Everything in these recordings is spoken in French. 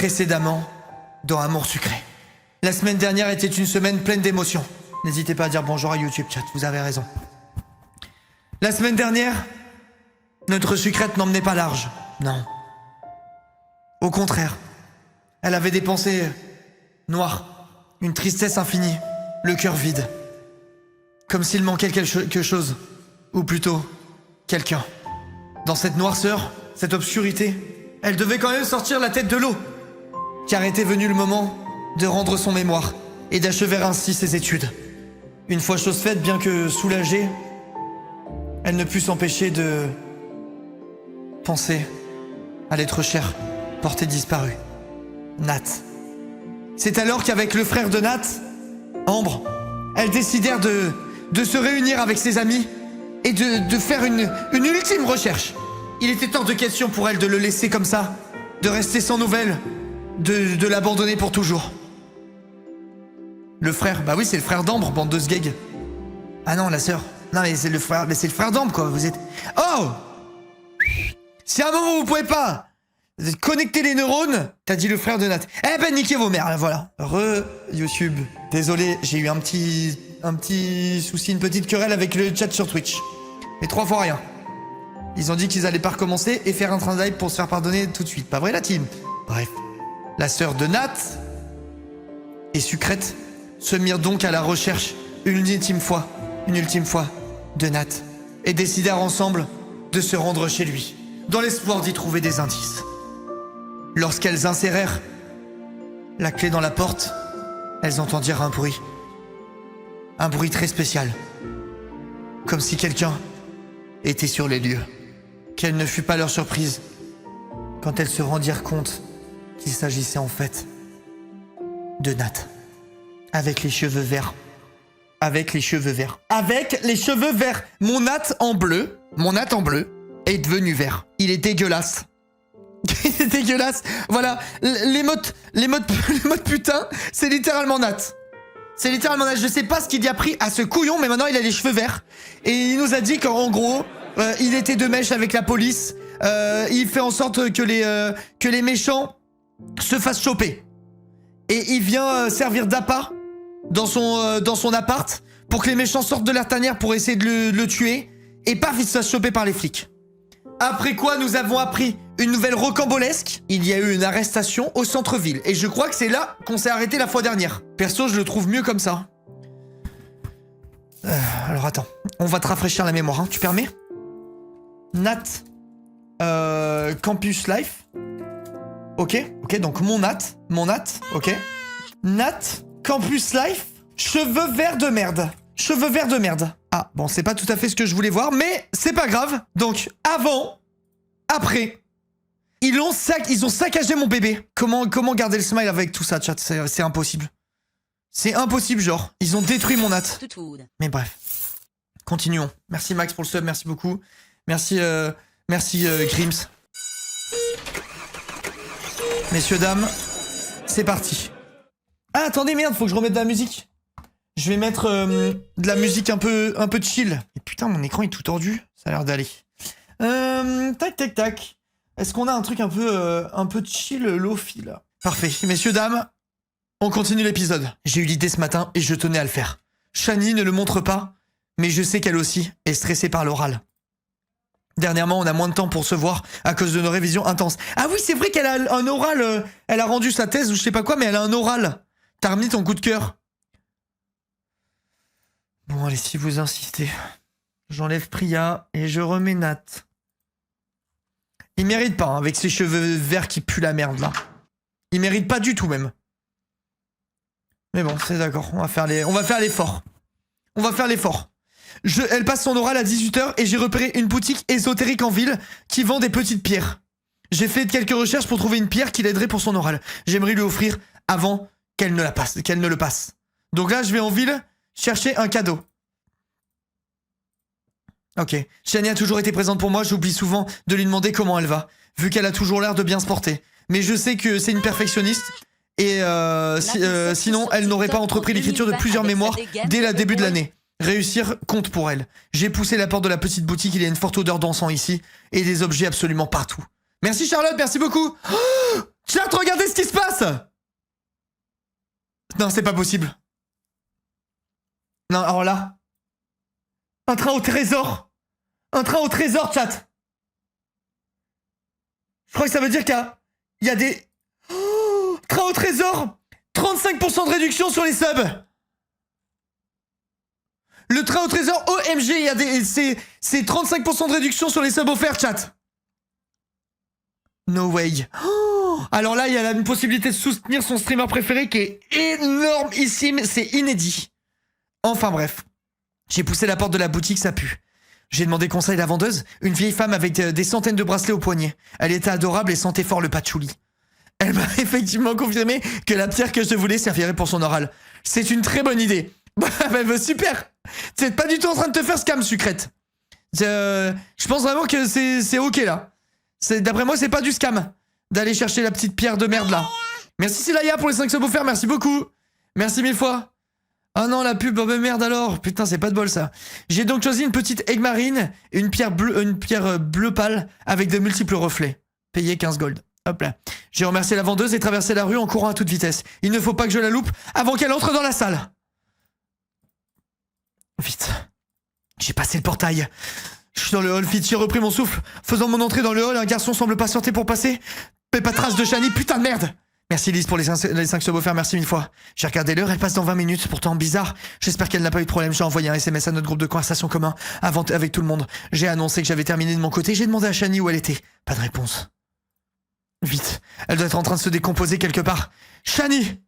précédemment dans Amour sucré. La semaine dernière était une semaine pleine d'émotions. N'hésitez pas à dire bonjour à YouTube Chat, vous avez raison. La semaine dernière, notre sucrète n'emmenait pas large. Non. Au contraire, elle avait des pensées noires, une tristesse infinie, le cœur vide. Comme s'il manquait quelque chose, ou plutôt, quelqu'un. Dans cette noirceur, cette obscurité, elle devait quand même sortir la tête de l'eau. Car était venu le moment de rendre son mémoire et d'achever ainsi ses études. Une fois chose faite, bien que soulagée, elle ne put s'empêcher de penser à l'être cher, porté disparu, Nat. C'est alors qu'avec le frère de Nat, Ambre, elles décidèrent de se réunir avec ses amis et de faire une ultime recherche. Il était hors de question pour elle de le laisser comme ça, de rester sans nouvelles, de l'abandonner pour toujours. Le frère, bah oui, c'est le frère d'Ambre, bande de sgeg. Ah non, la sœur. Non, mais c'est le frère d'Ambre, quoi. Vous êtes... Oh! Si à un moment vous pouvez pas connecter les neurones, t'as dit le frère de Nat. Eh ben, niquez vos mères, là, voilà. YouTube. Désolé, j'ai eu un petit souci, une petite querelle avec le chat sur Twitch. Mais 3 fois rien. Ils ont dit qu'ils allaient pas recommencer et faire un train de live pour se faire pardonner tout de suite. Pas vrai, la team? Bref. La sœur de Nat et Sucrète se mirent donc à la recherche une ultime fois de Nat et décidèrent ensemble de se rendre chez lui, dans l'espoir d'y trouver des indices. Lorsqu'elles insérèrent la clé dans la porte, elles entendirent un bruit très spécial, comme si quelqu'un était sur les lieux. Quelle ne fut pas leur surprise quand elles se rendirent compte qu'il s'agissait en fait de Nat, avec les cheveux verts. Avec les cheveux verts. Mon Nat en bleu est devenu vert. Il est dégueulasse. Il est dégueulasse. Voilà, les modes putain, c'est littéralement Nat. C'est littéralement Nat. Je sais pas ce qu'il y a pris à ce couillon, mais maintenant il a les cheveux verts. Et il nous a dit qu'en gros, il était de mèche avec la police. Il fait en sorte que les méchants se fassent choper. Et il vient servir d'appât dans son appart pour que les méchants sortent de leur tanière pour essayer de le tuer. Et paf, il se fasse choper par les flics. Après quoi, nous avons appris une nouvelle rocambolesque. Il y a eu une arrestation au centre-ville. Et je crois que c'est là qu'on s'est arrêté la fois dernière. Perso, je le trouve mieux comme ça. Alors attends, on va te rafraîchir la mémoire, hein. Tu permets? Nat Campus Life. Ok, donc mon Nat, ok. Nat Campus Life, cheveux verts de merde. Ah, bon, c'est pas tout à fait ce que je voulais voir, mais c'est pas grave. Donc, après, ils ont saccagé mon bébé. Comment garder le smile avec tout ça, chat? C'est impossible. C'est impossible, genre. Ils ont détruit mon Nat. Mais bref. Continuons. Merci Max pour le sub, merci beaucoup. Merci Grims. Messieurs, dames, c'est parti. Ah, attendez, merde, faut que je remette de la musique. Je vais mettre de la musique un peu chill. Et putain, mon écran est tout tordu. Ça a l'air d'aller. Tac. Est-ce qu'on a un truc un peu chill, lofi, là? Parfait. Messieurs, dames, on continue l'épisode. J'ai eu l'idée ce matin et je tenais à le faire. Shani ne le montre pas, mais je sais qu'elle aussi est stressée par l'oral. Dernièrement, on a moins de temps pour se voir à cause de nos révisions intenses. Ah oui, c'est vrai qu'elle a un oral. Elle a rendu sa thèse ou je sais pas quoi, mais elle a un oral. T'as remis ton coup de cœur. Bon, allez, si vous insistez. J'enlève Priya et je remets Nat. Il mérite pas, hein, avec ses cheveux verts qui puent la merde, là. Il mérite pas du tout, même. Mais bon, c'est d'accord. On va faire l'effort. Elle passe son oral à 18h et j'ai repéré une boutique ésotérique en ville qui vend des petites pierres. J'ai fait quelques recherches pour trouver une pierre qui l'aiderait pour son oral. J'aimerais lui offrir avant qu'elle ne le passe. Donc là, je vais en ville chercher un cadeau. Ok. Shani a toujours été présente pour moi, j'oublie souvent de lui demander comment elle va, vu qu'elle a toujours l'air de bien se porter. Mais je sais que c'est une perfectionniste et sinon, elle n'aurait pas entrepris l'écriture de plusieurs mémoires dès le début de l'année. Réussir compte pour elle. J'ai poussé la porte de la petite boutique, il y a une forte odeur d'encens ici, et des objets absolument partout. Merci Charlotte, merci beaucoup. Oh, Chat, regardez ce qui se passe. Non, c'est pas possible. Non, alors là. Un train au trésor. Un train au trésor, chat. Je crois que ça veut dire qu'il y a des... Oh, train au trésor. 35% de réduction sur les subs. Le train au trésor OMG, il y a des... C'est 35% de réduction sur les subs offerts, chat. No way. Oh, alors là, il y a une possibilité de soutenir son streamer préféré qui est énormissime. C'est inédit. Enfin bref. J'ai poussé la porte de la boutique, ça pue. J'ai demandé conseil à la vendeuse, une vieille femme avec des centaines de bracelets au poignet. Elle était adorable et sentait fort le patchouli. Elle m'a effectivement confirmé que la pierre que je voulais servirait pour son oral. C'est une très bonne idée. Super. C'est pas du tout en train de te faire scam, sucrète. Je pense vraiment que c'est ok là. D'après moi, c'est pas du scam d'aller chercher la petite pierre de merde là. Merci Silaya pour les 5 subs offerts, merci beaucoup. Merci 1000 fois. Oh non, la pub, oh bah merde alors. Putain, c'est pas de bol ça. J'ai donc choisi une petite egg marine et une pierre bleu pâle avec de multiples reflets. Payé 15 gold. Hop là. J'ai remercié la vendeuse et traversé la rue en courant à toute vitesse. Il ne faut pas que je la loupe avant qu'elle entre dans la salle. Vite. J'ai passé le portail. Je suis dans le hall, vite, j'ai repris mon souffle. Faisant mon entrée dans le hall, un garçon semble patienter pour passer. Mais pas de trace de Shani, putain de merde. Merci Lise pour les 5 subs offerts, merci 1000 fois. J'ai regardé l'heure, elle passe dans 20 minutes, pourtant bizarre. J'espère qu'elle n'a pas eu de problème, j'ai envoyé un SMS à notre groupe de conversation commun avec tout le monde. J'ai annoncé que j'avais terminé de mon côté, j'ai demandé à Shani où elle était. Pas de réponse. Vite, elle doit être en train de se décomposer quelque part. Shani.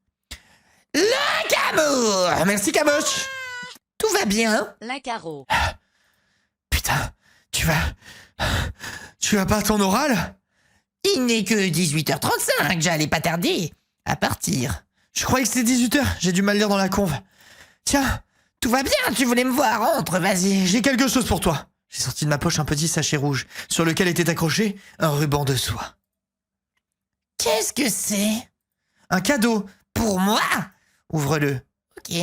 Le Camour. Merci Camoche. Tout va bien. La Caro. Putain, tu vas pas à ton oral? Il n'est que 18h35, j'allais pas tarder à partir. Je croyais que c'était 18h, j'ai du mal lire dans la conve. Tiens, tout va bien, tu voulais me voir, entre, vas-y. J'ai quelque chose pour toi. J'ai sorti de ma poche un petit sachet rouge, sur lequel était accroché un ruban de soie. Qu'est-ce que c'est? Un cadeau. Pour moi? Ouvre-le. Ok.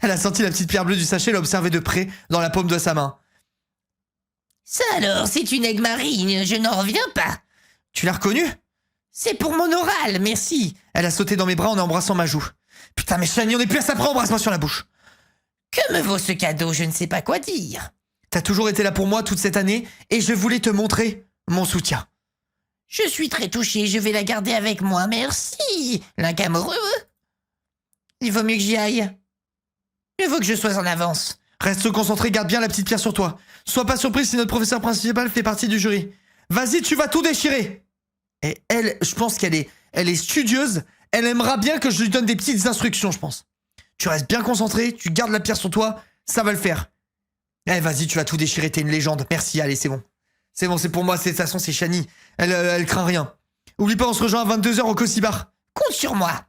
Elle a sorti la petite pierre bleue du sachet et l'a observée de près, dans la paume de sa main. Ça alors, c'est une egg marine, je n'en reviens pas. Tu l'as reconnue? C'est pour mon oral, merci. Elle a sauté dans mes bras en embrassant ma joue. Putain, mais Shani, on est plus à ça près, embrasse-moi sur la bouche. Que me vaut ce cadeau? Je ne sais pas quoi dire. T'as toujours été là pour moi toute cette année, et je voulais te montrer mon soutien. Je suis très touché, je vais la garder avec moi, merci. L'incamoureux. Il vaut mieux que j'y aille. Il faut que je sois en avance. Reste concentré, garde bien la petite pierre sur toi. Sois pas surprise si notre professeur principal fait partie du jury. Vas-y, tu vas tout déchirer. Et elle, je pense qu'elle est studieuse. Elle aimera bien que je lui donne des petites instructions, je pense. Tu restes bien concentré, tu gardes la pierre sur toi, ça va le faire. Eh, vas-y, tu vas tout déchirer, t'es une légende. Merci, allez, c'est bon. C'est bon, c'est pour moi, de toute façon, c'est Shani. Elle craint rien. Oublie pas, on se rejoint à 22h au Cozy Bar. Compte sur moi.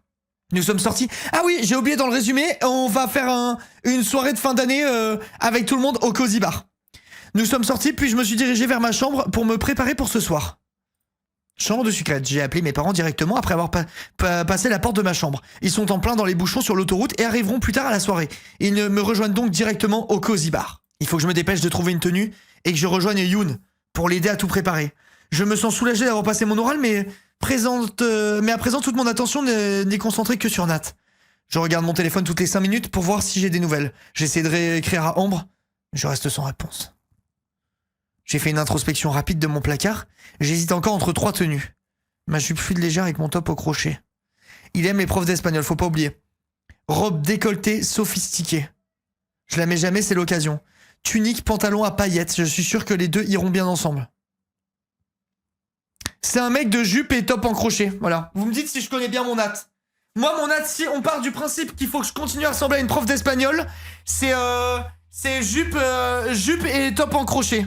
Nous sommes sortis. Ah oui, j'ai oublié dans le résumé, on va faire une soirée de fin d'année avec tout le monde au Cozy Bar. Nous sommes sortis, puis je me suis dirigé vers ma chambre pour me préparer pour ce soir. Chambre de sucrète. J'ai appelé mes parents directement après avoir passé la porte de ma chambre. Ils sont en plein dans les bouchons sur l'autoroute et arriveront plus tard à la soirée. Ils me rejoignent donc directement au Cozy Bar. Il faut que je me dépêche de trouver une tenue et que je rejoigne Yoon pour l'aider à tout préparer. Je me sens soulagé d'avoir passé mon oral, mais à présent, toute mon attention n'est concentrée que sur Nat. Je regarde mon téléphone toutes les 5 minutes pour voir si j'ai des nouvelles. J'essaie de réécrire à Ambre. Je reste sans réponse. J'ai fait une introspection rapide de mon placard. J'hésite encore entre 3 tenues. Ma jupe fluide légère avec mon top au crochet. Il aime les profs d'espagnol, faut pas oublier. Robe décolletée, sophistiquée. Je la mets jamais, c'est l'occasion. Tunique, pantalon à paillettes. Je suis sûr que les deux iront bien ensemble. C'est un mec de jupe et top en crochet. Voilà. Vous me dites si je connais bien mon Nat. Moi, mon Nat, si on part du principe qu'il faut que je continue à ressembler à une prof d'espagnol, c'est jupe et top en crochet.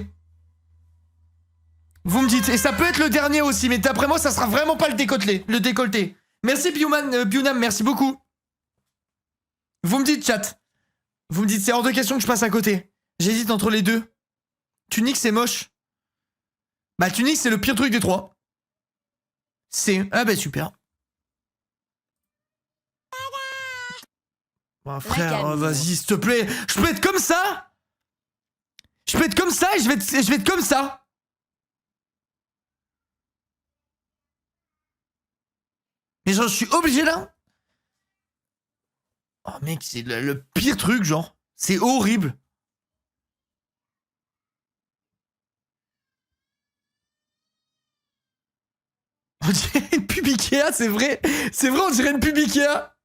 Vous me dites. Et ça peut être le dernier aussi, mais d'après moi, ça sera vraiment pas le décolleté. Merci Biunam, merci beaucoup. Vous me dites, chat. Vous me dites, c'est hors de question que je passe à côté. J'hésite entre les deux. Tunique, c'est moche. Bah, tunique, c'est le pire truc des 3. Ah bah super. Bah, frère, vas-y, s'il te plaît. Je peux être comme ça? Je peux être comme ça et je vais être comme ça. Mais genre, je suis obligé là. Oh mec, c'est le pire truc, genre. C'est horrible. On dirait une pub Ikea, c'est vrai. C'est vrai, on dirait une pub Ikea.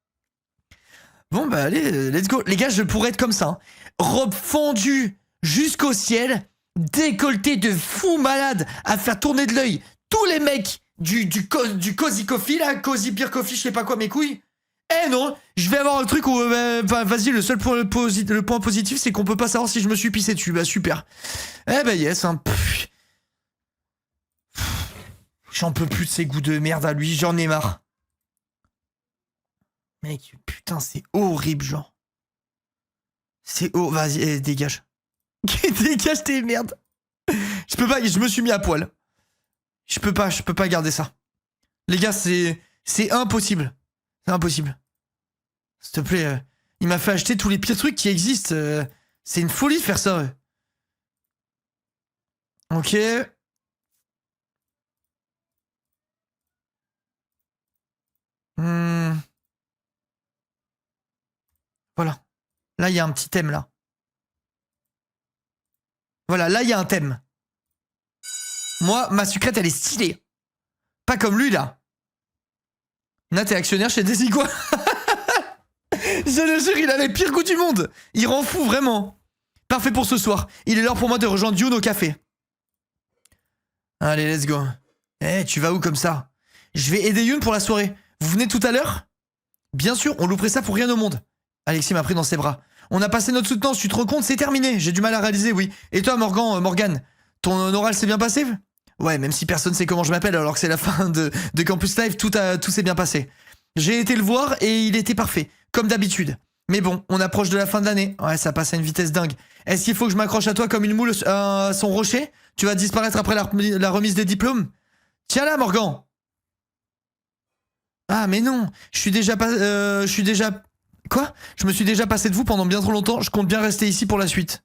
Bon, bah allez, let's go. Les gars, je pourrais être comme ça. Hein. Robe fondue jusqu'au ciel, décolleté de fou malade à faire tourner de l'œil tous les mecs du Cozy Coffee, là, Cozy Beer Coffee, je sais pas quoi, mes couilles. Eh non, je vais avoir un truc où, vas-y, le seul point, le point positif, c'est qu'on peut pas savoir si je me suis pissé dessus. Bah super. Eh bah yes, hein. J'en peux plus de ces goûts de merde à lui, j'en ai marre. Mec, putain, c'est horrible, genre. C'est vas-y, dégage. Dégage tes merdes. Je peux pas, je me suis mis à poil. Je peux pas garder ça. Les gars, c'est impossible. C'est impossible. S'il te plaît, il m'a fait acheter tous les pires trucs qui existent. C'est une folie de faire ça. Ok. Voilà. Là, il y a un petit thème, là. Voilà, là, il y a un thème. Moi, ma sucrète, elle est stylée. Pas comme lui, là. Nat est actionnaire chez Desigua. Je le jure, il a les pires goûts du monde. Il rend fou, vraiment. Parfait pour ce soir. Il est l'heure pour moi de rejoindre Youn au café. Allez, let's go. Eh, tu vas où comme ça? Je vais aider Youn pour la soirée. Vous venez tout à l'heure? Bien sûr, on louperait ça pour rien au monde. Alexis m'a pris dans ses bras. On a passé notre soutenance, tu te rends compte? C'est terminé. J'ai du mal à réaliser, oui. Et toi, Morgan, ton oral s'est bien passé? Ouais, même si personne sait comment je m'appelle alors que c'est la fin de Campus Live, tout s'est bien passé. J'ai été le voir et il était parfait, comme d'habitude. Mais bon, on approche de la fin de l'année. Ouais, ça passe à une vitesse dingue. Est-ce qu'il faut que je m'accroche à toi comme une moule à son rocher? Tu vas disparaître après la remise des diplômes? Tiens là, Morgan. Ah, mais non, je suis déjà... Quoi? Je me suis déjà passé de vous pendant bien trop longtemps, je compte bien rester ici pour la suite.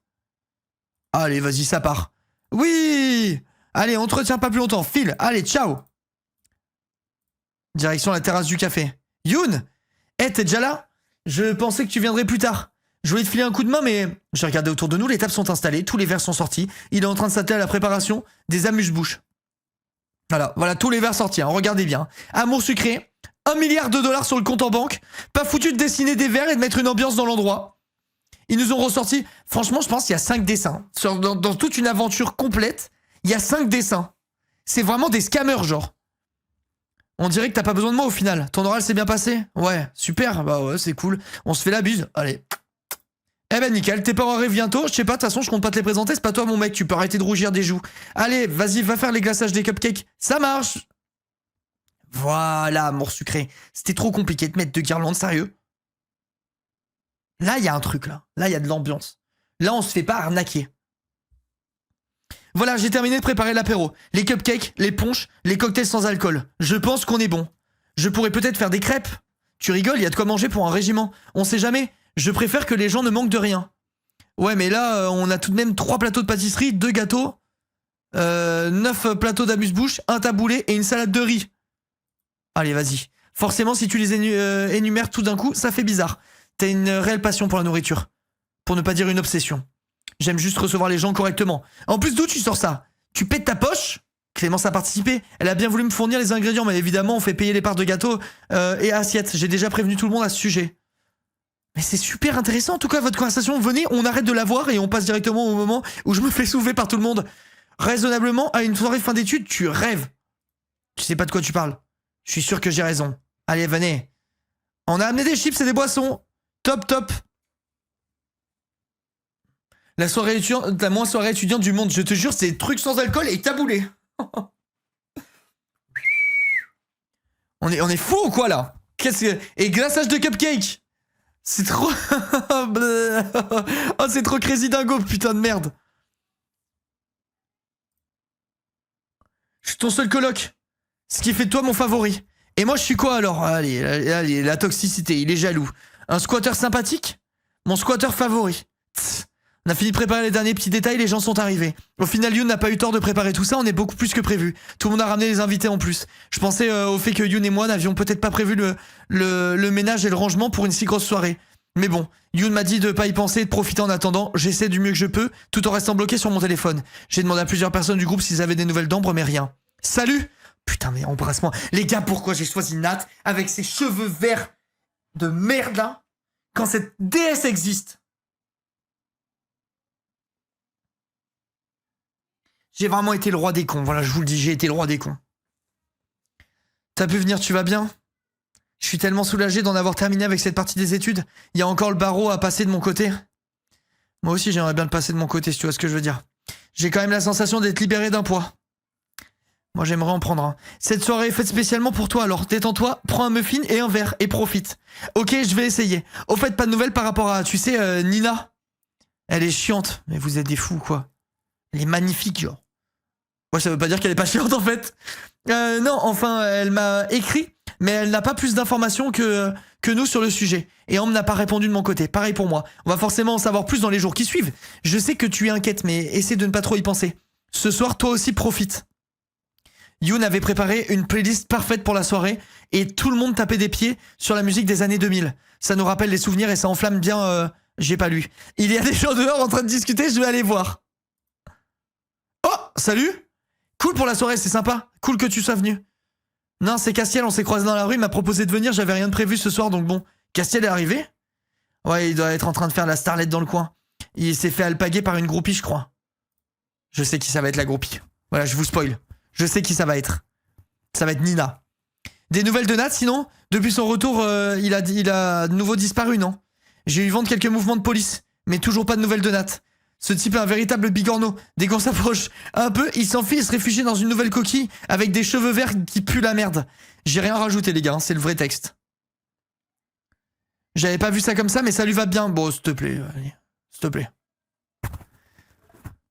Allez, vas-y, ça part. Oui! Allez, on te retient pas plus longtemps, file, allez, ciao! Direction la terrasse du café. Youn! Eh, t'es déjà là? Je pensais que tu viendrais plus tard. Je voulais te filer un coup de main, mais... J'ai regardé autour de nous, les tables sont installées, tous les verres sont sortis, il est en train de s'atteler à la préparation des amuse-bouches. Voilà, tous les verres sortis, hein, regardez bien. Amour sucré, $1 milliard sur le compte en banque, pas foutu de dessiner des verres et de mettre une ambiance dans l'endroit. Ils nous ont ressorti, franchement, je pense qu'il y a 5 dessins. Dans toute une aventure complète, il y a 5 dessins. C'est vraiment des scammers, genre. On dirait que t'as pas besoin de moi au final. Ton oral s'est bien passé? Ouais, super, bah ouais, c'est cool. On se fait la bise, allez. Eh ben nickel, tes parents arrivent bientôt, je sais pas, de toute façon je compte pas te les présenter, c'est pas toi mon mec, tu peux arrêter de rougir des joues. Allez, vas-y, va faire les glaçages des cupcakes, ça marche. Voilà, amour sucré. C'était trop compliqué de mettre 2 guirlandes, sérieux. Là, il y a un truc, là. Là, il y a de l'ambiance. Là, on se fait pas arnaquer. Voilà, j'ai terminé de préparer l'apéro. Les cupcakes, les punchs, les cocktails sans alcool. Je pense qu'on est bon. Je pourrais peut-être faire des crêpes. Tu rigoles, il y a de quoi manger pour un régiment. On sait jamais. Je préfère que les gens ne manquent de rien. Ouais, mais là, on a tout de même 3 plateaux de pâtisserie, 2 gâteaux, 9 plateaux d'amuse-bouche, un taboulé et une salade de riz. Allez, vas-y. Forcément, si tu les énumères tout d'un coup, ça fait bizarre. T'as une réelle passion pour la nourriture. Pour ne pas dire une obsession. J'aime juste recevoir les gens correctement. En plus, d'où tu sors ça? Tu pètes ta poche? Clémence a participé. Elle a bien voulu me fournir les ingrédients, mais évidemment, on fait payer les parts de gâteau et assiettes. J'ai déjà prévenu tout le monde à ce sujet. Mais c'est super intéressant. En tout cas, votre conversation, venez, on arrête de la voir et on passe directement au moment où je me fais soulever par tout le monde. Raisonnablement, à une soirée fin d'études, tu rêves. Tu sais pas de quoi tu parles. Je suis sûr que j'ai raison. Allez, venez. On a amené des chips et des boissons. Top, top. La moins soirée étudiante du monde, je te jure, c'est trucs sans alcool et taboulé. on est fou ou quoi là? Et glaçage de cupcake. C'est trop... oh, c'est trop crazy dingo, putain de merde. Je suis ton seul coloc. Ce qui fait de toi mon favori. Et moi, je suis quoi alors? Allez, la toxicité, il est jaloux. Un squatter sympathique? Mon squatter favori. Tss. On a fini de préparer les derniers petits détails, les gens sont arrivés. Au final, Yoon n'a pas eu tort de préparer tout ça, on est beaucoup plus que prévu. Tout le monde a ramené les invités en plus. Je pensais au fait que Yoon et moi n'avions peut-être pas prévu le ménage et le rangement pour une si grosse soirée. Mais bon, Yoon m'a dit de pas y penser et de profiter en attendant. J'essaie du mieux que je peux, tout en restant bloqué sur mon téléphone. J'ai demandé à plusieurs personnes du groupe s'ils avaient des nouvelles d'Ambre, mais rien. Salut! Putain, mais embrasse-moi. Les gars, pourquoi j'ai choisi Nat avec ses cheveux verts de merde là, quand cette déesse existe? J'ai vraiment été le roi des cons. Voilà, je vous le dis, j'ai été le roi des cons. T'as pu venir, tu vas bien? Je suis tellement soulagé d'en avoir terminé avec cette partie des études. Il y a encore le barreau à passer de mon côté. Moi aussi, j'aimerais bien le passer de mon côté, si tu vois ce que je veux dire. J'ai quand même la sensation d'être libéré d'un poids. Moi, j'aimerais en prendre un. Cette soirée est faite spécialement pour toi, alors détends-toi, prends un muffin et un verre, et profite. Ok, je vais essayer. Au fait, pas de nouvelles par rapport à, tu sais, Nina. Elle est chiante, mais vous êtes des fous, quoi. Elle est magnifique, genre. Ouais, ça veut pas dire qu'elle est pas chiante, en fait. Non, enfin, elle m'a écrit, mais elle n'a pas plus d'informations que nous sur le sujet. Et Ambre n'a pas répondu de mon côté. Pareil pour moi. On va forcément en savoir plus dans les jours qui suivent. Je sais que tu es inquiète, mais essaie de ne pas trop y penser. Ce soir, toi aussi, profite. Yoon avait préparé une playlist parfaite pour la soirée, et tout le monde tapait des pieds sur la musique des années 2000. Ça nous rappelle les souvenirs et ça enflamme bien... J'ai pas lu. Il y a des gens dehors en train de discuter, je vais aller voir. Oh, salut! Cool pour la soirée, c'est sympa. Cool que tu sois venu. Non, c'est Castiel, on s'est croisés dans la rue, il m'a proposé de venir, j'avais rien de prévu ce soir, donc bon. Castiel est arrivé? Ouais, il doit être en train de faire la starlette dans le coin. Il s'est fait alpaguer par une groupie, je crois. Je sais qui ça va être, la groupie. Voilà, je vous spoil. Je sais qui ça va être. Ça va être Nina. Des nouvelles de Nat, sinon? Depuis son retour, il a de nouveau disparu, non? J'ai eu vent de quelques mouvements de police, mais toujours pas de nouvelles de Nat. Ce type est un véritable bigorneau. Dès qu'on s'approche un peu, il s'enfuit et se réfugie dans une nouvelle coquille avec des cheveux verts qui puent la merde. J'ai rien rajouté, les gars, hein, c'est le vrai texte. J'avais pas vu ça comme ça, mais ça lui va bien. Bon, s'il te plaît, allez. S'il te plaît.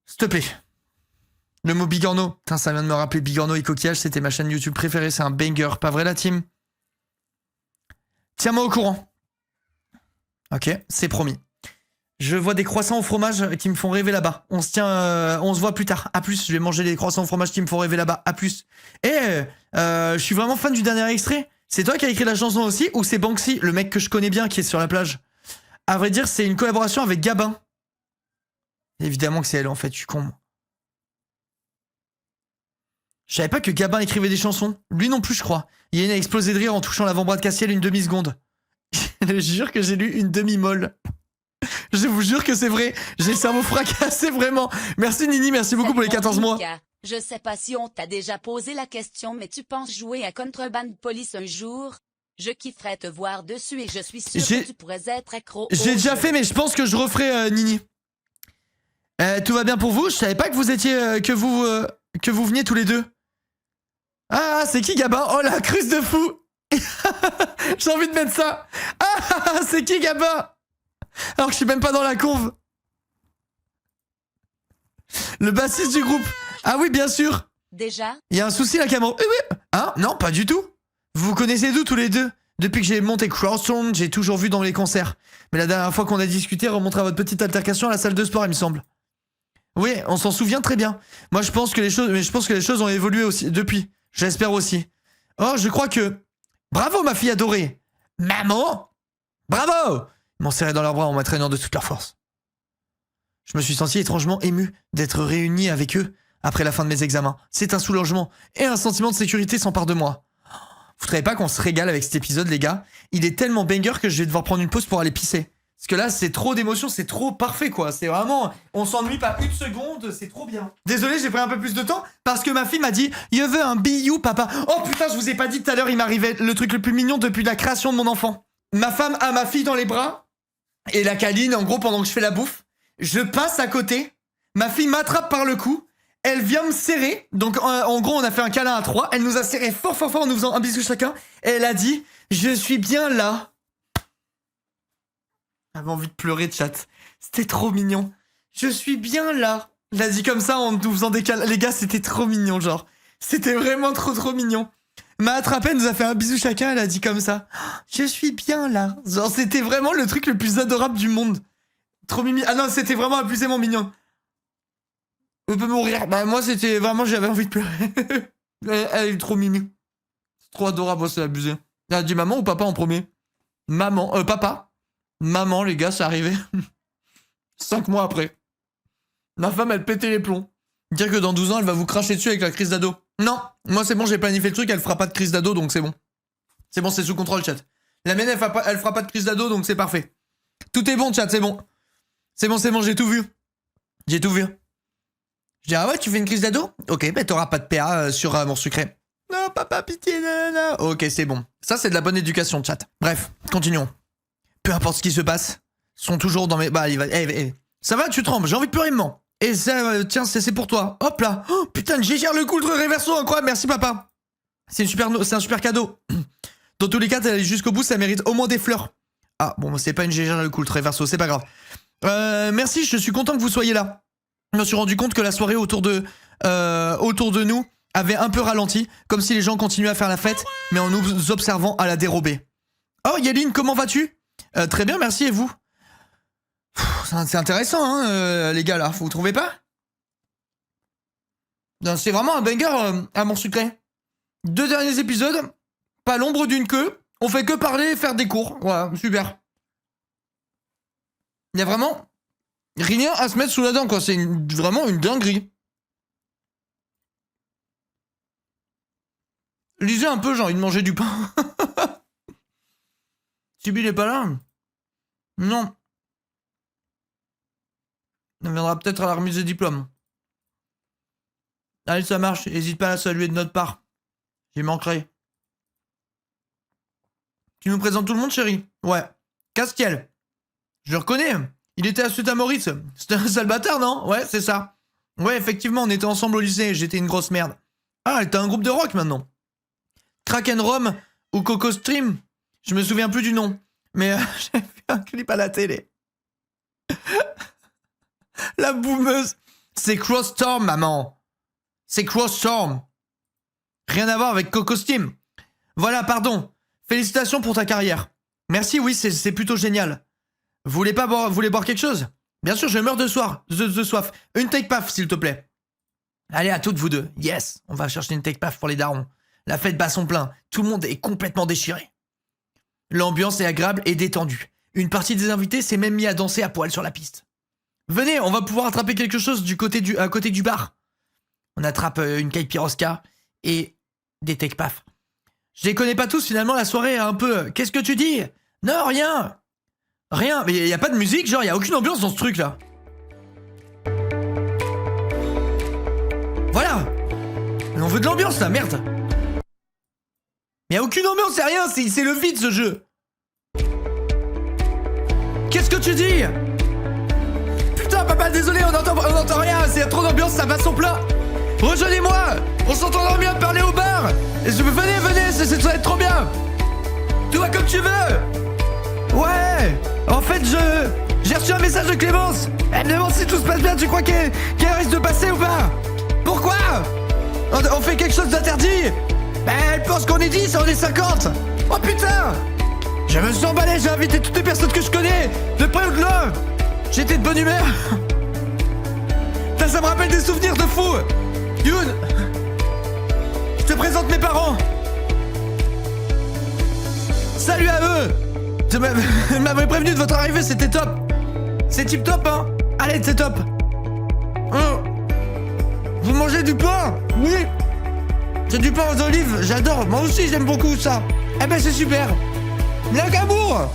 S'il te plaît. Le mot bigorneau. Putain, ça vient de me rappeler bigorneau et coquillage, c'était ma chaîne YouTube préférée, c'est un banger. Pas vrai, la team? Tiens-moi au courant. Ok, c'est promis. Je vois des croissants au fromage qui me font rêver là-bas. On se voit plus tard. À plus, je vais manger des croissants au fromage qui me font rêver là-bas. À plus. Et je suis vraiment fan du dernier extrait. C'est toi qui as écrit la chanson aussi ou c'est Banksy, le mec que je connais bien qui est sur la plage? À vrai dire, c'est une collaboration avec Gabin. Évidemment que c'est elle en fait, je suis con. Je savais pas que Gabin écrivait des chansons. Lui non plus, je crois. Yann a explosé de rire en touchant l'avant-bras de Castiel une demi-seconde. Je jure que j'ai lu une demi-molle. Je vous jure que c'est vrai. J'ai le cerveau fracassé, vraiment. Merci Nini, merci beaucoup pour les 14 mois. Je sais pas si on t'a déjà posé la question, mais tu penses jouer à Contraband Police un jour? Je kifferais te voir dessus et je suis sûr que tu pourrais être accro. J'ai déjà fait, mais je pense que je referai Nini. Tout va bien pour vous? Je savais pas que vous étiez... que vous veniez tous les deux. Ah, c'est qui Gabin? Oh la cruce de fou. J'ai envie de mettre ça. Ah, c'est qui Gabin? Alors que je suis même pas dans la conve. Le bassiste du groupe. Ah oui, bien sûr. Déjà? Il y a un souci la caméra. Oui. Hein? Non, pas du tout. Vous vous connaissez d'où tous les deux? Depuis que j'ai monté Crosstown, j'ai toujours vu dans les concerts. Mais la dernière fois qu'on a discuté remonte à votre petite altercation à la salle de sport, il me semble. Oui, on s'en souvient très bien. Moi, je pense que les choses ont évolué aussi depuis. J'espère aussi. Oh, je crois que... Bravo, ma fille adorée. Maman! Bravo! Ils m'ont serré dans leurs bras en m'entraînant de toute leur force. Je me suis senti étrangement ému d'être réuni avec eux après la fin de mes examens. C'est un soulagement et un sentiment de sécurité s'empare de moi. Vous trouvez pas qu'on se régale avec cet épisode, les gars? Il est tellement banger que je vais devoir prendre une pause pour aller pisser. Parce que là, c'est trop d'émotions, c'est trop parfait, quoi. C'est vraiment... On s'ennuie pas une seconde, c'est trop bien. Désolé, j'ai pris un peu plus de temps, parce que ma fille m'a dit « Je veux un bijou, papa ». Oh putain, je vous ai pas dit tout à l'heure, il m'arrivait le truc le plus mignon depuis la création de mon enfant. Ma femme a ma fille dans les bras, et la câline, en gros, pendant que je fais la bouffe. Je passe à côté, ma fille m'attrape par le cou, elle vient me serrer. Donc, en gros, on a fait un câlin à 3. Elle nous a serré fort en nous faisant un bisou chacun. Et elle a dit « Je suis bien là ». J'avais envie de pleurer, chat. C'était trop mignon. Je suis bien là. Elle a dit comme ça en nous faisant des câlins. Les gars, c'était trop mignon, genre. C'était vraiment trop mignon. Elle m'a attrapé, elle nous a fait un bisou chacun, elle a dit comme ça. Je suis bien là. Genre, c'était vraiment le truc le plus adorable du monde. Trop mimi. Ah non, c'était vraiment abusément mignon. On peut mourir. Bah moi, c'était vraiment, j'avais envie de pleurer. Elle est trop mimi. C'est trop adorable, c'est abusé. Elle a dit maman ou papa en premier? Maman. Papa. Maman, les gars, c'est arrivé. 5 mois après. Ma femme, elle pétait les plombs. Dire que dans 12 ans, elle va vous cracher dessus avec la crise d'ado. Non, moi c'est bon, j'ai planifié le truc, elle fera pas de crise d'ado, donc c'est bon. C'est bon, c'est sous contrôle, chat. La mienne, elle fera pas de crise d'ado, donc c'est parfait. Tout est bon, chat, c'est bon. C'est bon, j'ai tout vu. J'ai tout vu. Je dis, ah ouais, tu fais une crise d'ado? Ok, bah t'auras pas de PA sur Amour Sucré. Non, papa, pitié, non. Ok, c'est bon. Ça, c'est de la bonne éducation, chat. Bref, continuons. Peu importe ce qui se passe, sont toujours dans mes... Bah, il va... Ça va, tu trembles, j'ai envie de pleurer, maman. Et ça, tiens, c'est pour toi. Hop là. Oh, putain, j'ai gère le coultre réverso, incroyable, merci papa. C'est un super cadeau. Dans tous les cas, t'es allé jusqu'au bout, ça mérite au moins des fleurs. Ah, bon, c'est pas une gégère le coultre réverso, c'est pas grave. Merci, je suis content que vous soyez là. Je me suis rendu compte que la soirée autour de nous avait un peu ralenti, comme si les gens continuaient à faire la fête, mais en nous observant à la dérobée. Oh, Yaline, comment vas-tu? Très bien, merci, et vous? C'est intéressant, hein, les gars, là, vous trouvez pas? C'est vraiment un banger, Amour Sucré. 2 derniers épisodes, pas l'ombre d'une queue, on fait que parler et faire des cours. Voilà, super. Il y a vraiment rien à se mettre sous la dent, quoi. C'est vraiment une dinguerie. Lisez un peu, j'ai envie de manger du pain. Sibyl est pas là? Non. On viendra peut-être à la remise des diplômes. Allez, ça marche. N'hésite pas à la saluer de notre part. J'y manquerai. Tu nous présentes tout le monde, chérie? Ouais. Castiel. Je le reconnais. Il était à Suite à Maurice. C'était un sale bâtard, non? Ouais, c'est ça. Ouais, effectivement, on était ensemble au lycée. J'étais une grosse merde. Ah, t'as un groupe de rock maintenant. Kraken Rome ou Coco Stream? Je me souviens plus du nom. Mais j'ai vu un clip à la télé. La boumeuse. C'est Crossstorm, maman. C'est Crossstorm. Rien à voir avec Coco Steam. Voilà, pardon. Félicitations pour ta carrière. Merci, oui, c'est plutôt génial. Vous voulez boire quelque chose? Bien sûr, je meurs de soif. Une take paf, s'il te plaît. Allez, à toutes vous deux. Yes, on va chercher une take paf pour les darons. La fête bat son plein. Tout le monde est complètement déchiré. L'ambiance est agréable et détendue. Une partie des invités s'est même mis à danser à poil sur la piste. Venez, on va pouvoir attraper quelque chose à côté du bar. On attrape une Caipirosca et des take paf. Je les connais pas tous, finalement, la soirée est un peu... Qu'est-ce que tu dis? Non, rien. Rien, mais y a pas de musique, genre, y a aucune ambiance dans ce truc-là. Voilà. On veut de l'ambiance, là, merde. Y a aucune ambiance, c'est rien, c'est le vide, ce jeu. Qu'est-ce que tu dis? Putain, papa, désolé, on entend rien, c'est trop d'ambiance, ça va son plat. Rejoignez-moi. On s'entendra bien parler au bar. Venez, ça va être trop bien. Tu vois comme tu veux. Ouais. En fait, j'ai reçu un message de Clémence. Elle me demande si tout se passe bien. Tu crois qu'elle risque de passer ou pas? Pourquoi? On fait quelque chose d'interdit. Ben, elle pense qu'on est 10 et on est 50. Oh putain. Je me suis emballé, j'ai invité toutes les personnes que je connais, de près ou de loin. J'étais de bonne humeur. Ça me rappelle des souvenirs de fou. Youn, je te présente mes parents. Salut à eux. Ils m'avaient prévenu de votre arrivée, c'était top. C'est tip top, hein. Allez, c'est top. Vous mangez du pain? Oui. C'est du pain aux olives, j'adore. Moi aussi, j'aime beaucoup ça. Eh ben, c'est super. Nakamour,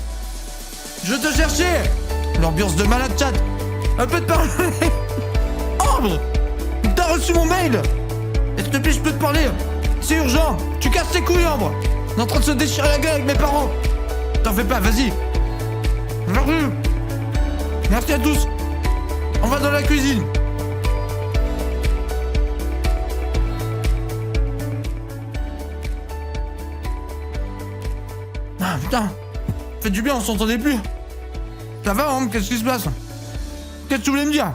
je te cherchais. L'ambiance de malade, chat. Un peu de parler. Ambre, t'as reçu mon mail? S'il te plaît, je peux te parler. C'est urgent. Tu casses tes couilles, Ambre. On est en train de se déchirer la gueule avec mes parents. T'en fais pas, vas-y. Merci. Merci à tous. On va dans la cuisine. Ah putain. Fait du bien, on s'entendait plus. Ça va, Ambre? Qu'est-ce qui se passe? Qu'est-ce que tu voulais me dire?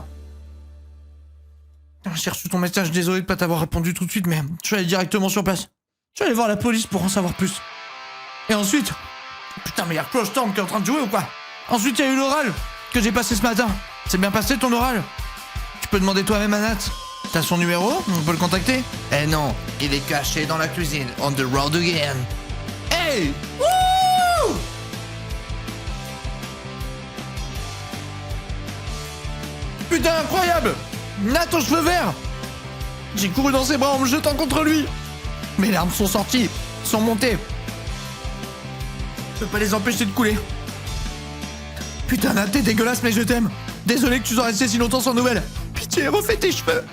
J'ai reçu ton message, désolé de pas t'avoir répondu tout de suite, mais je suis allé directement sur place. Je suis allé voir la police pour en savoir plus. Et ensuite... Putain, mais y'a Crossstorm qui est en train de jouer ou quoi? Ensuite, il y a eu l'oral. que j'ai passé ce matin. C'est bien passé ton oral? Tu peux demander toi-même à Nat. T'as son numéro? On peut le contacter? Eh non, il est caché dans la cuisine. On the road again. Hey! Wouh! Putain, incroyable! Nat aux cheveux verts! J'ai couru dans ses bras en me jetant contre lui. Mes larmes sont sorties, sont montées. Je peux pas les empêcher de couler. Putain, Nat, t'es dégueulasse, mais je t'aime. Désolé que tu sois resté si longtemps sans nouvelles. Pitié, refais tes cheveux.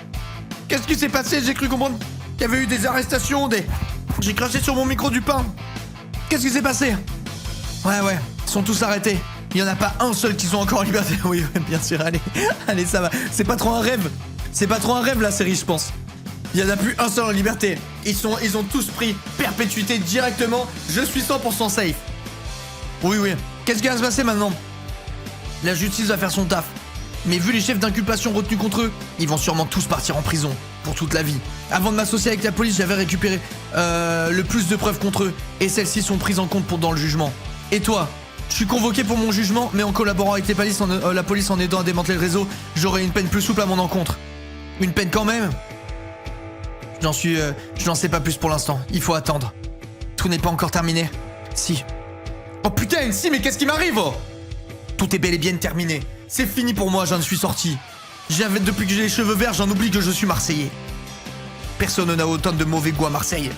Qu'est-ce qui s'est passé? J'ai cru comprendre qu'il y avait eu des arrestations, J'ai craché sur mon micro du pain. Qu'est-ce qui s'est passé? Ouais, ils sont tous arrêtés. Il y en a pas un seul qui sont encore en liberté. Oui, bien sûr, allez, ça va. C'est pas trop un rêve. C'est pas trop un rêve, la série, je pense. Il y en a plus un seul en liberté. Ils ont tous pris perpétuité directement. Je suis 100% safe. Oui. Qu'est-ce qui va se passer maintenant? La justice va faire son taf. Mais vu les chefs d'inculpation retenus contre eux, ils vont sûrement tous partir en prison pour toute la vie. Avant de m'associer avec la police, j'avais récupéré le plus de preuves contre eux. Et celles-ci sont prises en compte dans le jugement. Et toi? Je suis convoqué pour mon jugement, mais en collaborant avec la police en aidant à démanteler le réseau, j'aurai une peine plus souple à mon encontre. Une peine quand même? Je n'en sais pas plus pour l'instant. Il faut attendre. Tout n'est pas encore terminé. Si. Oh putain, si, mais qu'est-ce qui m'arrive, oh? Tout est bel et bien terminé. C'est fini pour moi, j'en suis sorti. Depuis que j'ai les cheveux verts, j'en oublie que je suis Marseillais. Personne n'a autant de mauvais goût à Marseille.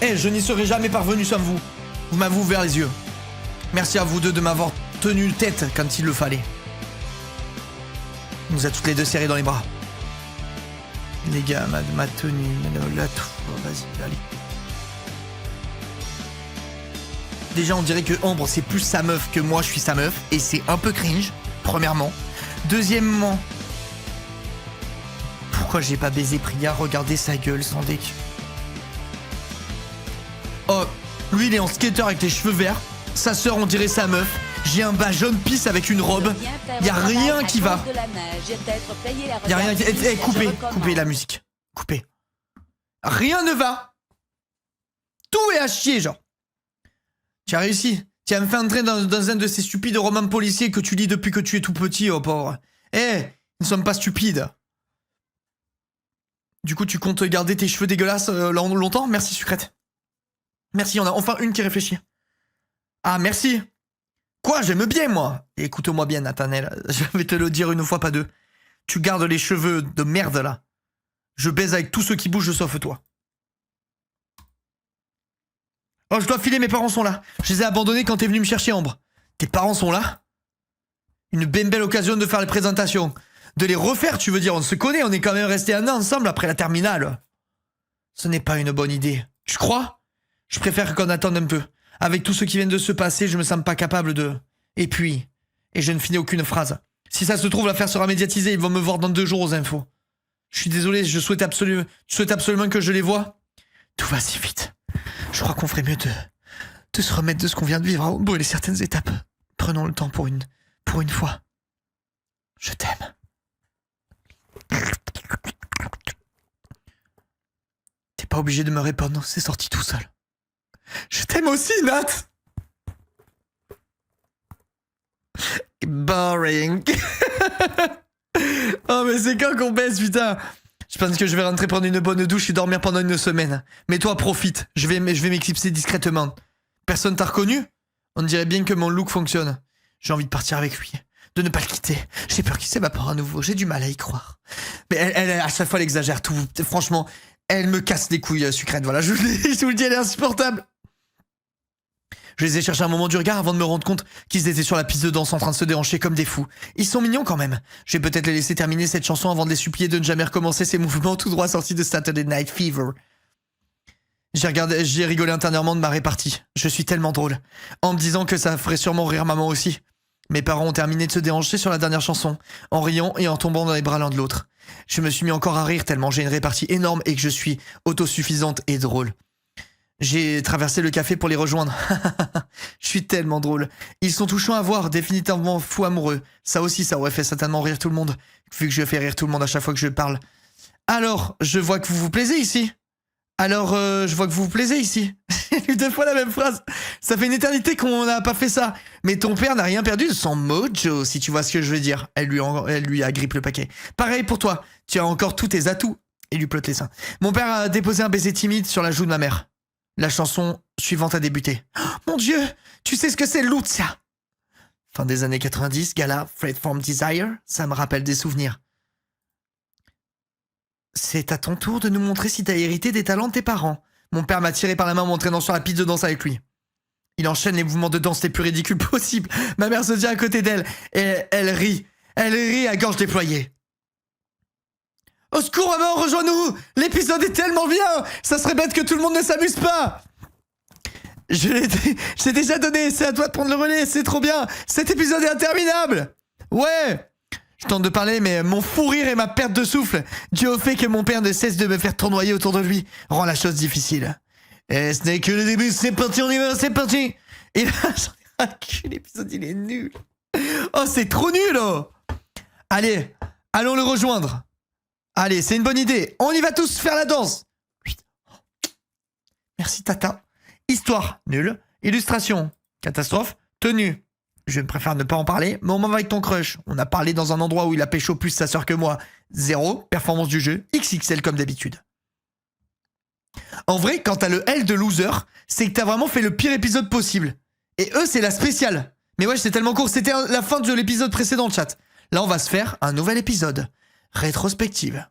Je n'y serais jamais parvenu sans vous. Vous m'avez ouvert les yeux. Merci à vous deux de m'avoir tenu tête quand il le fallait. On nous a toutes les deux serrés dans les bras. Les gars, ma tenue, là, tout. Vas-y, allez. Déjà, on dirait que Ambre, c'est plus sa meuf que moi, je suis sa meuf. Et c'est un peu cringe, premièrement. Deuxièmement, pourquoi j'ai pas baisé Priya? Regardez sa gueule, sans déc. Oh, lui, il est en skater avec les cheveux verts. Sa sœur, on dirait sa meuf. J'ai un bas jaune pisse avec une robe. Y a rien qui va. Y a rien qui... coupez la musique. Coupez. Rien ne va. Tout est à chier, genre. Tu as réussi. Tu as me fait entrer dans un de ces stupides romans policiers que tu lis depuis que tu es tout petit, oh pauvre. Ils ne sommes pas stupides. Du coup, tu comptes garder tes cheveux dégueulasses longtemps? Merci, sucrète. Merci, on a enfin une qui réfléchit. Ah, merci. Quoi, j'aime bien, moi. Écoute-moi bien, Nathanaël. Je vais te le dire une fois, pas deux. Tu gardes les cheveux de merde, là. Je baise avec tous ceux qui bougent sauf toi. Oh, je dois filer, mes parents sont là. Je les ai abandonnés quand t'es venu me chercher, Ambre. Tes parents sont là? Une bien belle occasion de faire les présentations. De les refaire, tu veux dire? On se connaît, on est quand même restés un an ensemble après la terminale. Ce n'est pas une bonne idée. Tu crois? Je préfère qu'on attende un peu. Avec tout ce qui vient de se passer, je me sens pas capable de... Et puis... Et je ne finis aucune phrase. Si ça se trouve, l'affaire sera médiatisée, ils vont me voir dans 2 jours aux infos. Je suis désolé, tu souhaites absolument que je les voie? Tout va si vite. Je crois qu'on ferait mieux de se remettre de ce qu'on vient de vivre, à brûler certaines étapes. Prenons le temps pour une fois. Je t'aime. T'es pas obligé de me répondre, c'est sorti tout seul. Je t'aime aussi, Nat. Boring. Oh, mais c'est quand qu'on baisse, putain. Je pense que je vais rentrer prendre une bonne douche et dormir pendant 1 semaine. Mais toi, profite. Je vais m'éclipser discrètement. Personne t'a reconnu? On dirait bien que mon look fonctionne. J'ai envie de partir avec lui. De ne pas le quitter. J'ai peur qu'il s'évapore à nouveau. J'ai du mal à y croire. Mais elle à chaque fois, elle exagère tout. Franchement, elle me casse les couilles, sucrète. Voilà, je vous le dis, elle est insupportable. Je les ai cherchés un moment du regard avant de me rendre compte qu'ils étaient sur la piste de danse en train de se déhancher comme des fous. Ils sont mignons quand même. Je vais peut-être les laisser terminer cette chanson avant de les supplier de ne jamais recommencer ces mouvements tout droit sortis de Saturday Night Fever. J'ai rigolé intérieurement de ma répartie. Je suis tellement drôle. En me disant que ça ferait sûrement rire maman aussi. Mes parents ont terminé de se déhancher sur la dernière chanson, en riant et en tombant dans les bras l'un de l'autre. Je me suis mis encore à rire tellement j'ai une répartie énorme et que je suis autosuffisante et drôle. J'ai traversé le café pour les rejoindre. Je suis tellement drôle. Ils sont touchants à voir, définitivement fous amoureux. Ça aussi, ça aurait fait certainement rire tout le monde, vu que je fais rire tout le monde à chaque fois que je parle. Alors, je vois que vous vous plaisez ici. Alors, je vois que vous vous plaisez ici. J'ai lu 2 fois la même phrase. Ça fait une éternité qu'on n'a pas fait ça. Mais ton père n'a rien perdu de son mojo, si tu vois ce que je veux dire. Elle lui agrippe le paquet. Pareil pour toi. Tu as encore tous tes atouts. Il lui plotte les seins. Mon père a déposé un baiser timide sur la joue de ma mère. La chanson suivante a débuté. Oh, mon Dieu, tu sais ce que c'est, Lucia? Fin des années 90, gala, Fred from Desire, ça me rappelle des souvenirs. C'est à ton tour de nous montrer si t'as hérité des talents de tes parents. Mon père m'a tiré par la main, m'entraînant sur la piste de danse avec lui. Il enchaîne les mouvements de danse les plus ridicules possibles. Ma mère se tient à côté d'elle et elle rit. Elle rit à gorge déployée. Au secours, maman, rejoins-nous! L'épisode est tellement bien! Ça serait bête que tout le monde ne s'amuse pas! J'ai déjà donné, c'est à toi de prendre le relais, c'est trop bien! Cet épisode est interminable! Ouais! Je tente de parler, mais mon fou rire et ma perte de souffle, dû au fait que mon père ne cesse de me faire tournoyer autour de lui, rend la chose difficile. Et ce n'est que le début, c'est parti, on y va, c'est parti! Et là, j'en ai raculé, l'épisode il est nul! Oh, c'est trop nul! Oh. Allez, allons le rejoindre! Allez, c'est une bonne idée. On y va tous faire la danse. Merci, Tata. Histoire, nul. Illustration, catastrophe. Tenue, je préfère ne pas en parler. Moment avec ton crush. On a parlé dans un endroit où il a pécho plus sa sœur que moi. 0. Performance du jeu. XXL comme d'habitude. En vrai, quand t'as le L de loser, c'est que t'as vraiment fait le pire épisode possible. Et eux, c'est la spéciale. Mais ouais, c'est tellement court. C'était la fin de l'épisode précédent, chat. Là, on va se faire un nouvel épisode. Rétrospective.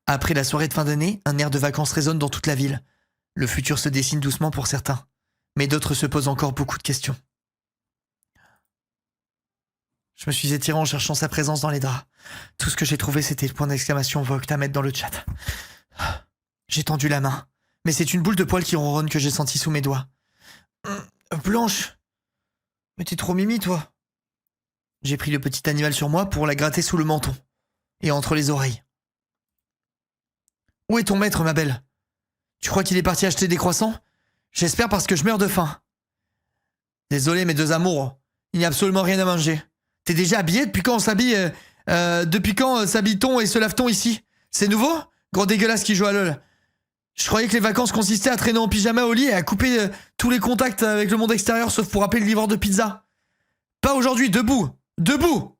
Après la soirée de fin d'année, un air de vacances résonne dans toute la ville. Le futur se dessine doucement pour certains, mais d'autres se posent encore beaucoup de questions. Je me suis étiré en cherchant sa présence dans les draps. Tout ce que j'ai trouvé, c'était le point d'exclamation Vogt à mettre dans le chat. J'ai tendu la main, mais c'est une boule de poils qui ronronne que j'ai sentie sous mes doigts. Blanche, mais t'es trop mimi, toi. J'ai pris le petit animal sur moi pour la gratter sous le menton et entre les oreilles. Où est ton maître, ma belle? Tu crois qu'il est parti acheter des croissants? J'espère parce que je meurs de faim. Désolé, mes deux amours, il n'y a absolument rien à manger. T'es déjà habillé? Depuis quand on s'habille depuis quand s'habille-t-on et se lave-t-on ici? C'est nouveau? Gros dégueulasse qui joue à LOL. Je croyais que les vacances consistaient à traîner en pyjama au lit et à couper tous les contacts avec le monde extérieur sauf pour appeler le livreur de pizza. Pas aujourd'hui, debout! Debout!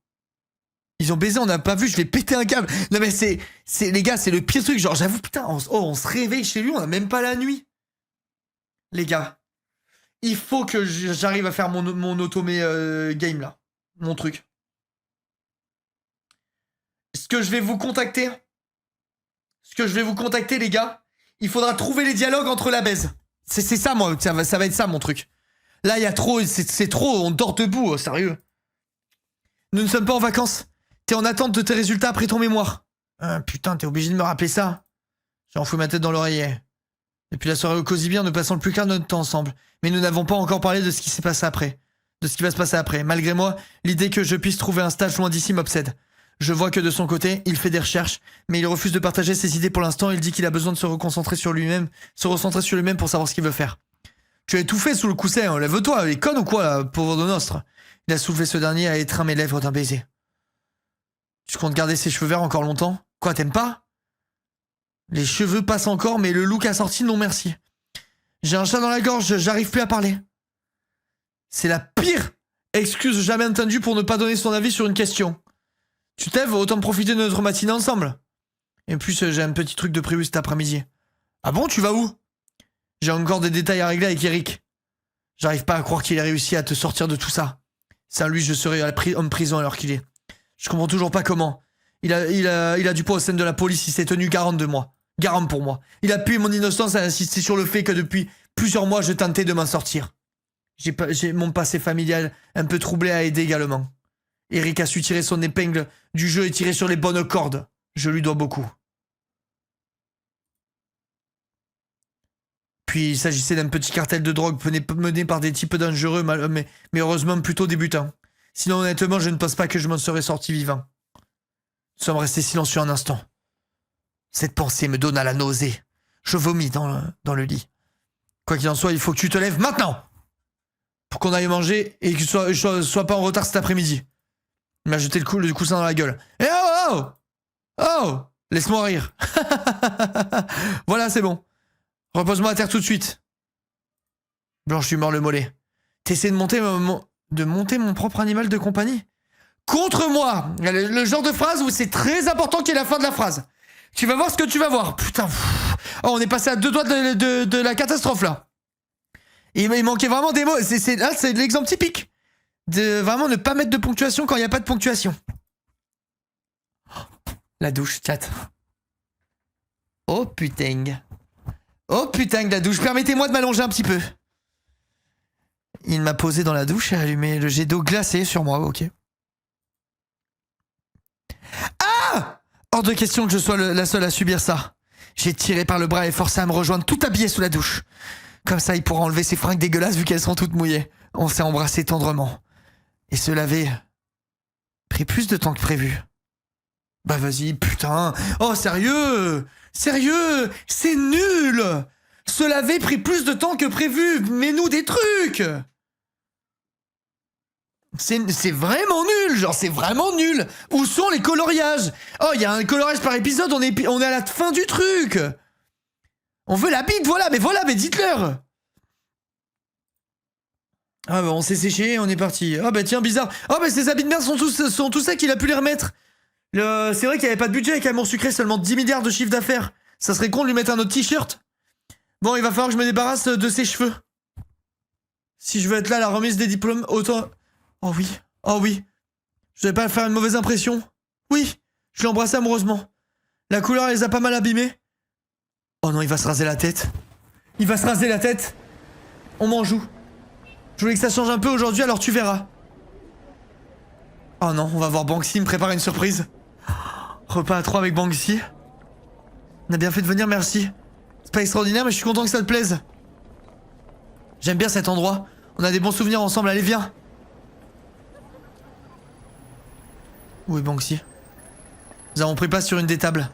Ils ont baisé, on n'a pas vu, je vais péter un câble. Non mais c'est les gars, c'est le pire truc. Genre, j'avoue, putain, on se réveille chez lui, on n'a même pas la nuit. Les gars, il faut que j'arrive à faire mon automé game là. Mon truc. Ce que je vais vous contacter, les gars, il faudra trouver les dialogues entre la baise. C'est ça, moi, ça va être ça, mon truc. Là, il y a trop, c'est trop, on dort debout, sérieux. Nous ne sommes pas en vacances. T'es en attente de tes résultats après ton mémoire. Putain, t'es obligé de me rappeler ça. J'en fous ma tête dans l'oreiller. Depuis la soirée au Cosy Beer, nous passons le plus clair de notre temps ensemble. Mais nous n'avons pas encore parlé de ce qui s'est passé après. De ce qui va se passer après. Malgré moi, l'idée que je puisse trouver un stage loin d'ici m'obsède. Je vois que de son côté, il fait des recherches, mais il refuse de partager ses idées pour l'instant. Il dit qu'il a besoin de se recentrer sur lui-même pour savoir ce qu'il veut faire. Tu as étouffé sous le coussin, hein. Lève-toi, elle est conne ou quoi, la pauvre de Nostre? Il a soulevé ce dernier à étreindre mes lèvres d'un baiser. Tu comptes garder ses cheveux verts encore longtemps? Quoi, t'aimes pas? Les cheveux passent encore, mais le look assorti, non merci. J'ai un chat dans la gorge, j'arrive plus à parler. C'est la pire excuse jamais entendue pour ne pas donner son avis sur une question. Tu t'aimes, autant profiter de notre matinée ensemble. Et en plus, j'ai un petit truc de prévu cet après-midi. Ah bon, tu vas où? J'ai encore des détails à régler avec Eric. J'arrive pas à croire qu'il ait réussi à te sortir de tout ça. Sans lui, je serais homme prison alors qu'il est. Je comprends toujours pas comment. Il a du poids au sein de la police, il s'est tenu garant de moi. Garant pour moi. Il a appuyé mon innocence et a insisté sur le fait que depuis plusieurs mois, je tentais de m'en sortir. J'ai mon passé familial un peu troublé à aider également. Eric a su tirer son épingle du jeu et tirer sur les bonnes cordes. Je lui dois beaucoup. Puis il s'agissait d'un petit cartel de drogue mené par des types dangereux, mais heureusement plutôt débutants. Sinon honnêtement, je ne pense pas que je m'en serais sorti vivant. Nous sommes restés silencieux un instant. Cette pensée me donne à la nausée. Je vomis dans le lit. Quoi qu'il en soit, il faut que tu te lèves maintenant pour qu'on aille manger et que je sois pas en retard cet après-midi. Il m'a jeté le coussin dans la gueule. Eh oh! Oh! Laisse-moi rire. Voilà, c'est bon. Repose-moi à terre tout de suite. Blanche lui mord le mollet. T'essaies de monter mon propre animal de compagnie? Contre moi! Le genre de phrase où c'est très important qu'il y ait la fin de la phrase. Tu vas voir ce que tu vas voir. Putain. Oh, on est passé à 2 doigts de la catastrophe, là. Il manquait vraiment des mots. Là, c'est l'exemple typique. De vraiment ne pas mettre de ponctuation quand il n'y a pas de ponctuation. La douche, chat. Oh putain. Oh putain, la douche. Permettez-moi de m'allonger un petit peu. Il m'a posé dans la douche et allumé le jet d'eau glacée sur moi, ok. Ah! Hors de question que je sois la seule à subir ça. J'ai tiré par le bras et forcé à me rejoindre tout habillé sous la douche. Comme ça, il pourra enlever ses fringues dégueulasses vu qu'elles sont toutes mouillées. On s'est embrassé tendrement. Et se laver pris plus de temps que prévu. Bah vas-y, putain. Oh, sérieux? Sérieux? C'est nul! Se laver pris plus de temps que prévu. Mets-nous des trucs! C'est vraiment nul, genre c'est vraiment nul. Où sont les coloriages? Oh, il y a un coloriage par épisode, on est à la fin du truc. On veut la bite, voilà, mais dites-leur. Ah bah on s'est séché, on est parti. Ah bah tiens, bizarre. Ah bah ces habits de merde sont tous secs, il a pu les remettre. C'est vrai qu'il n'y avait pas de budget avec Amour Sucré, seulement 10 milliards de chiffre d'affaires. Ça serait con de lui mettre un autre t-shirt. Bon, il va falloir que je me débarrasse de ses cheveux. Si je veux être là à la remise des diplômes, autant... Oh oui. Je devais pas faire une mauvaise impression. Oui, je l'ai embrassé amoureusement. La couleur, elle les a pas mal abîmés. Oh non, il va se raser la tête. On m'en joue. Je voulais que ça change un peu aujourd'hui, alors tu verras. Oh non, on va voir Banksy me préparer une surprise. Repas à 3 avec Banksy. On a bien fait de venir, merci. C'est pas extraordinaire, mais je suis content que ça te plaise. J'aime bien cet endroit. On a des bons souvenirs ensemble, allez viens. Où est Banksy? Nous avons pris place sur une des tables.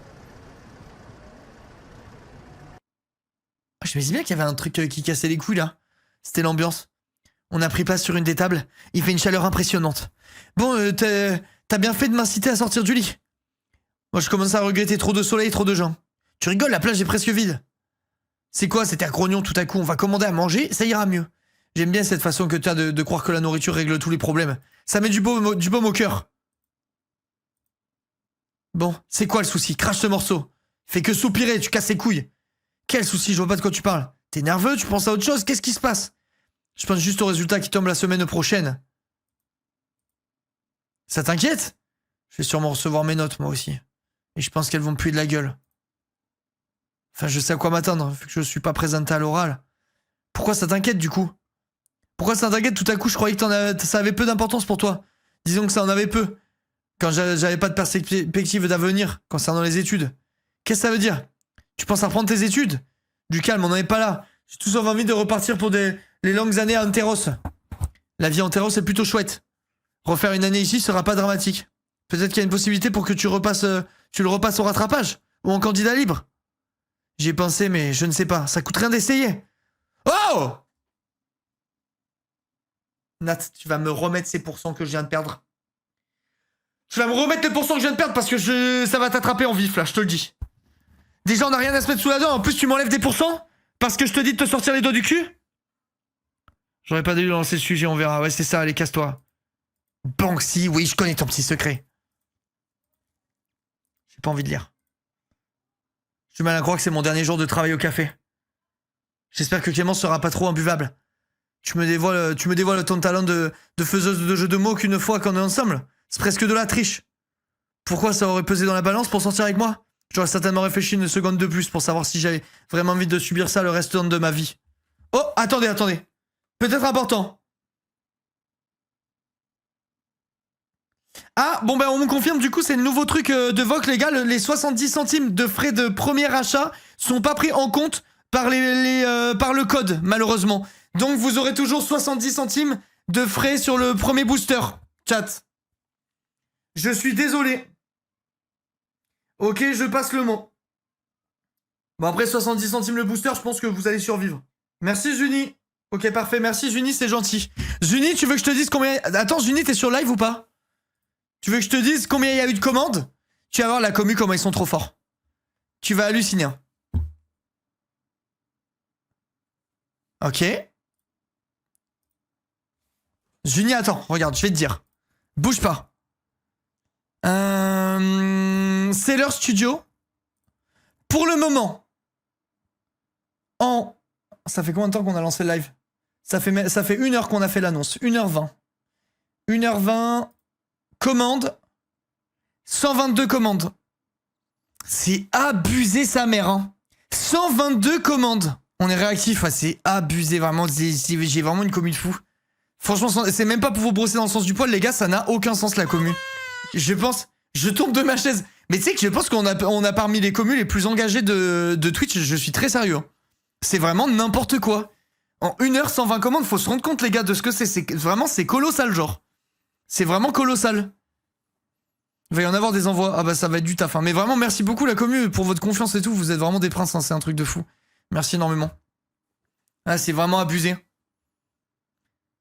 Je me disais bien qu'il y avait un truc qui cassait les couilles là. C'était l'ambiance. On a pris place sur une des tables. Il fait une chaleur impressionnante. Bon, t'as bien fait de m'inciter à sortir du lit. Moi je commence à regretter trop de soleil, trop de gens. Tu rigoles, la plage est presque vide. C'est quoi, c'était à grognon tout à coup? On va commander à manger, ça ira mieux. J'aime bien cette façon que t'as de croire que la nourriture règle tous les problèmes. Ça met du baume au cœur. Bon, c'est quoi le souci? Crache ce morceau. Fais que soupirer, tu casses les couilles. Quel souci? Je vois pas de quoi tu parles. T'es nerveux? Tu penses à autre chose? Qu'est-ce qui se passe? Je pense juste au résultat qui tombe la semaine prochaine. Ça t'inquiète? Je vais sûrement recevoir mes notes, moi aussi. Et je pense qu'elles vont me puer de la gueule. Enfin, je sais à quoi m'attendre, vu que je suis pas présenté à l'oral. Pourquoi ça t'inquiète, du coup? Pourquoi ça t'inquiète? Tout à coup, je croyais que ça avait peu d'importance pour toi. Disons que ça en avait peu. Quand j'avais pas de perspective d'avenir concernant les études. Qu'est-ce que ça veut dire? Tu penses à reprendre tes études? Du calme, on n'en est pas là. J'ai tout sauf envie de repartir pour les longues années à Anteros. La vie à Anteros est plutôt chouette. Refaire une année ici sera pas dramatique. Peut-être qu'il y a une possibilité pour que tu le repasses au rattrapage. Ou en candidat libre. J'y ai pensé, mais je ne sais pas. Ça coûte rien d'essayer. Oh! Nat, tu vas me remettre ces pourcents que je viens de perdre. Tu vas me remettre les pourcents que je viens de perdre parce que ça va t'attraper en vif, là, je te le dis. Déjà, on n'a rien à se mettre sous la dent. En plus, tu m'enlèves des pourcents parce que je te dis de te sortir les doigts du cul. J'aurais pas dû lancer le sujet, on verra. Ouais, c'est ça, allez, casse-toi. Banksy, oui, je connais ton petit secret. J'ai pas envie de lire. J'ai mal à croire que c'est mon dernier jour de travail au café. J'espère que Clémence sera pas trop imbuvable. Tu me dévoiles ton talent de faiseuse de jeux de mots qu'une fois qu'on est ensemble. C'est presque de la triche. Pourquoi ça aurait pesé dans la balance pour sortir avec moi? J'aurais certainement réfléchi une seconde de plus pour savoir si j'avais vraiment envie de subir ça le restant de ma vie. Oh, attendez. Peut-être important. Ah, bon ben on me confirme, du coup c'est le nouveau truc de Vogue, les gars, les 70 centimes de frais de premier achat sont pas pris en compte par par le code, malheureusement. Donc vous aurez toujours 70 centimes de frais sur le premier booster, chat. Je suis désolé. Ok, je passe le mot. Bon après 70 centimes le booster, je pense que vous allez survivre. Merci Zuni. Ok, parfait, merci Zuni, c'est gentil. Zuni, tu veux que je te dise combien... Attends, Zuni, t'es sur live ou pas? Tu veux que je te dise combien il y a eu de commandes? Tu vas voir la commu, comment ils sont trop forts. Tu vas halluciner. Hein. Ok. Juni, attends, regarde, je vais te dire. Bouge pas. Sailor Studio. Pour le moment. Ça fait combien de temps qu'on a lancé le live? Ça fait 1 heure qu'on a fait l'annonce. 1h20. 1h20. Commande. 122 commandes. C'est abusé sa mère, hein. 122 commandes. On est réactif, ouais, c'est abusé, vraiment. J'ai vraiment une commu de fou. Franchement, c'est même pas pour vous brosser dans le sens du poil, les gars, ça n'a aucun sens, la commu. Je pense... Je tombe de ma chaise. Mais tu sais que je pense qu'on a parmi les communes les plus engagées de Twitch, je suis très sérieux. C'est vraiment n'importe quoi. En 1 heure, 120 commandes, faut se rendre compte, les gars, de ce que c'est. Vraiment, c'est colossal, genre. C'est vraiment colossal. Il va y en avoir des envois. Ah bah ça va être du taf. Hein. Mais vraiment, merci beaucoup, la commu, pour votre confiance et tout. Vous êtes vraiment des princes, hein. C'est un truc de fou. Merci énormément. Ah, c'est vraiment abusé.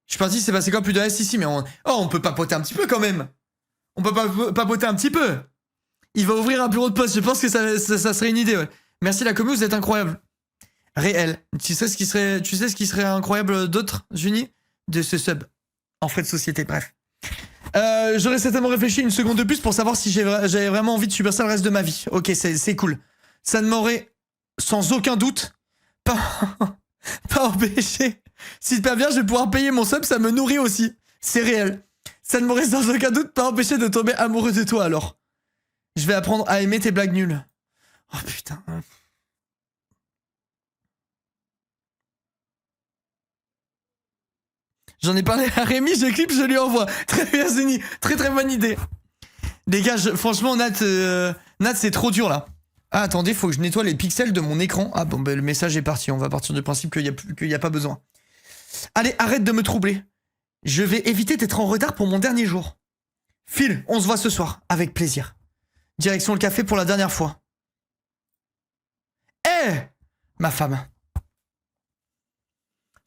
Je suis parti, c'est passé quoi, plus de S ici, mais on peut papoter un petit peu quand même. On peut papoter un petit peu. Il va ouvrir un bureau de poste, je pense que ça serait une idée, ouais. Merci la commu, vous êtes incroyable. Réel. Tu sais ce qui serait incroyable d'autre, Juni? De ce sub. En frais de société, bref. J'aurais certainement réfléchi une seconde de plus pour savoir si j'avais vraiment envie de subir ça le reste de ma vie. Ok, c'est cool. Ça ne m'aurait, sans aucun doute, pas empêché. Si pas bien, je vais pouvoir payer mon sub, ça me nourrit aussi. C'est réel. Ça ne m'aurait sans aucun doute pas empêché de tomber amoureux de toi alors. Je vais apprendre à aimer tes blagues nulles. Oh putain. J'en ai parlé à Rémi, je clip, je lui envoie. Très bien, Zeni. Très très bonne idée. Les gars, franchement, Nat, c'est trop dur là. Ah, attendez, faut que je nettoie les pixels de mon écran. Ah bon, le message est parti. On va partir du principe qu'il y a pas besoin. Allez, arrête de me troubler. Je vais éviter d'être en retard pour mon dernier jour. Phil, on se voit ce soir, avec plaisir. Direction le café pour la dernière fois. Ma femme.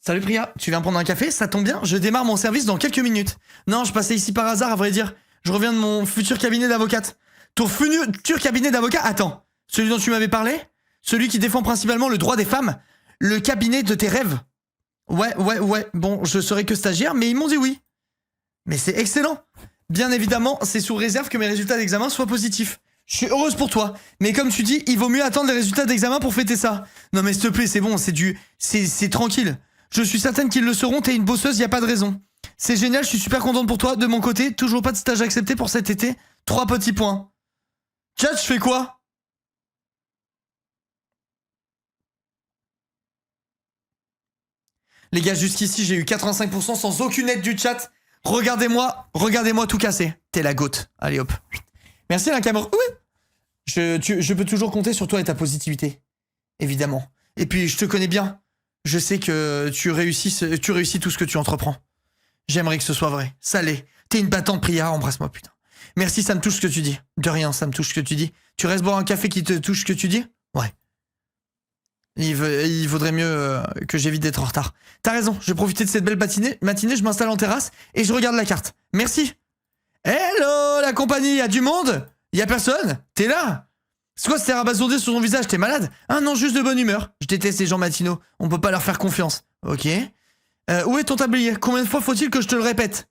Salut Priya, tu viens prendre un café? Ça tombe bien, je démarre mon service dans quelques minutes. Non, je passais ici par hasard, à vrai dire. Je reviens de mon futur cabinet d'avocate. Ton futur cabinet d'avocat? Attends, celui dont tu m'avais parlé? Celui qui défend principalement le droit des femmes? Le cabinet de tes rêves? Ouais. Bon, je serai que stagiaire, mais ils m'ont dit oui. Mais c'est excellent. Bien évidemment, c'est sous réserve que mes résultats d'examen soient positifs. Je suis heureuse pour toi. Mais comme tu dis, il vaut mieux attendre les résultats d'examen pour fêter ça. Non mais s'il te plaît, c'est bon, c'est tranquille. Je suis certaine qu'ils le seront, t'es une bosseuse, y a pas de raison. C'est génial, je suis super contente pour toi. De mon côté, toujours pas de stage accepté pour cet été. 3 petits points. Chat, je fais quoi? Les gars, jusqu'ici, j'ai eu 85% sans aucune aide du chat. Regardez-moi tout casser. T'es la gote. Allez hop. Merci la caméra. Oui. Je peux toujours compter sur toi et ta positivité. Évidemment. Et puis, je te connais bien. Je sais que tu réussis tout ce que tu entreprends. J'aimerais que ce soit vrai. Ça l'est. T'es une battante, Priya. Embrasse-moi, putain. Merci, ça me touche ce que tu dis. De rien, ça me touche ce que tu dis. Tu restes boire un café qui te touche ce que tu dis? Ouais. Il vaudrait mieux que j'évite d'être en retard. T'as raison, je vais profiter de cette belle matinée, je m'installe en terrasse et je regarde la carte. Merci. Hello, la compagnie, y a du monde? Y a personne? T'es là? C'est quoi ce rabasourdé sur ton visage? T'es malade? Ah non, juste de bonne humeur. Je déteste les gens matinaux, on peut pas leur faire confiance. Ok. Où est ton tablier? Combien de fois faut-il que je te le répète?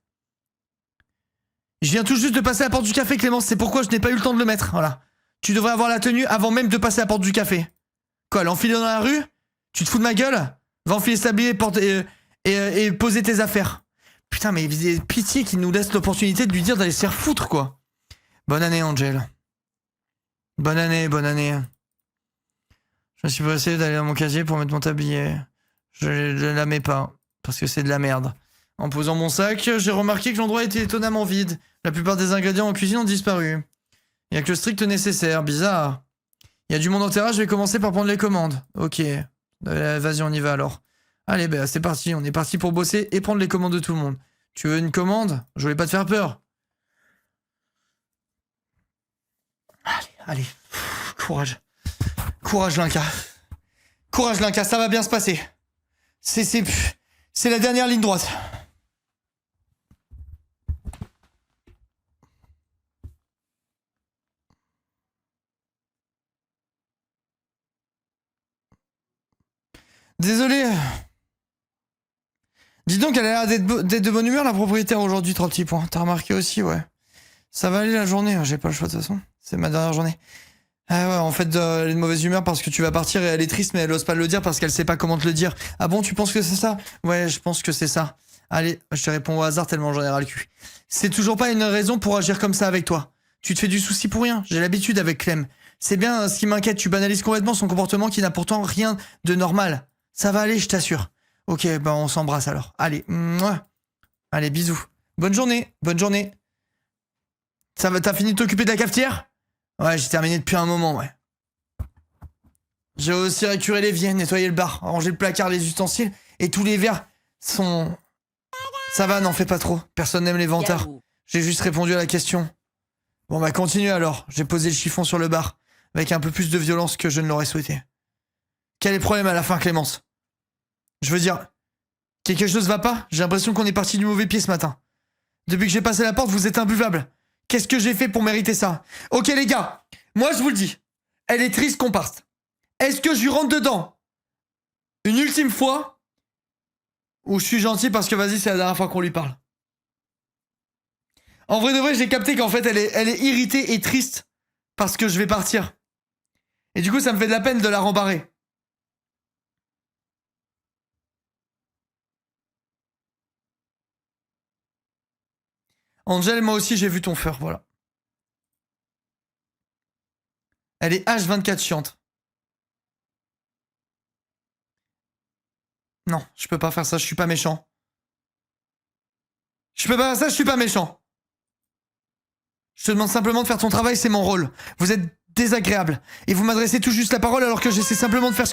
Je viens tout juste de passer à la porte du café, Clémence, c'est pourquoi je n'ai pas eu le temps de le mettre. Voilà. Tu devrais avoir la tenue avant même de passer à la porte du café. Quoi, l'enfiler dans la rue? Tu te fous de ma gueule? Va enfiler ce tablier et poser tes affaires. Putain, mais pitié qu'il nous laisse l'opportunité de lui dire d'aller se faire foutre, quoi. Bonne année, Angel. Bonne année. Je me suis pressé d'aller dans mon casier pour mettre mon tablier. Je ne la mets pas, parce que c'est de la merde. En posant mon sac, j'ai remarqué que l'endroit était étonnamment vide. La plupart des ingrédients en cuisine ont disparu. Il n'y a que le strict nécessaire, bizarre. Il y a du monde en terrasse, je vais commencer par prendre les commandes. Ok. Vas-y, on y va alors. Allez, bah c'est parti, on est parti pour bosser et prendre les commandes de tout le monde. Tu veux une commande? Je voulais pas te faire peur. Allez. Courage. Courage, Linka. Courage, Linka, ça va bien se passer. C'est la dernière ligne droite. Désolé. Dis donc, elle a l'air d'être de bonne humeur, la propriétaire, aujourd'hui, 3 petits points. T'as remarqué aussi, ouais. Ça va aller la journée, j'ai pas le choix de toute façon. C'est ma dernière journée. Ah ouais, en fait, elle est de mauvaise humeur parce que tu vas partir et elle est triste, mais elle ose pas le dire parce qu'elle sait pas comment te le dire. Ah bon, tu penses que c'est ça? Ouais, je pense que c'est ça. Allez, je te réponds au hasard tellement j'en ai ras le cul. C'est toujours pas une raison pour agir comme ça avec toi. Tu te fais du souci pour rien, j'ai l'habitude avec Clem. C'est bien ce qui m'inquiète, tu banalises complètement son comportement qui n'a pourtant rien de normal. Ça va aller, je t'assure. Ok, bah on s'embrasse alors. Allez, mouah. Allez, bisous. Bonne journée, bonne journée. Ça va, t'as fini de t'occuper de la cafetière? Ouais, j'ai terminé depuis un moment, ouais. J'ai aussi récuré l'évier, nettoyé le bar, rangé le placard, les ustensiles, et tous les verres sont... Ça va, n'en fais pas trop. Personne n'aime les vantards. Yahoo. J'ai juste répondu à la question. Bon bah continue alors. J'ai posé le chiffon sur le bar, avec un peu plus de violence que je ne l'aurais souhaité. Quel est le problème à la fin, Clémence? Je veux dire, quelque chose va pas? J'ai l'impression qu'on est parti du mauvais pied ce matin. Depuis que j'ai passé la porte, vous êtes imbuvable. Qu'est-ce que j'ai fait pour mériter ça? Ok les gars, moi je vous le dis, elle est triste qu'on parte. Est-ce que je lui rentre dedans une ultime fois? Ou je suis gentil parce que vas-y, c'est la dernière fois qu'on lui parle. En vrai de vrai, j'ai capté qu'en fait, elle est irritée et triste parce que je vais partir. Et du coup, ça me fait de la peine de la rembarrer. Angel, moi aussi, j'ai vu ton feur, voilà. Elle est H24 chiante. Non, je peux pas faire ça, je suis pas méchant. Je peux pas faire ça, je suis pas méchant. Je te demande simplement de faire ton travail, c'est mon rôle. Vous êtes désagréable. Et vous m'adressez tout juste la parole alors que j'essaie simplement de faire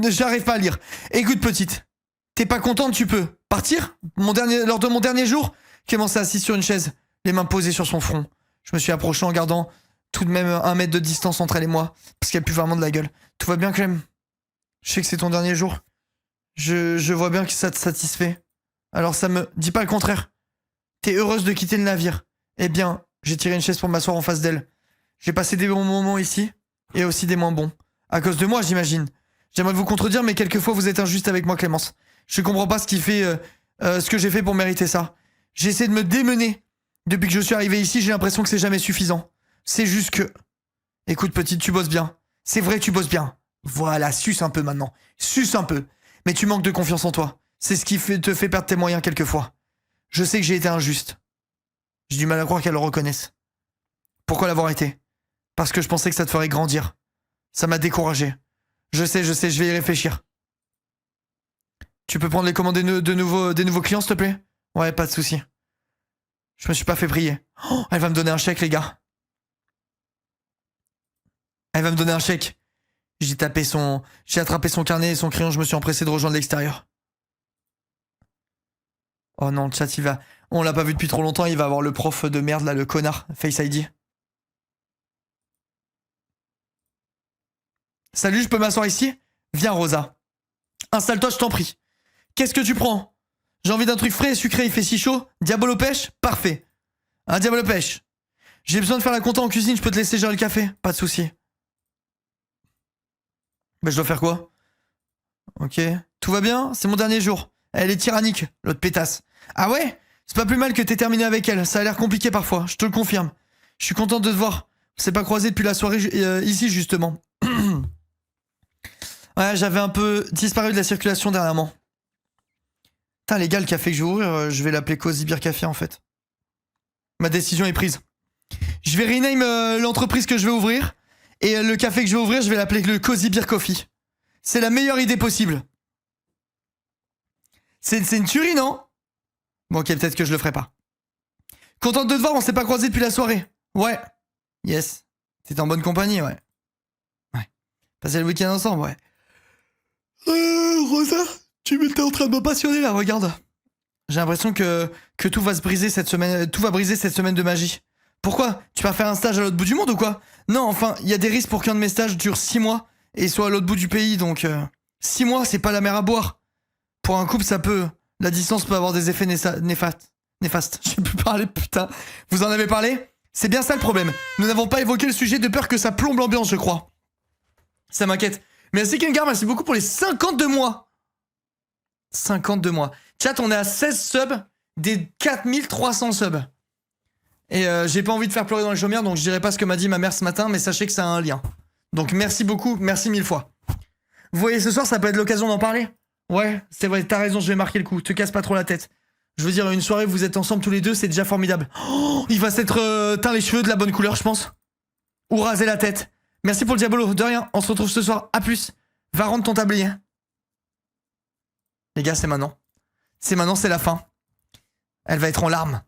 j'arrive pas à lire. Écoute, petite. T'es pas contente, tu peux partir lors de mon dernier jour? Clément s'est assis sur une chaise, les mains posées sur son front. Je me suis approché en gardant tout de même 1 mètre de distance entre elle et moi, parce qu'elle pue vraiment de la gueule. Tout va bien, Clem? Je sais que c'est ton dernier jour. Je vois bien que ça te satisfait. Alors ça me... Dis pas le contraire. T'es heureuse de quitter le navire. Eh bien, j'ai tiré une chaise pour m'asseoir en face d'elle. J'ai passé des bons moments ici, et aussi des moins bons. À cause de moi, j'imagine. J'aimerais vous contredire, mais quelquefois vous êtes injuste avec moi, Clémence. Je comprends pas ce que j'ai fait pour mériter ça. J'essaie de me démener. Depuis que je suis arrivé ici, j'ai l'impression que c'est jamais suffisant. C'est juste que... Écoute, petite, tu bosses bien. C'est vrai, tu bosses bien. Voilà, suce un peu maintenant. Suce un peu. Mais tu manques de confiance en toi. C'est ce qui te fait perdre tes moyens quelquefois. Je sais que j'ai été injuste. J'ai du mal à croire qu'elle le reconnaisse. Pourquoi l'avoir été? Parce que je pensais que ça te ferait grandir. Ça m'a découragé. Je sais, je vais y réfléchir. Tu peux prendre les commandes des nouveaux clients, s'il te plaît? Ouais, pas de souci. Je me suis pas fait prier. Oh, elle va me donner un chèque, les gars. Elle va me donner un chèque. J'ai attrapé son carnet et son crayon, je me suis empressé de rejoindre l'extérieur. Oh non, le chat, il va... On l'a pas vu depuis trop longtemps, il va avoir le prof de merde, là, le connard, Face ID. Salut, je peux m'asseoir ici? Viens, Rosa. Installe-toi, je t'en prie. Qu'est-ce que tu prends? J'ai envie d'un truc frais et sucré, il fait si chaud. Diabolo pêche? Parfait. Un diabolo pêche. J'ai besoin de faire la compta en cuisine, je peux te laisser gérer le café. Pas de souci. Mais je dois faire quoi? Ok. Tout va bien? C'est mon dernier jour. Elle est tyrannique, l'autre pétasse. Ah ouais? C'est pas plus mal que t'aies terminé avec elle. Ça a l'air compliqué parfois, je te le confirme. Je suis contente de te voir. On s'est pas croisés depuis la soirée ici, justement. Ouais, j'avais un peu disparu de la circulation dernièrement. Putain, les gars, le café que je vais ouvrir, je vais l'appeler Cozy Beer Café, en fait. Ma décision est prise. Je vais rename l'entreprise que je vais ouvrir. Et le café que je vais ouvrir, je vais l'appeler le Cozy Beer Coffee. C'est la meilleure idée possible. C'est une tuerie, non? Bon, ok, peut-être que je le ferai pas. Contente de te voir, on s'est pas croisés depuis la soirée. Ouais. Yes. T'es en bonne compagnie, ouais. Ouais. Passer le week-end ensemble, ouais. Rosa, t'es en train de me passionner, là, regarde. J'ai l'impression que tout va se briser cette semaine. Tout va briser cette semaine de magie. Pourquoi? Tu vas faire un stage à l'autre bout du monde ou quoi? Non, enfin, il y a des risques pour qu'un de mes stages dure 6 mois et soit à l'autre bout du pays, donc 6 mois, c'est pas la mer à boire. Pour un couple, ça peut... La distance peut avoir des effets néfastes. Je sais plus parler, putain. Vous en avez parlé? C'est bien ça le problème. Nous n'avons pas évoqué le sujet de peur que ça plombe l'ambiance, je crois. Ça m'inquiète. Merci Kengar, merci beaucoup pour les 52 mois. 52 mois. Chat, on est à 16 subs des 4300 subs. Et j'ai pas envie de faire pleurer dans les chaumières, donc je dirai pas ce que m'a dit ma mère ce matin, mais sachez que ça a un lien. Donc merci beaucoup, merci 1000 fois. Vous voyez, ce soir, ça peut être l'occasion d'en parler. Ouais, c'est vrai, t'as raison, je vais marquer le coup. Te casse pas trop la tête. Je veux dire, une soirée, vous êtes ensemble tous les deux, c'est déjà formidable. Oh, il va s'être teint les cheveux de la bonne couleur, je pense. Ou raser la tête. Merci pour le diabolo, de rien, on se retrouve ce soir. À plus. Va rendre ton tablier. Les gars, c'est maintenant. C'est maintenant, c'est la fin. Elle va être en larmes.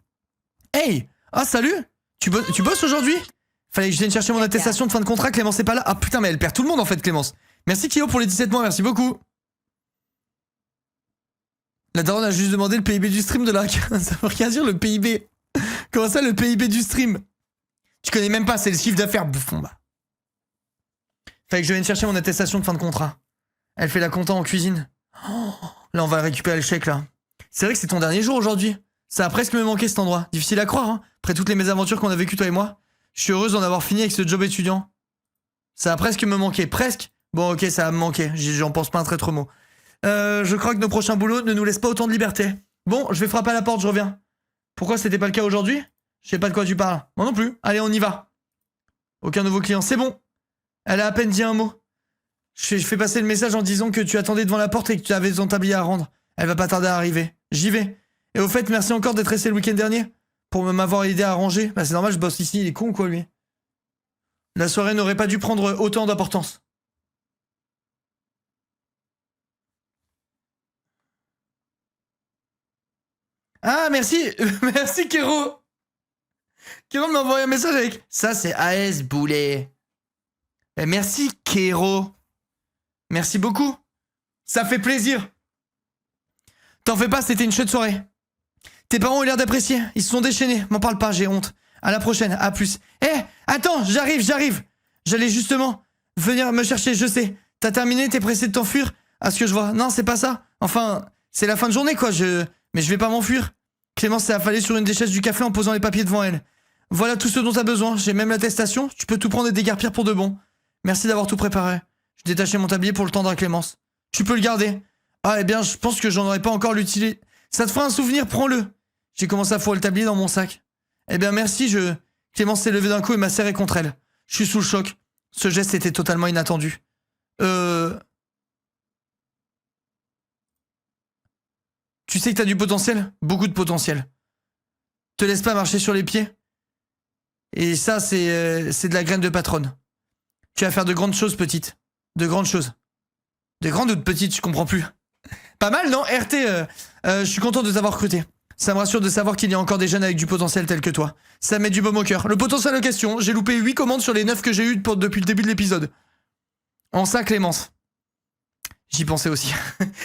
Hey! Ah, salut! Tu bosses aujourd'hui? Fallait que je vienne chercher mon attestation de fin de contrat, Clémence est pas là. Ah putain, mais elle perd tout le monde en fait, Clémence. Merci Kyo pour les 17 mois, merci beaucoup. La daronne a juste demandé le PIB du stream de la... Ça veut rien dire le PIB. Comment ça le PIB du stream? Tu connais même pas, c'est le chiffre d'affaires, bouffon, bah. Fallait que je vienne chercher mon attestation de fin de contrat. Elle fait la compta en cuisine. Oh, là, on va récupérer le chèque, là. C'est vrai que c'est ton dernier jour aujourd'hui. Ça a presque me manqué cet endroit. Difficile à croire, hein. Après toutes les mésaventures qu'on a vécues, toi et moi. Je suis heureuse d'en avoir fini avec ce job étudiant. Ça a presque me manqué. Presque. Bon, ok, ça a me manqué. J'en pense pas un traître mot. Je crois que nos prochains boulots ne nous laissent pas autant de liberté. Bon, je vais frapper à la porte, je reviens. Pourquoi c'était pas le cas aujourd'hui? Je sais pas de quoi tu parles. Moi non plus. Allez, on y va. Aucun nouveau client, c'est bon. Elle a à peine dit un mot. Je fais passer le message en disant que tu attendais devant la porte et que tu avais ton tablier à rendre. Elle va pas tarder à arriver. J'y vais. Et au fait, merci encore d'être resté le week-end dernier. Pour m'avoir aidé à ranger. Bah c'est normal, je bosse ici, il est con ou quoi lui? La soirée n'aurait pas dû prendre autant d'importance. Ah merci. Merci Kéro. Kéro m'a envoyé un message avec... Ça c'est AS Boulet. Et merci Kéro. Merci beaucoup. Ça fait plaisir. T'en fais pas, c'était une chouette soirée. Tes parents ont l'air d'apprécier. Ils se sont déchaînés. M'en parle pas, j'ai honte. À la prochaine, à plus. Attends, j'arrive. J'allais justement venir me chercher, je sais. T'as terminé, t'es pressé de t'enfuir? À ce que je vois. Non, c'est pas ça. Enfin, c'est la fin de journée, quoi. Mais je vais pas m'enfuir. Clémence s'est affalée sur une des chaises du café en posant les papiers devant elle. Voilà tout ce dont t'as besoin. J'ai même l'attestation. Tu peux tout prendre et déguerpir pour de bon. Merci d'avoir tout préparé. Je détachais mon tablier pour le tendre à Clémence. Tu peux le garder. Ah, eh bien, je pense que j'en aurais pas encore l'utilité. Ça te fera un souvenir, prends-le. J'ai commencé à fourrer le tablier dans mon sac. Eh bien, merci, Clémence s'est levée d'un coup et m'a serré contre elle. Je suis sous le choc. Ce geste était totalement inattendu. Tu sais que t'as du potentiel? Beaucoup de potentiel. Te laisse pas marcher sur les pieds. Et ça, c'est de la graine de patronne. Tu vas faire de grandes choses, petite. De grandes choses. De grandes ou de petites, je comprends plus. Pas mal, non? RT, je suis content de t'avoir recruté. Ça me rassure de savoir qu'il y a encore des jeunes avec du potentiel tel que toi. Ça me met du baume au cœur. Le potentiel en question, j'ai loupé 8 commandes sur les 9 que j'ai eues depuis le début de l'épisode. En ça, Clémence. J'y pensais aussi.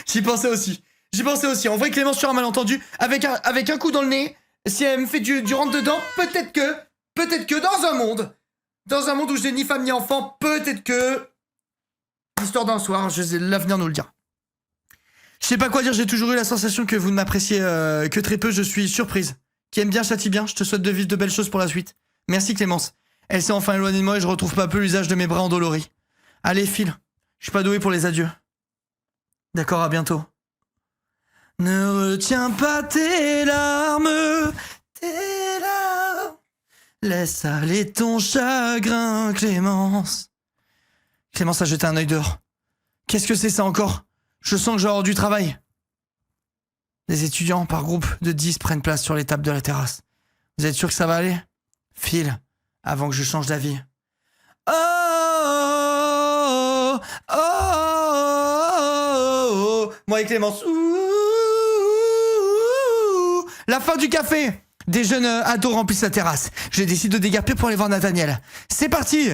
J'y pensais aussi. En vrai, Clémence, sur un malentendu, avec un coup dans le nez, si elle me fait du rentre-dedans, peut-être que dans un monde où je n'ai ni femme ni enfant, peut-être que... L'histoire d'un soir, l'avenir nous le dira. Je sais pas quoi dire, j'ai toujours eu la sensation que vous ne m'appréciez que très peu, je suis surprise. Qui aime bien châtie bien, je te souhaite de vivre de belles choses pour la suite. Merci Clémence. Elle s'est enfin éloignée de moi et je retrouve pas peu l'usage de mes bras endoloris. Allez, file. Je suis pas doué pour les adieux. D'accord, à bientôt. Ne retiens pas tes larmes. Laisse aller ton chagrin, Clémence. Clémence a jeté un œil dehors. Qu'est-ce que c'est ça encore? Je sens que je vais avoir du travail. Les étudiants, par groupe de 10, prennent place sur les tables de la terrasse. Vous êtes sûr que ça va aller? File, avant que je change d'avis. Oh, oh, oh, moi et Clémence. La fin du café. Des jeunes ados remplissent la terrasse. Je décide de déguerpir pour aller voir Nathaniel. C'est parti.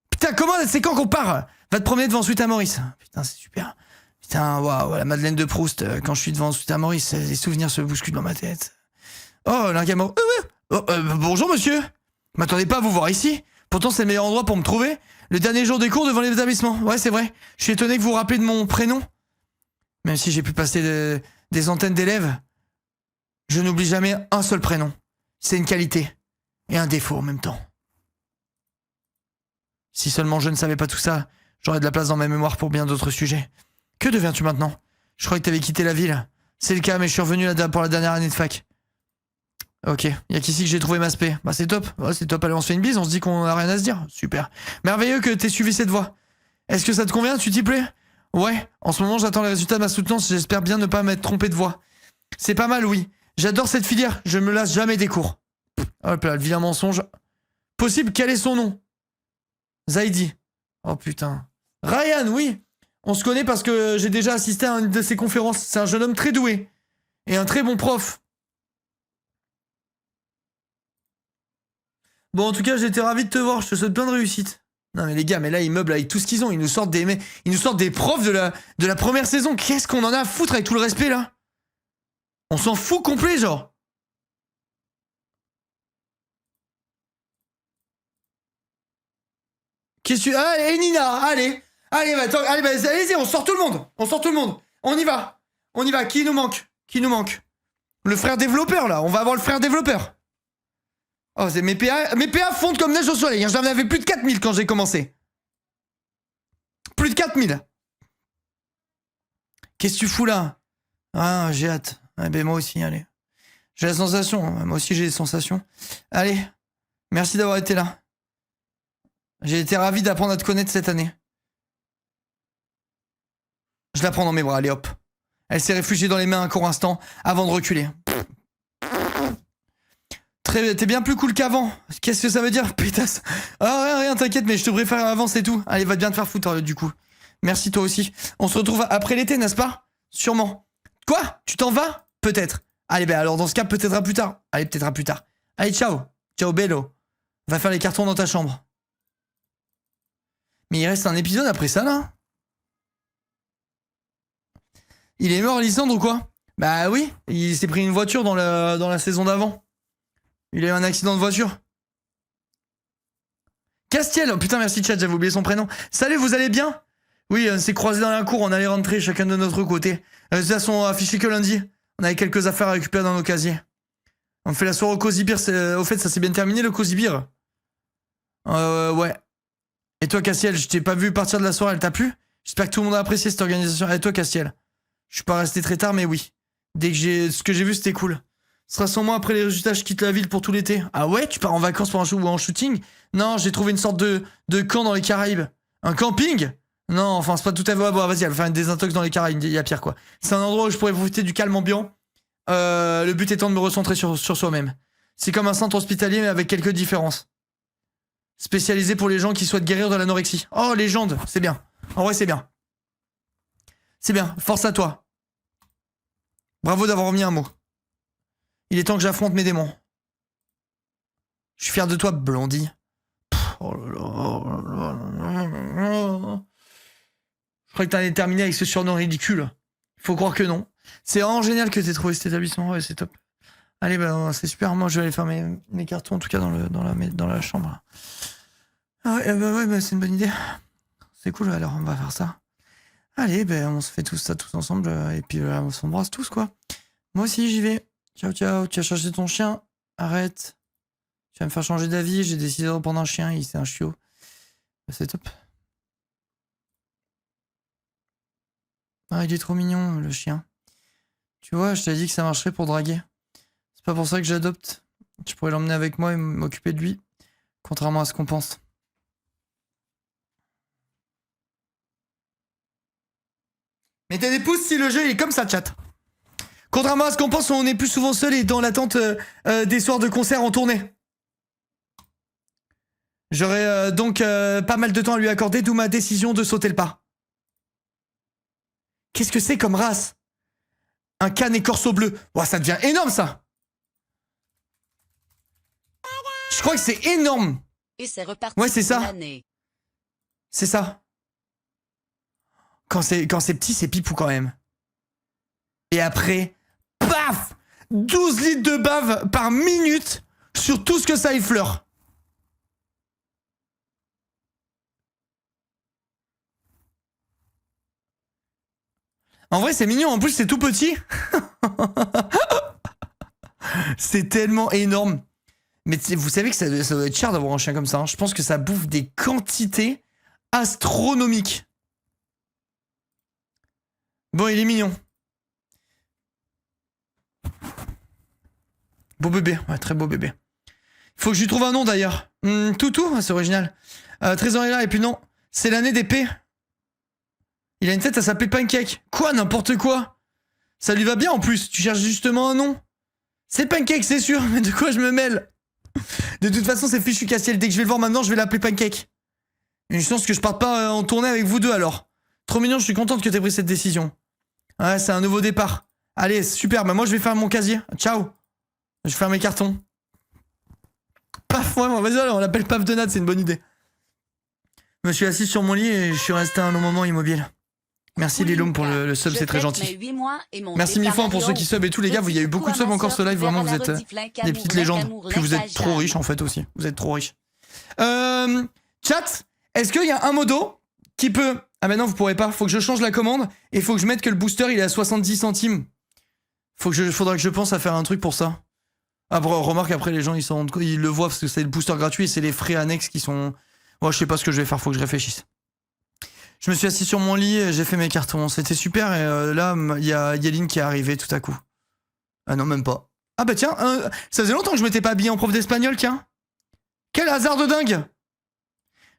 Putain, c'est quand qu'on part? Va te promener devant Suite à Maurice. Putain, c'est super. Putain, waouh, la Madeleine de Proust, quand je suis devant Suite à Maurice, les souvenirs se bousculent dans ma tête. Oh, l'incamo. Bonjour, monsieur. M'attendez pas à vous voir ici. Pourtant, c'est le meilleur endroit pour me trouver. Le dernier jour des cours devant l'établissement. Ouais, c'est vrai. Je suis étonné que vous vous rappelez de mon prénom. Même si j'ai pu passer des antennes d'élèves, je n'oublie jamais un seul prénom. C'est une qualité. Et un défaut en même temps. Si seulement je ne savais pas tout ça, J'aurai de la place dans ma mémoire pour bien d'autres sujets. Que deviens-tu maintenant? Je croyais que t'avais quitté la ville. C'est le cas, mais je suis revenu pour la dernière année de fac. Ok, y'a qu'ici que j'ai trouvé ma spé. Bah c'est top. Ouais, c'est top, allez on se fait une bise, on se dit qu'on a rien à se dire. Super. Merveilleux que t'aies suivi cette voie. Est-ce que ça te convient? Tu t'y plais? Ouais, en ce moment j'attends les résultats de ma soutenance, j'espère bien ne pas m'être trompé de voie. C'est pas mal, oui. J'adore cette filière, je me lasse jamais des cours. Hop là, le vilain mensonge. Possible, quel est son nom? Zaidi. Oh putain. Ryan, oui. On se connaît parce que j'ai déjà assisté à une de ses conférences. C'est un jeune homme très doué. Et un très bon prof. Bon, en tout cas, j'étais ravi de te voir. Je te souhaite plein de réussite. Non, mais les gars, mais là, ils meublent avec tout ce qu'ils ont. Ils nous sortent des profs de la première saison. Qu'est-ce qu'on en a à foutre avec tout le respect, là? On s'en fout complet, genre. Qu'est-ce que tu... Ah, et Nina, allez. Allez, allez-y, on sort tout le monde. On sort tout le monde. On y va. On y va. Qui nous manque? Qui nous manque? Le frère développeur, là. On va avoir le frère développeur. Oh, c'est mes PA fondent comme neige au soleil. J'en avais plus de 4000 quand j'ai commencé. Plus de 4000. Qu'est-ce que tu fous là? Ah, j'ai hâte. Ah, ben moi aussi, allez. J'ai la sensation. Moi aussi, j'ai des sensations. Allez. Merci d'avoir été là. J'ai été ravi d'apprendre à te connaître cette année. Je la prends dans mes bras, allez hop. Elle s'est réfugiée dans les mains un court instant avant de reculer. T'es bien plus cool qu'avant. Qu'est-ce que ça veut dire, pétasse? Ah, rien, t'inquiète, mais je te préfère avant, c'est tout. Allez, va bien te faire foutre, du coup. Merci, toi aussi. On se retrouve après l'été, n'est-ce pas? Sûrement. Quoi? Tu t'en vas? Peut-être. Allez, ben alors dans ce cas, peut-être à plus tard. Allez, peut-être à plus tard. Allez, ciao. Ciao, bello. Va faire les cartons dans ta chambre. Mais il reste un épisode après ça, là? Il est mort, Lysandre, ou quoi? Bah oui, il s'est pris une voiture dans la saison d'avant. Il a eu un accident de voiture. Castiel, oh putain, merci chat, j'avais oublié son prénom. Salut, vous allez bien? Oui, on s'est croisés dans la cour, on allait rentrer chacun de notre côté. Les résultats sont affichés que lundi. On avait quelques affaires à récupérer dans nos casiers. On fait la soirée au Cozy Beer, au fait, ça s'est bien terminé le Cozy Beer? Ouais. Et toi, Castiel, je t'ai pas vu partir de la soirée, elle t'a plu? J'espère que tout le monde a apprécié cette organisation. Et toi, Castiel? Je suis pas resté très tard, mais oui. Dès que ce que j'ai vu, c'était cool. Ce sera sans moi après les résultats, je quitte la ville pour tout l'été. Ah ouais, tu pars en vacances pour un show ou en shooting? Non, j'ai trouvé une sorte de camp dans les Caraïbes. Un camping? Non, enfin, c'est pas tout à fait... Bon, vas-y, elle va faire une désintox dans les Caraïbes, il y a pire, quoi. C'est un endroit où je pourrais profiter du calme ambiant. Le but étant de me recentrer sur soi-même. C'est comme un centre hospitalier, mais avec quelques différences. Spécialisé pour les gens qui souhaitent guérir de l'anorexie. Oh, légende, c'est bien. En vrai, c'est bien. C'est bien, force à toi. Bravo d'avoir remis un mot. Il est temps que j'affronte mes démons. Je suis fier de toi, Blondie. Oh là là. Je crois que t'en es terminé avec ce surnom ridicule. Faut croire que non. C'est vraiment génial que t'aies trouvé cet établissement. Ouais, c'est top. Allez, bah, c'est super. Moi, je vais aller faire mes cartons, en tout cas dans la chambre. Ah ouais, bah, c'est une bonne idée. C'est cool, alors on va faire ça. Allez, ben on se fait tout ça tous ensemble. Et puis on s'embrasse tous, quoi. Moi aussi, j'y vais. Ciao, ciao. Tu as cherché ton chien? Arrête. Tu vas me faire changer d'avis. J'ai décidé de reprendre un chien. C'est un chiot. C'est top. Ah, il est trop mignon, le chien. Tu vois, je t'ai dit que ça marcherait pour draguer. C'est pas pour ça que j'adopte. Je pourrais l'emmener avec moi et m'occuper de lui. Contrairement à ce qu'on pense. Mettez des pouces si le jeu est comme ça, chat. Contrairement à ce qu'on pense, on est plus souvent seul et dans l'attente des soirs de concert en tournée. J'aurais donc pas mal de temps à lui accorder, d'où ma décision de sauter le pas. Qu'est-ce que c'est comme race? Un cane corso bleu. Ouah, ça devient énorme, ça. Je crois que c'est énorme. Et c'est reparti. Ouais, c'est ça. C'est ça. Quand c'est petit, c'est pipou quand même. Et après, paf, 12 litres de bave par minute sur tout ce que ça effleure. En vrai, c'est mignon. En plus, c'est tout petit. C'est tellement énorme. Mais vous savez que ça doit être cher d'avoir un chien comme ça. Hein. Je pense que ça bouffe des quantités astronomique. Bon, il est mignon. Beau bébé, ouais, très beau bébé. Faut que je lui trouve un nom d'ailleurs. Toutou, c'est original. Trésor est là, et puis non, c'est l'année d'épée. Il a une tête à s'appeler Pancake. Quoi, n'importe quoi. Ça lui va bien en plus, tu cherches justement un nom. C'est Pancake, c'est sûr, mais de quoi je me mêle? De toute façon, c'est fichu Castiel. Dès que je vais le voir maintenant, je vais l'appeler Pancake. Une chance que je parte pas en tournée avec vous deux alors. Trop mignon, je suis contente que t'aies pris cette décision. Ouais, c'est un nouveau départ. Allez, super, bah moi je vais faire mon casier. Ciao. Je vais faire mes cartons. Paf, ouais, vas-y, on l'appelle Paf de Nat, c'est une bonne idée. Je me suis assis sur mon lit et je suis resté un long moment immobile. Merci Liloum pour le sub, c'est très gentil. Merci mille fois pour ceux qui sub et tous les gars, il y a eu beaucoup de subs encore ce live, vraiment vous êtes des petites légendes. Puis vous êtes trop riches en fait aussi, vous êtes trop riches. Chat, est-ce qu'il y a un modo qui peut... Ah mais non, vous pourrez pas, faut que je change la commande et faut que je mette que le booster il est à 70 centimes. Faudra que je pense à faire un truc pour ça. Ah, remarque, après les gens ils le voient parce que c'est le booster gratuit et c'est les frais annexes qui sont... Moi je sais pas ce que je vais faire, faut que je réfléchisse. Je me suis assis sur mon lit, j'ai fait mes cartons, c'était super et là il y a Yeline qui est arrivée tout à coup. Ah non, même pas. Ah bah tiens, ça faisait longtemps que je m'étais pas habillé en prof d'espagnol, tiens. Quel hasard de dingue.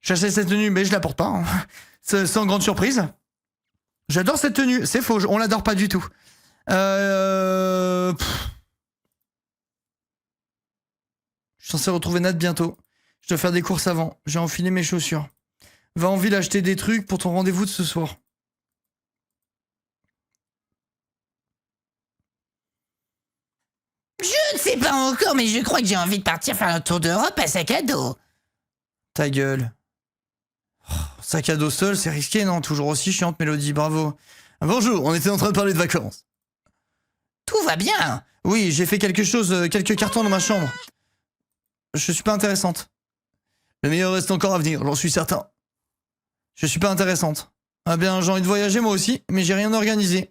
J'achète cette tenue mais je la porte pas, hein. Sans grande surprise. J'adore cette tenue, c'est faux, on l'adore pas du tout. Je suis censé retrouver Nat bientôt. Je dois faire des courses avant, j'ai enfilé mes chaussures. Va en ville acheter des trucs pour ton rendez-vous de ce soir. Je ne sais pas encore, mais je crois que j'ai envie de partir faire un tour d'Europe à sac à dos. Ta gueule. Oh, sac à dos seul, c'est risqué, non? Toujours aussi chiante, Mélodie, bravo. Bonjour, on était en train de parler de vacances. Tout va bien. Oui, j'ai fait quelque chose, quelques cartons dans ma chambre. Je suis pas intéressante. Le meilleur reste encore à venir, j'en suis certain. Je suis pas intéressante. Ah bien, j'ai envie de voyager moi aussi, mais j'ai rien organisé.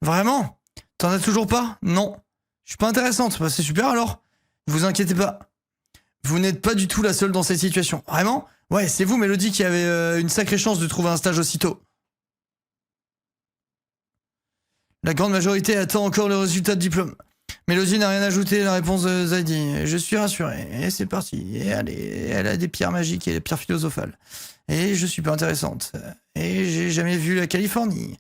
Vraiment? T'en as toujours pas? Non. Je suis pas intéressante. Bah c'est super alors. Vous inquiétez pas. Vous n'êtes pas du tout la seule dans cette situation. Vraiment? Ouais, c'est vous, Mélodie, qui avez une sacrée chance de trouver un stage aussitôt. La grande majorité attend encore le résultat de diplôme. Mélodie n'a rien ajouté à la réponse de Zaidi. Je suis rassuré. Et c'est parti. Et allez, elle a des pierres magiques et des pierres philosophales. Et je suis pas intéressante. Et j'ai jamais vu la Californie.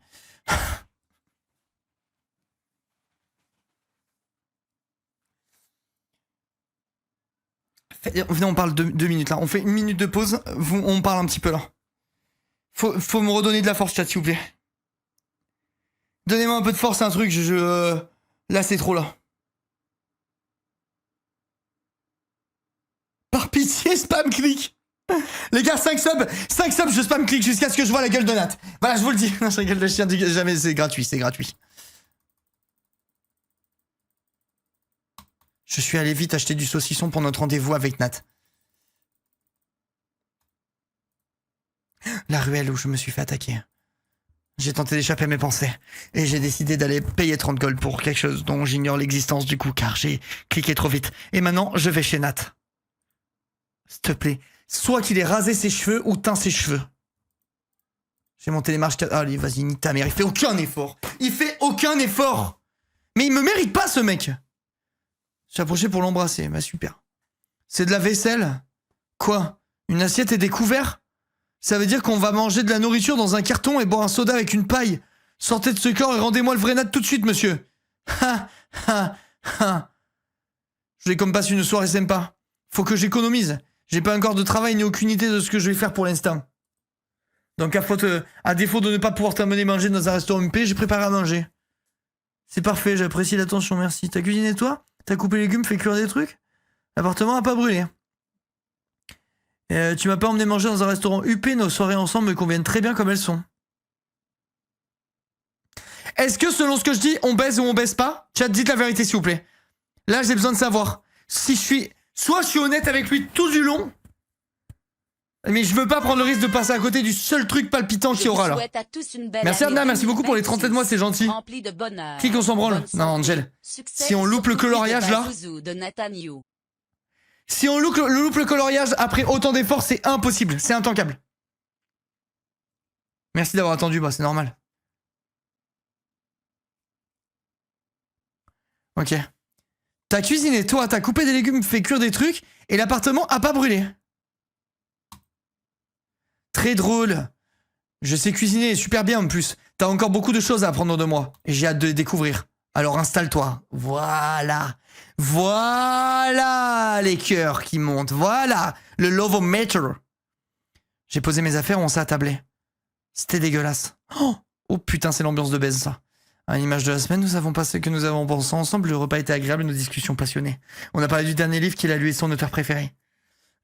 Venez, on parle 2 minutes là. On fait 1 minute de pause. On parle un petit peu là. Faut me redonner de la force, chat, s'il vous plaît. Donnez-moi un peu de force, un truc. Là, c'est trop là. Par pitié, spam click. Les gars, 5 subs, je spam click jusqu'à ce que je vois la gueule de Nat. Voilà, je vous le dis. Non, je rigole, le chien, jamais, c'est gratuit, c'est gratuit. Je suis allé vite acheter du saucisson pour notre rendez-vous avec Nat. La ruelle où je me suis fait attaquer. J'ai tenté d'échapper à mes pensées. Et j'ai décidé d'aller payer 30 gold pour quelque chose dont j'ignore l'existence du coup, car j'ai cliqué trop vite. Et maintenant, je vais chez Nat. S'il te plaît. Soit qu'il ait rasé ses cheveux ou teint ses cheveux. J'ai monté les marches... Allez, vas-y, nique ta mère. Il fait aucun effort. Il fait aucun effort. Mais il me mérite pas, ce mec. J'ai approché pour l'embrasser. Bah, super. C'est de la vaisselle? Quoi? Une assiette et des couverts? Ça veut dire qu'on va manger de la nourriture dans un carton et boire un soda avec une paille. Sortez de ce corps et rendez-moi le vrai Nat tout de suite, monsieur. Ha, ha, ha. Je l'ai comme passe une soirée sympa. Faut que j'économise. J'ai pas encore de travail ni aucune idée de ce que je vais faire pour l'instant. Donc à défaut de ne pas pouvoir t'amener manger dans un restaurant MP, j'ai préparé à manger. C'est parfait, j'apprécie l'attention, merci. T'as cuisiné toi? T'as coupé les légumes, fait cuire des trucs? L'appartement a pas brûlé. Tu m'as pas emmené manger dans un restaurant UP, nos soirées ensemble me conviennent très bien comme elles sont. Est-ce que selon ce que je dis, on baise ou on baise pas? Chat, dites la vérité s'il vous plaît. Là j'ai besoin de savoir. Si je suis... Soit je suis honnête avec lui tout du long, mais je veux pas prendre le risque de passer à côté du seul truc palpitant qu'il y aura là. Merci Anna, merci beaucoup pour les 37 mois, c'est gentil. Qui qu'on s'en branle? Non, Angel. Si on loupe le coloriage là... Si on loupe le coloriage après autant d'efforts, c'est impossible, c'est intankable. Merci d'avoir attendu, bah c'est normal. Ok. T'as cuisiné, toi, t'as coupé des légumes, fait cuire des trucs, et l'appartement a pas brûlé. Très drôle. Je sais cuisiner super bien en plus. T'as encore beaucoup de choses à apprendre de moi, et j'ai hâte de les découvrir. Alors installe-toi. Voilà. Voilà les cœurs qui montent. Voilà le love-o-meter. J'ai posé mes affaires, on s'est attablé. C'était dégueulasse. Oh putain, c'est l'ambiance de baise, ça. À l'image de la semaine, nous avons passé que nous avons pensé ensemble. Le repas était agréable et nos discussions passionnées. On a parlé du dernier livre qu'il a lu et son auteur préféré.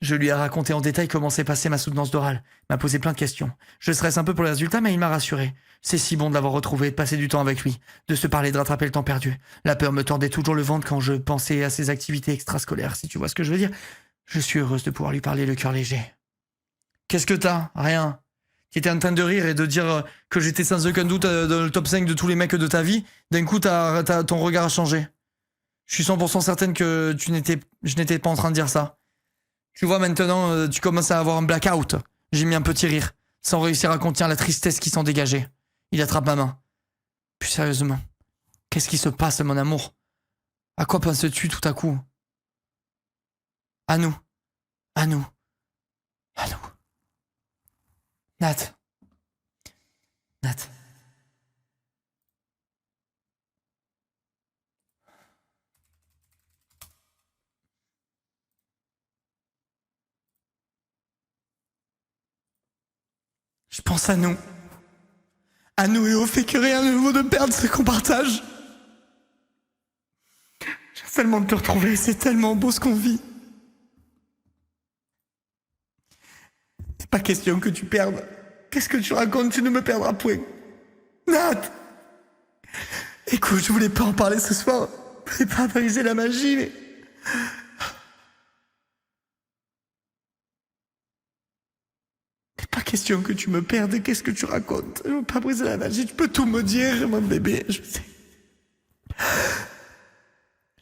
Je lui ai raconté en détail comment s'est passée ma soutenance d'oral. Il m'a posé plein de questions. Je stresse un peu pour les résultats, mais il m'a rassuré. C'est si bon de l'avoir retrouvé, de passer du temps avec lui, de se parler, de rattraper le temps perdu. La peur me tordait toujours le ventre quand je pensais à ses activités extrascolaires, si tu vois ce que je veux dire. Je suis heureuse de pouvoir lui parler le cœur léger. Qu'est-ce que t'as? Rien. Tu étais en train de rire et de dire que j'étais sans aucun doute dans le top 5 de tous les mecs de ta vie. D'un coup, ton regard a changé. Je suis 100% certaine que je n'étais pas en train de dire ça. Tu vois, maintenant, tu commences à avoir un blackout. J'ai mis un petit rire, sans réussir à contenir la tristesse qui s'en dégageait. Il attrape ma main. Plus sérieusement, qu'est-ce qui se passe, mon amour? À quoi penses-tu tout à coup? À nous. À nous. À nous. Nat. Nat. Je pense à nous. À nous et au fait que rien ne vaut de perdre ce qu'on partage. J'ai tellement de te retrouver, c'est tellement beau ce qu'on vit. C'est pas question que tu perdes. Qu'est-ce que tu racontes? Tu ne me perdras point. Nat! Écoute, je voulais pas en parler ce soir. Je voulais pas briser la magie, mais... Pas question que tu me perdes, qu'est-ce que tu racontes? Je veux pas briser la magie, tu peux tout me dire, mon bébé, je sais.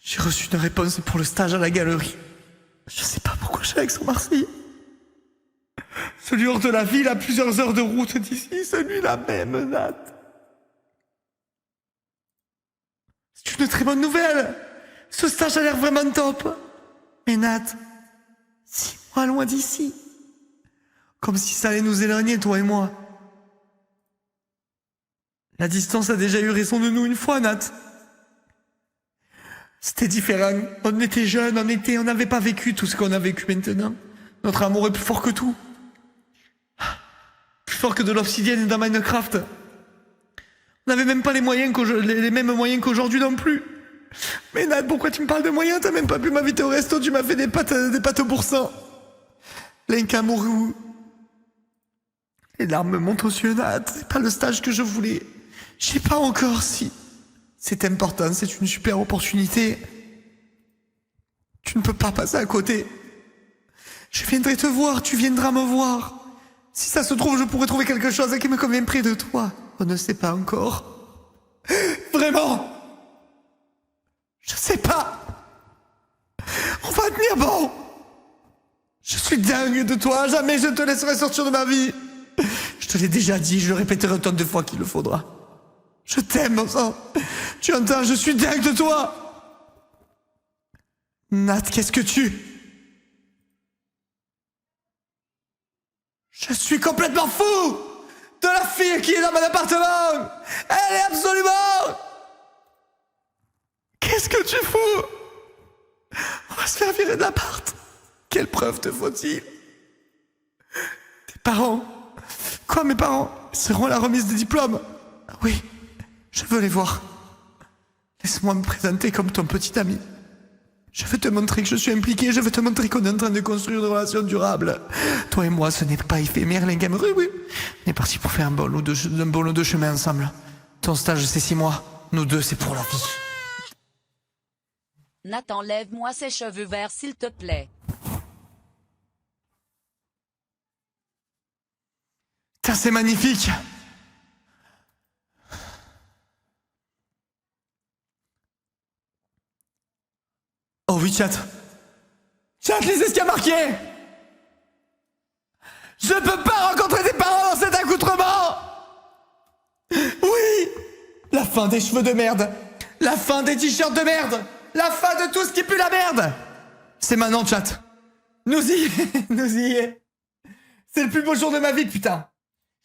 J'ai reçu une réponse pour le stage à la galerie. Je sais pas pourquoi je suis avec son Marseille. Celui hors de la ville, à plusieurs heures de route d'ici, celui-là même, Nat. C'est une très bonne nouvelle. Ce stage a l'air vraiment top. Mais Nat, 6 mois loin d'ici. Comme si ça allait nous éloigner, toi et moi. La distance a déjà eu raison de nous une fois, Nat. C'était différent. On était jeunes, on n'avait pas vécu tout ce qu'on a vécu maintenant. Notre amour est plus fort que tout. Plus fort que de l'obsidienne dans Minecraft. On n'avait même pas les mêmes moyens qu'aujourd'hui non plus. Mais Nat, pourquoi tu me parles de moyens? T'as même pas pu m'inviter au resto, tu m'as fait des pâtes au boursin. L'incamourou. Les larmes me montent aux yeux, Nat. C'est pas le stage que je voulais. Je sais pas encore si... C'est important, c'est une super opportunité. Tu ne peux pas passer à côté. Je viendrai te voir, tu viendras me voir. Si ça se trouve, je pourrais trouver quelque chose qui me convient près de toi. On ne sait pas encore. Vraiment. Je sais pas. On va tenir bon. Je suis dingue de toi, jamais je te laisserai sortir de ma vie. Je te l'ai déjà dit, je le répéterai autant de fois qu'il le faudra. Je t'aime, mon sang. Tu entends, je suis dingue de toi. Nat, qu'est-ce que tu... Je suis complètement fou de la fille qui est dans mon appartement. Elle est absolument... Qu'est-ce que tu fous? On va se faire virer de l'appart. Quelle preuve te faut-il? Tes parents... Quoi, mes parents? Ils seront à la remise des diplômes. Oui, je veux les voir. Laisse-moi me présenter comme ton petit ami. Je veux te montrer que je suis impliqué, je veux te montrer qu'on est en train de construire une relation durable. Toi et moi, ce n'est pas éphémère, l'ingamerie, oui. On est parti pour faire un bon lot de chemin ensemble. Ton stage, c'est 6 mois. Nous deux, c'est pour la vie. Nat, enlève-moi ces cheveux verts, s'il te plaît. Putain, c'est magnifique. Oh oui, chat. Chat, lisez ce qu'il y a marqué. Je peux pas rencontrer tes parents dans cet accoutrement. fin des cheveux de merde. La fin des t-shirts de merde. La fin de tout ce qui pue la merde. C'est maintenant, chat. Nous y est. C'est le plus beau jour de ma vie, putain.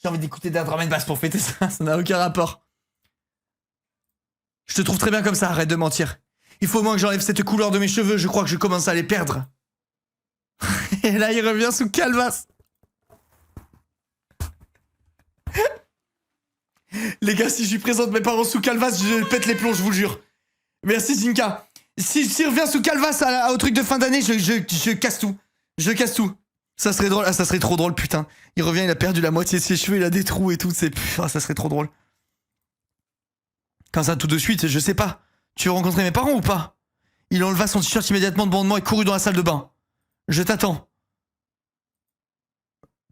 J'ai envie d'écouter d'un drum and bass pour fêter ça. Ça n'a aucun rapport. Je te trouve très bien comme ça, arrête de mentir. Il faut au moins que j'enlève cette couleur de mes cheveux. Je crois que je commence à les perdre. Et là, il revient sous Calvas. Les gars, si je lui présente mes parents sous Calvas, je pète les plombs, je vous le jure. Merci Zinka. S'il revient sous Calvas au truc de fin d'année, je casse tout. Je casse tout. Ça serait drôle. Ah, ça serait trop drôle, putain. Il revient, il a perdu la moitié de ses cheveux, il a des trous et tout. Ah, ça serait trop drôle. Comme ça, tout de suite, je sais pas. Tu veux rencontrer mes parents ou pas? Il enleva son t-shirt immédiatement devant moi et courut dans la salle de bain. Je t'attends.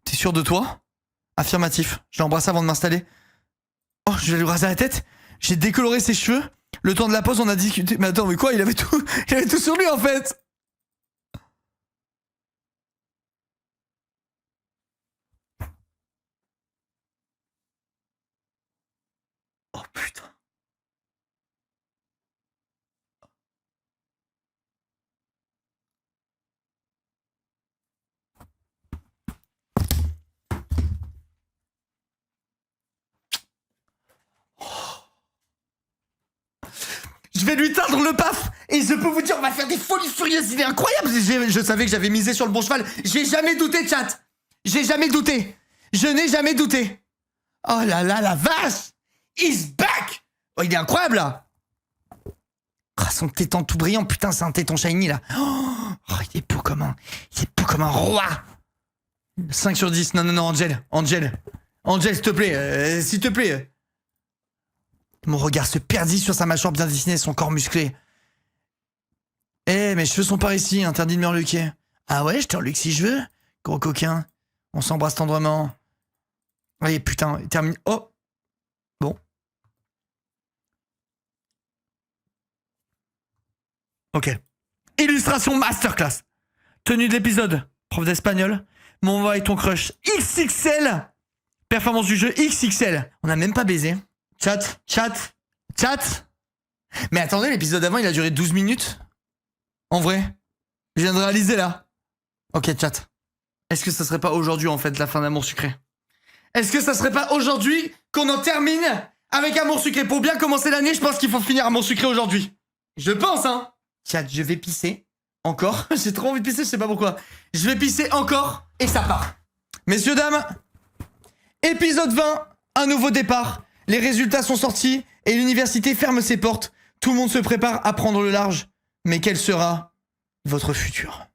T'es sûr de toi? Affirmatif. Je l'ai embrassé avant de m'installer. Oh, je vais lui raser la tête. J'ai décoloré ses cheveux. Le temps de la pause, on a discuté. Mais attends, mais quoi? Il avait tout sur lui en fait. Oh putain. Je vais lui teindre le paf. Et je peux vous dire, on va faire des folies furieuses. Il est incroyable. Je savais que j'avais misé sur le bon cheval. J'ai jamais douté, chat. J'ai jamais douté. Je n'ai jamais douté. Oh là là, la vache. He's back. Oh, il est incroyable, là. Oh, son téton tout brillant. Putain, c'est un téton shiny, là. Oh, il est beau comme un roi. 5 sur 10. Non, Angel, s'il te plaît. S'il te plaît. Mon regard se perdit sur sa mâchoire bien dessinée et son corps musclé. Eh, mes cheveux sont par ici, interdit de me reluquer. Ah ouais, je te reluque si je veux, gros coquin. On s'embrasse tendrement. Allez, putain, termine. Oh. Bon. Ok. Illustration masterclass. Tenue de l'épisode. Prof d'espagnol. Mon voix et ton crush XXL. Performance du jeu XXL. On n'a même pas baisé. Chat. Mais attendez, l'épisode d'avant, il a duré 12 minutes. En vrai. Je viens de réaliser, là. Ok, chat. Est-ce que ça serait pas aujourd'hui, en fait, la fin d'Amour Sucré? Est-ce que ça serait pas aujourd'hui qu'on en termine avec Amour Sucré? Pour bien commencer l'année, je pense qu'il faut finir Amour Sucré aujourd'hui. Je pense, hein. Chat, je vais pisser. Encore. J'ai trop envie de pisser, je sais pas pourquoi. Je vais pisser encore, et ça part. Messieurs, dames, épisode 20, un nouveau départ. Les résultats sont sortis et l'université ferme ses portes. Tout le monde se prépare à prendre le large. Mais quel sera votre futur?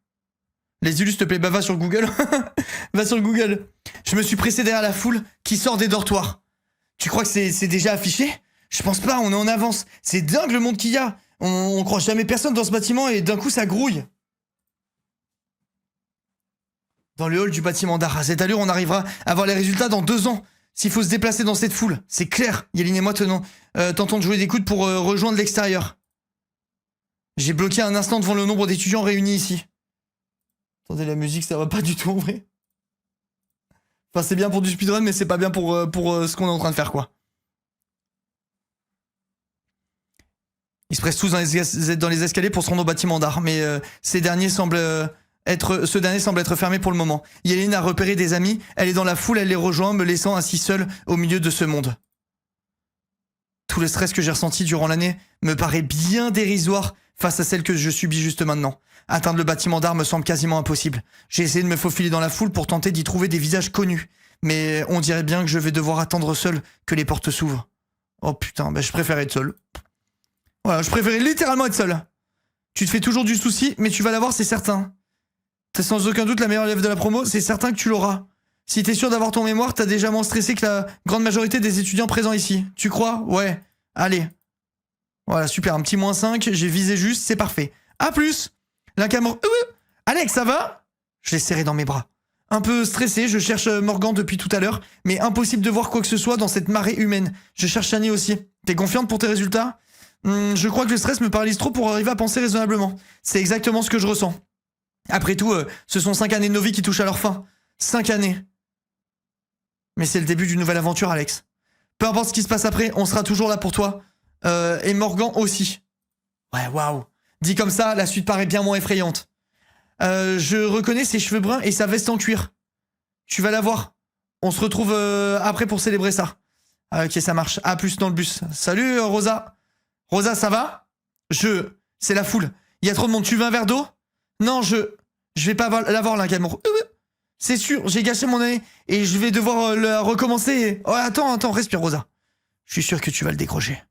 Les élus, s'il te plaît, bah va sur Google. Va sur Google. Je me suis pressé derrière la foule qui sort des dortoirs. Tu crois que c'est déjà affiché? Je pense pas, on est en avance. C'est dingue le monde qu'il y a. On croit jamais personne dans ce bâtiment et d'un coup ça grouille. Dans le hall du bâtiment d'art. À cette allure, on arrivera à voir les résultats dans 2 ans. S'il faut se déplacer dans cette foule, c'est clair. Yaline et moi tentons de jouer des coudes pour rejoindre l'extérieur. J'ai bloqué un instant devant le nombre d'étudiants réunis ici. Attendez, la musique, ça va pas du tout en vrai. Enfin, c'est bien pour du speedrun, mais c'est pas bien pour ce qu'on est en train de faire, quoi. Ils se pressent tous dans les escaliers pour se rendre au bâtiment d'art, mais ce dernier semble être fermé pour le moment. Yaline a repéré des amis, elle est dans la foule, elle les rejoint, me laissant ainsi seule au milieu de ce monde. Tout le stress que j'ai ressenti durant l'année me paraît bien dérisoire face à celle que je subis juste maintenant. Atteindre le bâtiment d'art me semble quasiment impossible. J'ai essayé de me faufiler dans la foule pour tenter d'y trouver des visages connus, mais on dirait bien que je vais devoir attendre seul que les portes s'ouvrent. Oh putain, je préfère être seul. Voilà, je préférais littéralement être seul. Tu te fais toujours du souci, mais tu vas l'avoir, c'est certain. T'es sans aucun doute la meilleure élève de la promo, c'est certain que tu l'auras. Si t'es sûr d'avoir ton mémoire, t'as déjà moins stressé que la grande majorité des étudiants présents ici. Tu crois? Ouais. Allez. Voilà, super, un petit -5, j'ai visé juste, c'est parfait. A plus. La caméra... Alex, ça va? Je l'ai serré dans mes bras. Un peu stressé, je cherche Morgan depuis tout à l'heure, mais impossible de voir quoi que ce soit dans cette marée humaine. Je cherche Shani aussi. T'es confiante pour tes résultats? Je crois que le stress me paralyse trop pour arriver à penser raisonnablement. C'est exactement ce que je ressens. Après tout, ce sont 5 années de nos vies qui touchent à leur fin. 5 années. Mais c'est le début d'une nouvelle aventure, Alex. Peu importe ce qui se passe après, on sera toujours là pour toi. Et Morgan aussi. Ouais, waouh. Dit comme ça, la suite paraît bien moins effrayante. Je reconnais ses cheveux bruns et sa veste en cuir. Tu vas la voir. On se retrouve après pour célébrer ça. Ok, ça marche. À plus dans le bus. Salut, Rosa. Rosa, ça va? C'est la foule. Il y a trop de monde. Tu veux un verre d'eau? Non, je vais pas l'avoir, là, Gamour. C'est sûr, j'ai gâché mon année et je vais devoir la recommencer. Oh, attends, respire, Rosa. Je suis sûr que tu vas le décrocher.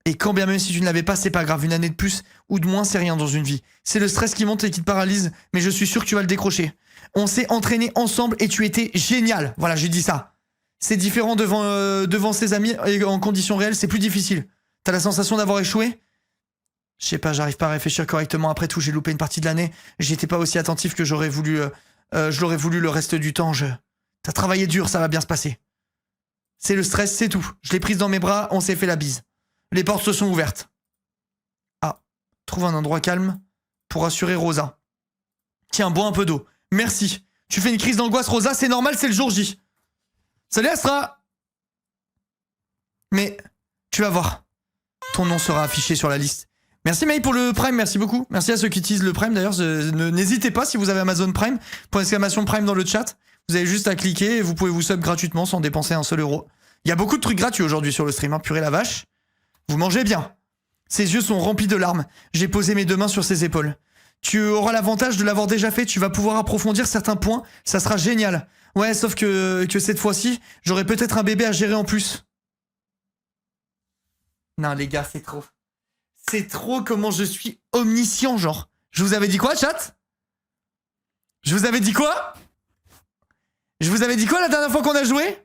Et quand bien même si tu ne l'avais pas, c'est pas grave. Une année de plus ou de moins, c'est rien dans une vie. C'est le stress qui monte et qui te paralyse, mais je suis sûr que tu vas le décrocher. On s'est entraînés ensemble et tu étais génial. Voilà, j'ai dit ça. C'est différent devant ses amis et en conditions réelles, c'est plus difficile. T'as la sensation d'avoir échoué? Je sais pas, j'arrive pas à réfléchir correctement. Après tout, j'ai loupé une partie de l'année. J'étais pas aussi attentif que j'aurais voulu. Je l'aurais voulu le reste du temps. T'as travaillé dur, ça va bien se passer. C'est le stress, c'est tout. Je l'ai prise dans mes bras, on s'est fait la bise. Les portes se sont ouvertes. Ah, trouve un endroit calme pour rassurer Rosa. Tiens, bois un peu d'eau. Merci. Tu fais une crise d'angoisse, Rosa, c'est normal, c'est le jour J. Salut Astra. Mais tu vas voir. Ton nom sera affiché sur la liste. Merci May pour le Prime, merci beaucoup. Merci à ceux qui utilisent le Prime d'ailleurs. N'hésitez pas si vous avez Amazon Prime, !Prime dans le chat. Vous avez juste à cliquer et vous pouvez vous sub gratuitement sans dépenser un seul euro. Il y a beaucoup de trucs gratuits aujourd'hui sur le stream, hein, purée la vache. Vous mangez bien. Ses yeux sont remplis de larmes. J'ai posé mes deux mains sur ses épaules. Tu auras l'avantage de l'avoir déjà fait, tu vas pouvoir approfondir certains points, ça sera génial. Ouais, sauf que cette fois-ci, j'aurai peut-être un bébé à gérer en plus. Non les gars, c'est trop. C'est trop comment je suis omniscient, genre. Je vous avais dit quoi, chat? Je vous avais dit quoi? Je vous avais dit quoi la dernière fois qu'on a joué?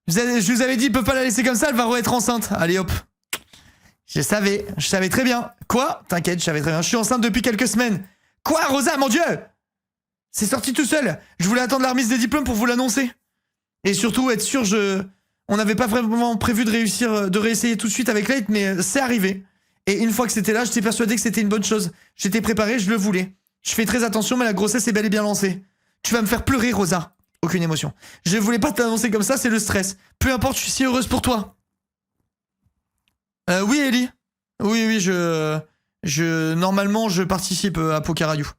Je vous avais dit, il peut pas la laisser comme ça, elle va re-être enceinte. Allez hop. Je savais très bien. Quoi? T'inquiète, je savais très bien. Je suis enceinte depuis quelques semaines. Quoi, Rosa, mon Dieu? C'est sorti tout seul. Je voulais attendre la remise des diplômes pour vous l'annoncer. Et surtout, être sûr, on n'avait pas vraiment prévu de réessayer tout de suite avec Leigh, mais c'est arrivé. Et une fois que c'était là, j'étais persuadé que c'était une bonne chose. J'étais préparé, je le voulais. Je fais très attention, mais la grossesse est bel et bien lancée. Tu vas me faire pleurer, Rosa. Aucune émotion. Je voulais pas t'annoncer comme ça, c'est le stress. Peu importe, je suis si heureuse pour toi. Oui, Ellie. Oui, normalement, je participe à Pokerayou.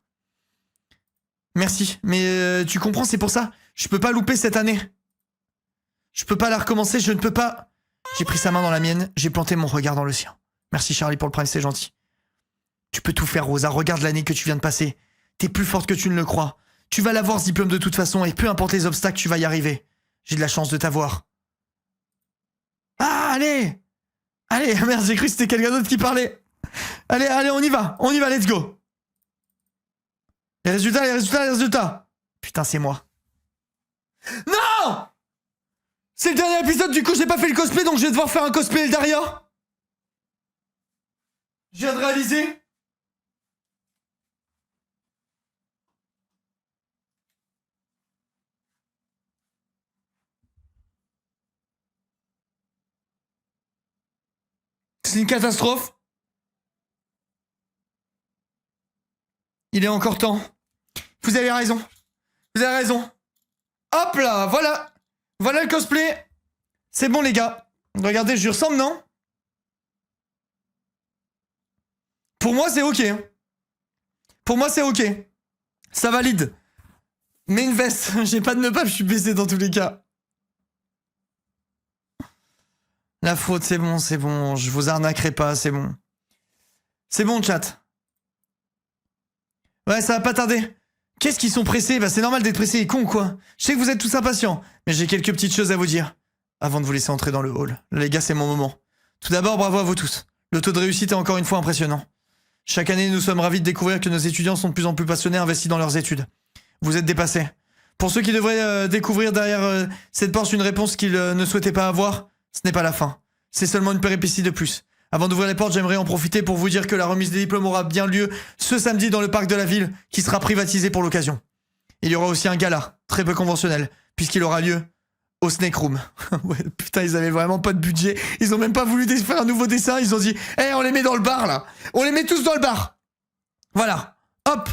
Merci, mais tu comprends, c'est pour ça. Je peux pas louper cette année. Je peux pas la recommencer, je ne peux pas. J'ai pris sa main dans la mienne, j'ai planté mon regard dans le sien. Merci Charlie pour le Prime, c'est gentil. Tu peux tout faire, Rosa, regarde l'année que tu viens de passer. T'es plus forte que tu ne le crois. Tu vas l'avoir ce diplôme de toute façon, et peu importe les obstacles, tu vas y arriver. J'ai de la chance de t'avoir. Ah, allez! Allez, merde, j'ai cru que c'était quelqu'un d'autre qui parlait. Allez, on y va, let's go. Les résultats. Putain, c'est moi. Non! C'est le dernier épisode, du coup j'ai pas fait le cosplay, donc je vais devoir faire un cosplay Eldaria. Je viens de réaliser. C'est une catastrophe. Il est encore temps. Vous avez raison. Hop là, voilà. Voilà le cosplay. C'est bon les gars. Regardez, je lui ressemble, non? Pour moi, c'est ok. Ça valide. Mets une veste. J'ai pas de nœud pape, je suis baisé dans tous les cas. La faute, c'est bon. Je vous arnaquerai pas, c'est bon. C'est bon, chat. Ouais, ça va pas tarder. Qu'est-ce qu'ils sont pressés? Bah c'est normal d'être pressé, les cons quoi. Je sais que vous êtes tous impatients, mais j'ai quelques petites choses à vous dire. Avant de vous laisser entrer dans le hall. Là, les gars, c'est mon moment. Tout d'abord, bravo à vous tous. Le taux de réussite est encore une fois impressionnant. Chaque année, nous sommes ravis de découvrir que nos étudiants sont de plus en plus passionnés et investis dans leurs études. Vous êtes dépassés. Pour ceux qui devraient découvrir derrière cette porte une réponse qu'ils ne souhaitaient pas avoir, ce n'est pas la fin. C'est seulement une péripétie de plus. Avant d'ouvrir les portes, j'aimerais en profiter pour vous dire que la remise des diplômes aura bien lieu ce samedi dans le parc de la ville, qui sera privatisé pour l'occasion. Il y aura aussi un gala, très peu conventionnel, puisqu'il aura lieu au Snake Room. Ouais, putain, ils avaient vraiment pas de budget. Ils ont même pas voulu faire un nouveau dessin. Ils ont dit, on les met dans le bar, là. On les met tous dans le bar. Voilà. Hop.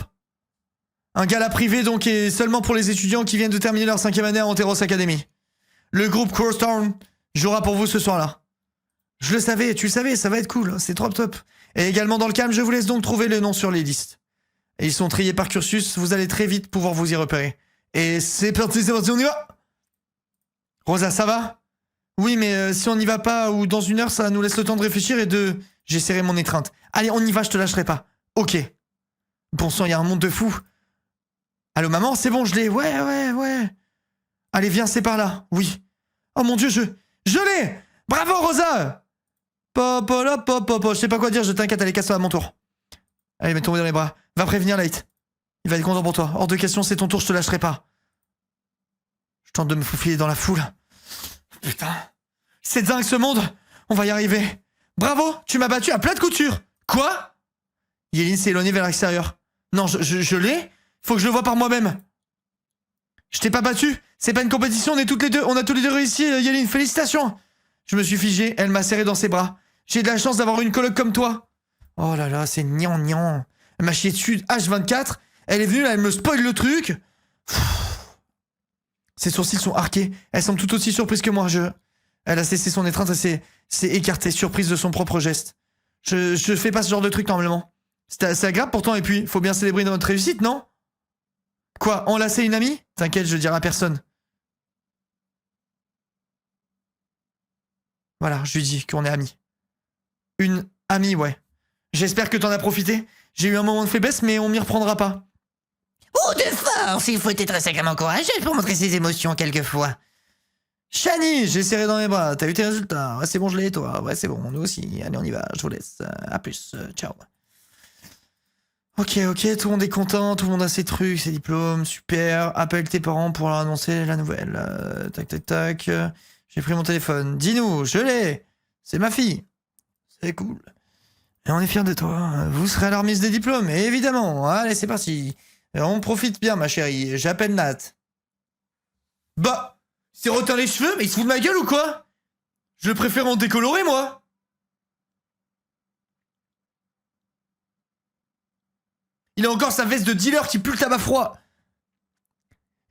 Un gala privé, donc, et seulement pour les étudiants qui viennent de terminer leur 5e année à Anteros Academy. Le groupe Crosstown jouera pour vous ce soir-là. Je le savais, tu le savais, ça va être cool, c'est trop top. Et également dans le calme, je vous laisse donc trouver les noms sur les listes. Et ils sont triés par cursus, vous allez très vite pouvoir vous y repérer. Et c'est parti, on y va. Rosa, ça va? Oui, mais si on n'y va pas ou dans une heure, ça nous laisse le temps de réfléchir et de... J'ai serré mon étreinte. Allez, on y va, je te lâcherai pas. Ok. Bon sang, il y a un monde de fous. Allô, maman, c'est bon, je l'ai. Ouais. Allez, viens, c'est par là. Oui. Oh mon Dieu, je l'ai. Bravo, Rosa. Je sais pas quoi dire, je t'inquiète, allez, casse-toi à mon tour. Allez, mets-toi dans les bras. Va prévenir Light. Il va être content pour toi. Hors de question, c'est ton tour, je te lâcherai pas. Je tente de me faufiler dans la foule. Putain. C'est dingue ce monde. On va y arriver. Bravo, tu m'as battu à plat de couture. Quoi? Yéline s'est éloignée vers l'extérieur. Non, je l'ai. Faut que je le voie par moi-même. Je t'ai pas battu. C'est pas une compétition, on a tous les deux réussi, Yéline. Félicitations. Je me suis figé, elle m'a serré dans ses bras. J'ai de la chance d'avoir une coloc comme toi. Oh là là, c'est gnangnan. Elle m'a chié dessus H24. Elle est venue, là, elle me spoil le truc. Ses sourcils sont arqués. Elle semble tout aussi surprise que moi. Elle a cessé son étreinte, elle s'est écartée, surprise de son propre geste. Je fais pas ce genre de truc normalement. C'est agréable pourtant, et puis, faut bien célébrer notre réussite, non? Quoi, enlacer une amie? T'inquiète, je dirai à personne. Voilà, je lui dis qu'on est amis. Une amie, ouais. J'espère que t'en as profité. J'ai eu un moment de faiblesse, mais on m'y reprendra pas. Oh, de force! Il faut être sacrément courageux pour montrer ses émotions quelquefois. Shani, j'ai serré dans les bras. T'as eu tes résultats? Ouais, c'est bon, je l'ai, toi. Ouais, c'est bon, nous aussi. Allez, on y va. Je vous laisse. À plus. Ciao. Ok, tout le monde est content. Tout le monde a ses trucs, ses diplômes. Super. Appelle tes parents pour leur annoncer la nouvelle. Tac. J'ai pris mon téléphone. Dis-nous, je l'ai. C'est ma fille. C'est cool. Et on est fiers de toi. Vous serez alarmiste des diplômes, évidemment. Allez, c'est parti. Et on profite bien, ma chérie. J'appelle Nat. Bah, il s'est reteint les cheveux, mais il se fout de ma gueule ou quoi? Je le préfère en décoloré, moi. Il a encore sa veste de dealer qui pue le tabac froid.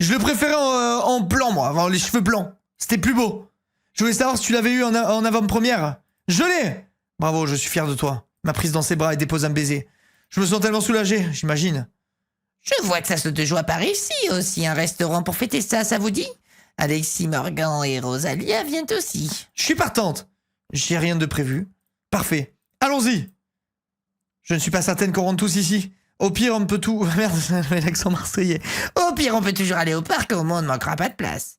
Je le préférais en blanc, moi, avoir les cheveux blancs. C'était plus beau. Je voulais savoir si tu l'avais eu en avant-première. Je l'ai. Bravo, je suis fier de toi. M'a prise dans ses bras et dépose un baiser. Je me sens tellement soulagé, j'imagine. Je vois que ça se joue par ici aussi, un restaurant pour fêter ça vous dit? Alexis, Morgan et Rosalia viennent aussi. Je suis partante. J'ai rien de prévu. Parfait. Allons-y. Je ne suis pas certaine qu'on rentre tous ici. Au pire, on peut tout... Merde, j'avais l'accent marseillais. Au pire, on peut toujours aller au parc, au moins on ne manquera pas de place.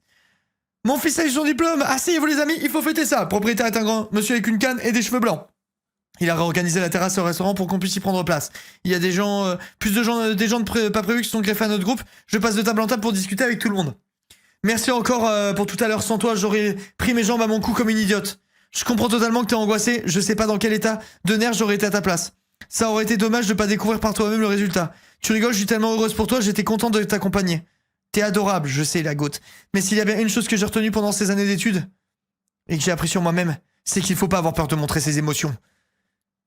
Mon fils a eu son diplôme. Asseyez-vous les amis, il faut fêter ça. Le propriétaire est un grand monsieur avec une canne et des cheveux blancs. Il a réorganisé la terrasse au restaurant pour qu'on puisse y prendre place. Il y a des gens, des gens pas prévus qui sont greffés à notre groupe. Je passe de table en table pour discuter avec tout le monde. Merci encore pour tout à l'heure. Sans toi, j'aurais pris mes jambes à mon cou comme une idiote. Je comprends totalement que t'es angoissé. Je sais pas dans quel état de nerfs j'aurais été à ta place. Ça aurait été dommage de pas découvrir par toi-même le résultat. Tu rigoles, je suis tellement heureuse pour toi, j'étais content de t'accompagner. T'es adorable, je sais, la goutte. Mais s'il y a bien une chose que j'ai retenue pendant ces années d'études, et que j'ai appris sur moi-même, c'est qu'il faut pas avoir peur de montrer ses émotions.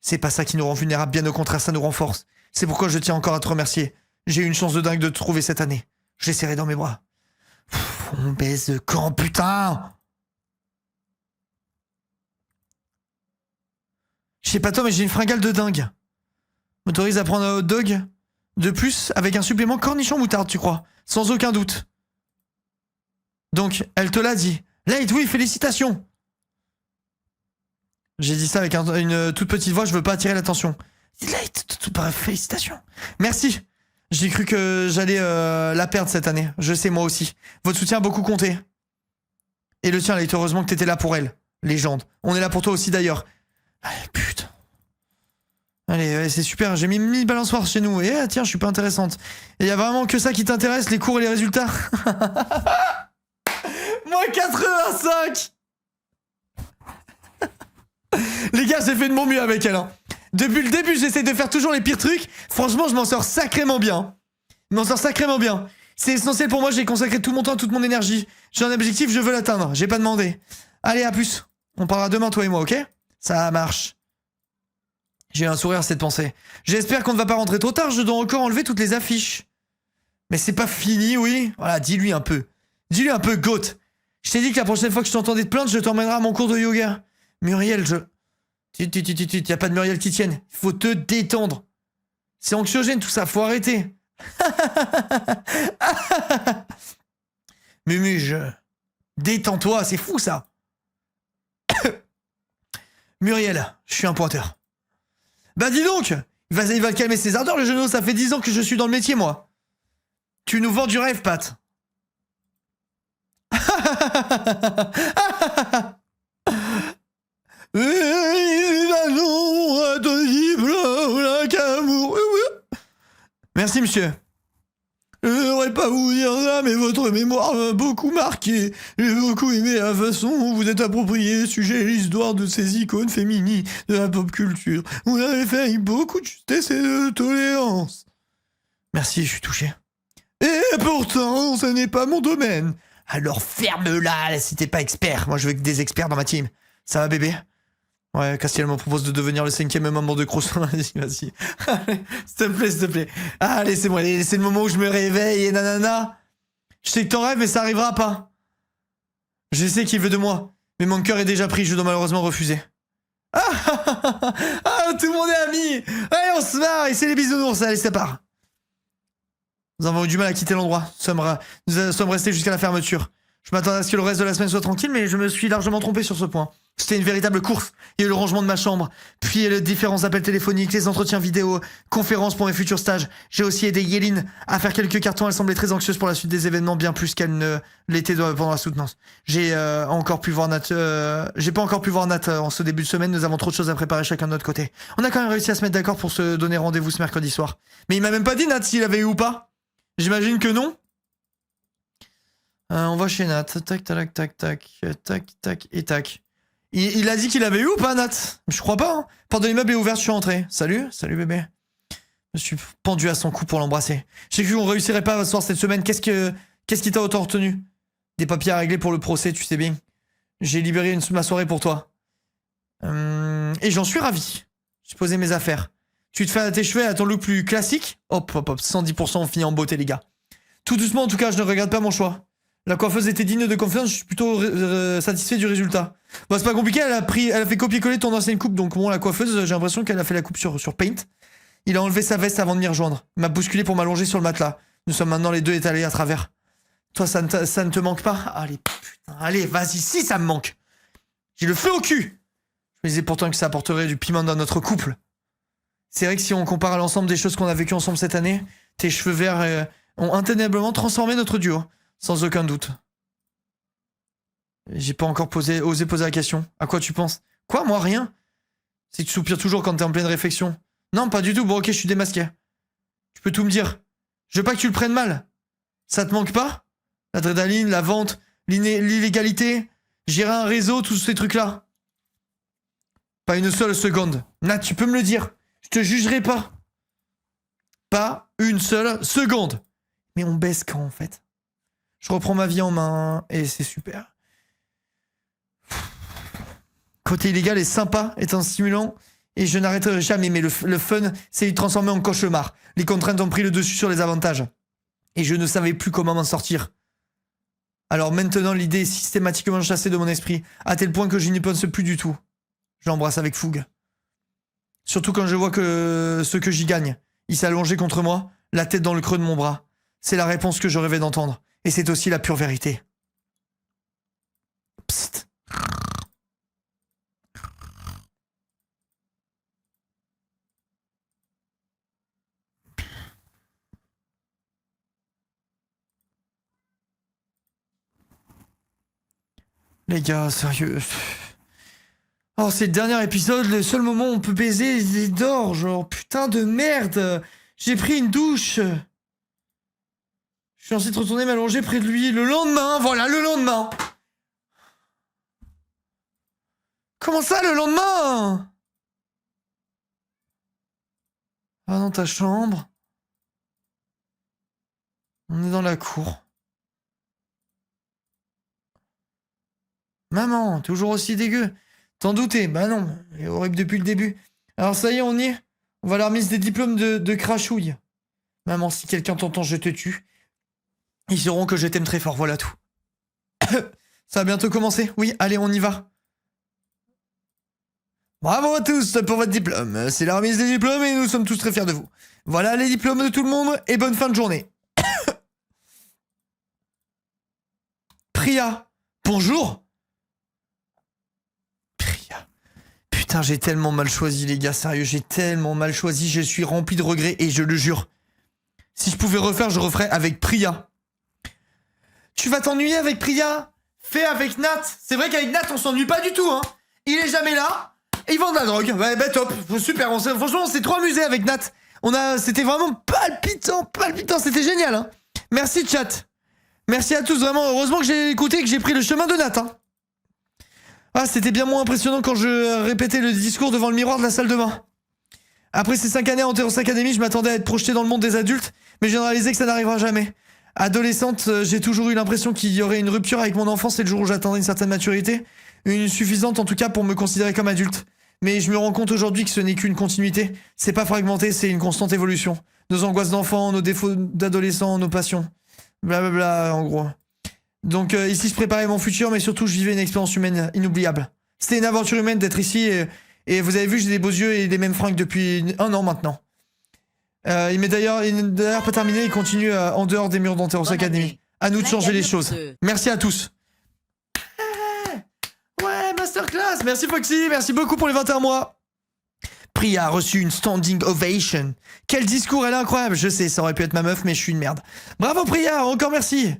C'est pas ça qui nous rend vulnérables, bien au contraire, ça nous renforce. C'est pourquoi je tiens encore à te remercier. J'ai eu une chance de dingue de te trouver cette année. Je l'ai serré dans mes bras. On baise quand, putain? Je sais pas toi, mais j'ai une fringale de dingue. M'autorise à prendre un hot dog de plus avec un supplément cornichon moutarde, tu crois? Sans aucun doute. Donc, elle te l'a dit. Light, oui, félicitations. J'ai dit ça avec une toute petite voix, je veux pas attirer l'attention. Light, félicitations. Merci. J'ai cru que j'allais la perdre cette année. Je sais, moi aussi. Votre soutien a beaucoup compté. Et le tien, Light, heureusement que t'étais là pour elle. Légende. On est là pour toi aussi d'ailleurs. Allez, putain. Allez, c'est super, j'ai mis 1000 balançoires chez nous. Et tiens, je suis pas intéressante. Et y a vraiment que ça qui t'intéresse, les cours et les résultats. Moins 85. Les gars, j'ai fait de mon mieux avec elle. Hein. Depuis le début, j'essaie de faire toujours les pires trucs. Franchement, je m'en sors sacrément bien. C'est essentiel pour moi, j'ai consacré tout mon temps, toute mon énergie. J'ai un objectif, je veux l'atteindre. J'ai pas demandé. Allez, à plus. On parlera demain, toi et moi, ok? Ça marche. J'ai eu un sourire à cette pensée. J'espère qu'on ne va pas rentrer trop tard, je dois encore enlever toutes les affiches. Mais c'est pas fini, oui? Voilà, dis-lui un peu. Dis-lui un peu, goat. Je t'ai dit que la prochaine fois que je t'entendais te plaindre, je t'emmènerai à mon cours de yoga. Muriel, y a pas de Muriel qui tienne. Il faut te détendre. C'est anxiogène tout ça, faut arrêter. Mumuge, détends-toi, c'est fou ça. Muriel, je suis un pointeur. Bah dis donc, il va calmer ses ardeurs, le genou, ça fait 10 ans que je suis dans le métier, moi. Tu nous vends du rêve, Pat. Merci, monsieur. Je ne devrais pas vous dire ça, mais votre mémoire m'a beaucoup marqué. J'ai beaucoup aimé la façon dont vous êtes approprié sujet à l'histoire de ces icônes féminines de la pop culture. Vous l'avez fait avec beaucoup de justesse et de tolérance. Merci, je suis touché. Et pourtant, ce n'est pas mon domaine. Alors ferme-la si t'es pas expert. Moi, je veux que des experts dans ma team. Ça va, bébé? Ouais, Castiel me propose de devenir le 5e membre de Croissant. Vas-y. S'il te plaît. Allez, c'est bon. C'est le moment où je me réveille et nanana. Je sais que t'en rêves, mais ça arrivera pas. Je sais qu'il veut de moi. Mais mon cœur est déjà pris, je dois malheureusement refuser. Tout le monde est amis. Allez, on se marre et c'est les bisounours. Allez, ça part. Nous avons eu du mal à quitter l'endroit. Nous sommes restés jusqu'à la fermeture. Je m'attendais à ce que le reste de la semaine soit tranquille, mais je me suis largement trompé sur ce point. C'était une véritable course. Il y a eu le rangement de ma chambre, puis les différents appels téléphoniques, les entretiens vidéo, conférences pour mes futurs stages. J'ai aussi aidé Yéline à faire quelques cartons. Elle semblait très anxieuse pour la suite des événements, bien plus qu'elle ne l'était pendant la soutenance. J'ai pas encore pu voir Nat en ce début de semaine. Nous avons trop de choses à préparer chacun de notre côté. On a quand même réussi à se mettre d'accord pour se donner rendez-vous ce mercredi soir. Mais il m'a même pas dit, Nat, s'il avait eu ou pas. J'imagine que non. On va chez Nat. Tac, et tac. Il a dit qu'il avait eu ou pas, Nat? Je crois pas. Hein. Porte de l'immeuble est ouverte, je suis rentré. Salut bébé. Je suis pendu à son cou pour l'embrasser. J'ai cru qu'on réussirait pas à soir cette semaine. Qu'est-ce qui t'a autant retenu? Des papiers à régler pour le procès, tu sais bien. J'ai libéré ma soirée pour toi. Et j'en suis ravi. J'ai posé mes affaires. Tu te fais à tes cheveux à ton look plus classique? Hop, 110% on finit en beauté, les gars. Tout doucement, en tout cas, je ne regrette pas mon choix. La coiffeuse était digne de confiance, je suis plutôt satisfait du résultat. Bon, c'est pas compliqué, elle a fait copier-coller ton ancienne coupe, donc bon, la coiffeuse, j'ai l'impression qu'elle a fait la coupe sur Paint. Il a enlevé sa veste avant de m'y rejoindre. Il m'a bousculé pour m'allonger sur le matelas. Nous sommes maintenant les deux étalés à travers. Toi, ça ne te manque pas? Allez, putain, allez, vas-y, si ça me manque. J'ai le feu au cul. Je me disais pourtant que ça apporterait du piment dans notre couple. C'est vrai que si on compare à l'ensemble des choses qu'on a vécues ensemble cette année, tes cheveux verts ont indéniablement transformé notre duo. Sans aucun doute. J'ai pas encore osé poser la question. À quoi tu penses? Quoi, moi, rien? C'est que tu soupires toujours quand t'es en pleine réflexion. Non, pas du tout. Bon, ok, je suis démasqué. Tu peux tout me dire. Je veux pas que tu le prennes mal. Ça te manque pas? L'adrénaline, la vente, l'illégalité, gérer un réseau, tous ces trucs-là. Pas une seule seconde. Nat, tu peux me le dire. Je te jugerai pas. Pas une seule seconde. Mais on baisse quand, en fait? Je reprends ma vie en main et c'est super. Côté illégal est sympa, est un stimulant et je n'arrêterai jamais. Mais le fun, c'est de transformer en cauchemar. Les contraintes ont pris le dessus sur les avantages. Et je ne savais plus comment m'en sortir. Alors maintenant, l'idée est systématiquement chassée de mon esprit, à tel point que je n'y pense plus du tout. Je l'embrasse avec fougue. Surtout quand je vois que ce que j'y gagne. Il s'est allongé contre moi, la tête dans le creux de mon bras. C'est la réponse que je rêvais d'entendre. Et c'est aussi la pure vérité. Psst. Les gars, sérieux. Oh, c'est le dernier épisode, le seul moment où on peut baiser les dors, genre putain de merde. J'ai pris une douche. Je suis ensuite retourné m'allonger près de lui. Le lendemain, voilà, le lendemain. Comment ça, le lendemain? Va dans ta chambre. On est dans la cour. Maman, toujours aussi dégueu. T'en doutais? Bah non, il est horrible depuis le début. Alors ça y est, on y est. On va leur remise des diplômes de crachouille. Maman, si quelqu'un t'entend, je te tue. Ils sauront que je t'aime très fort, voilà tout. Ça va bientôt commencer. Oui, allez, on y va. Bravo à tous pour votre diplôme. C'est la remise des diplômes et nous sommes tous très fiers de vous. Voilà les diplômes de tout le monde et bonne fin de journée. Priya, bonjour. Priya. Putain, j'ai tellement mal choisi les gars, sérieux, j'ai tellement mal choisi, je suis rempli de regrets et je le jure. Si je pouvais refaire, je referais avec Priya. Tu vas t'ennuyer avec Priya? Fais avec Nat. C'est vrai qu'avec Nat, on s'ennuie pas du tout, hein. Il est jamais là. Et ils vendent de la drogue. Bah top. Super. Franchement, on s'est trop amusé avec Nat. C'était vraiment palpitant. C'était génial, hein. Merci, chat. Merci à tous, vraiment. Heureusement que j'ai écouté et que j'ai pris le chemin de Nat, hein. Ah, c'était bien moins impressionnant quand je répétais le discours devant le miroir de la salle de bain. Après ces 5 années en Terrence Academy, je m'attendais à être projeté dans le monde des adultes, mais j'ai réalisé que ça n'arrivera jamais. Adolescente, j'ai toujours eu l'impression qu'il y aurait une rupture avec mon enfance et le jour où j'atteindrais une certaine maturité, une suffisante en tout cas pour me considérer comme adulte. Mais je me rends compte aujourd'hui que ce n'est qu'une continuité, c'est pas fragmenté, c'est une constante évolution. Nos angoisses d'enfant, nos défauts d'adolescent, nos passions, blablabla en gros. Donc ici je préparais mon futur, mais surtout je vivais une expérience humaine inoubliable. C'était une aventure humaine d'être ici et vous avez vu, j'ai des beaux yeux et les mêmes fringues depuis 1 an maintenant. Il n'est d'ailleurs pas terminé, il continue en dehors des murs d'Anteros Academy. À nous de changer les choses. Merci à tous. Ouais, masterclass. Merci Foxy, merci beaucoup pour les 21 mois. Priya a reçu une standing ovation. Quel discours, elle est incroyable. Je sais, ça aurait pu être ma meuf, mais je suis une merde. Bravo Priya, encore merci.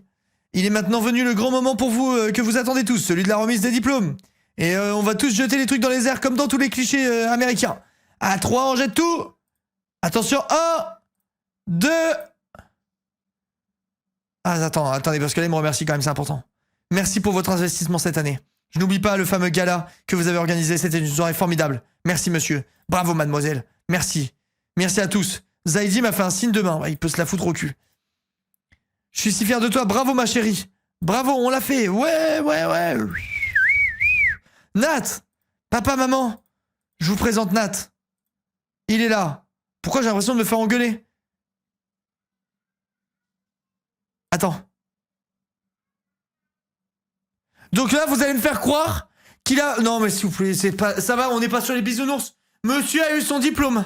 Il est maintenant venu le grand moment pour vous que vous attendez tous, celui de la remise des diplômes. Et on va tous jeter les trucs dans les airs comme dans tous les clichés américains. À 3, on jette tout. Attention, 1, 2... Ah, attendez, parce que là, il me remercie quand même, c'est important. Merci pour votre investissement cette année. Je n'oublie pas le fameux gala que vous avez organisé, c'était une soirée formidable. Merci, monsieur. Bravo, mademoiselle. Merci. Merci à tous. Zaidi m'a fait un signe de main, il peut se la foutre au cul. Je suis si fier de toi, bravo, ma chérie. Bravo, on l'a fait. Ouais. Nat, papa, maman, je vous présente Nat. Il est là. Pourquoi j'ai l'impression de me faire engueuler? Attends. Donc là, vous allez me faire croire qu'il a... Non, mais s'il vous plaît, c'est pas... Ça va, on n'est pas sur les bisounours. Monsieur a eu son diplôme.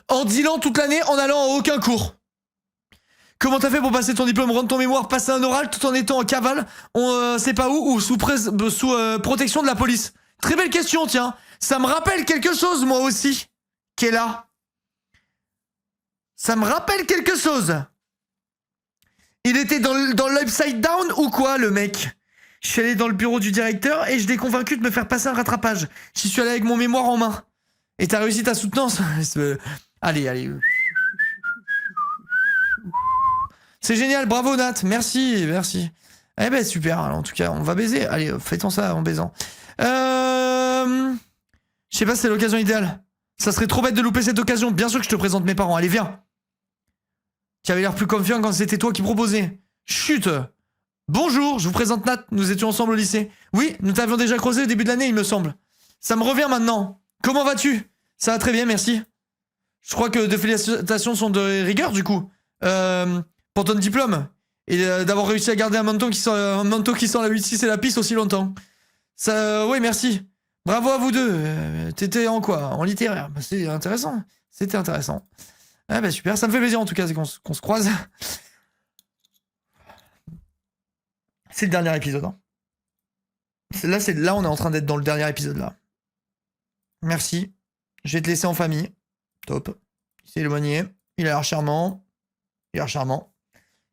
En dealant toute l'année, en allant à aucun cours. Comment t'as fait pour passer ton diplôme, rendre ton mémoire, passer un oral tout en étant en cavale, on sait pas où, ou sous protection de la police? Très belle question, tiens. Ça me rappelle quelque chose, moi aussi. Qui est là. Ça me rappelle quelque chose. Il était dans l'Upside Down ou quoi, le mec? Je suis allé dans le bureau du directeur et je l'ai convaincu de me faire passer un rattrapage. J'y suis allé avec mon mémoire en main. Et t'as réussi ta soutenance? Allez. C'est génial, bravo Nat, merci. Eh ben super, alors, en tout cas, on va baiser. Allez, fêtons ça en baisant. Je sais pas si c'est l'occasion idéale. Ça serait trop bête de louper cette occasion. Bien sûr que je te présente mes parents. Allez, viens. Tu avais l'air plus confiant quand c'était toi qui proposais. Chut. Bonjour, je vous présente Nat. Nous étions ensemble au lycée. Oui, nous t'avions déjà croisé au début de l'année, il me semble. Ça me revient maintenant. Comment vas-tu? Ça va très bien, merci. Je crois que de félicitations sont de rigueur, du coup. Pour ton diplôme. Et d'avoir réussi à garder un manteau qui sent la 8-6 et la piste aussi longtemps. Ça, oui, merci. Bravo à vous deux. T'étais en quoi? En littéraire. Bah, c'est intéressant. C'était intéressant. Ah bah super, ça me fait plaisir en tout cas qu'on se croise. C'est le dernier épisode. Hein. Là, on est en train d'être dans le dernier épisode là. Merci. Je vais te laisser en famille. Top. Il s'est éloigné. Il a l'air charmant.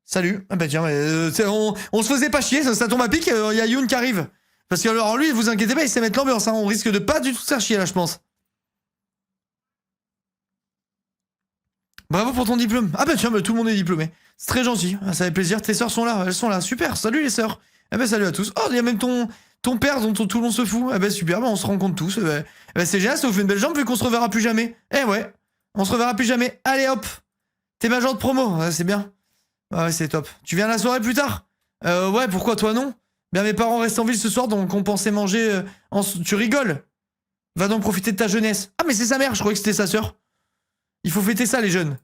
Salut. Ah bah tiens, on se faisait pas chier, ça tombe à pic, il y a Youn qui arrive. Parce que alors lui, vous inquiétez pas, il sait mettre l'ambiance, hein, on risque de pas du tout se faire chier là, je pense. Bravo pour ton diplôme. Ah bah tiens, tout le monde est diplômé. C'est très gentil, ça fait plaisir, tes sœurs sont là, elles sont là, super, salut les sœurs. Ah bah salut à tous. Oh, il y a même ton père dont tout le monde se fout. Ah bah super, on se rencontre tous. C'est génial, ça vous fait une belle jambe vu qu'on se reverra plus jamais. Eh ouais, on se reverra plus jamais. Allez hop, t'es ma genre de promo, c'est bien. Ouais, c'est top. Tu viens à la soirée plus tard? Ouais, pourquoi toi non? Bien, mes parents restent en ville ce soir, donc on pensait manger Tu rigoles? Va donc profiter de ta jeunesse. Ah, mais c'est sa mère, je croyais que c'était sa sœur. Il faut fêter ça, les jeunes.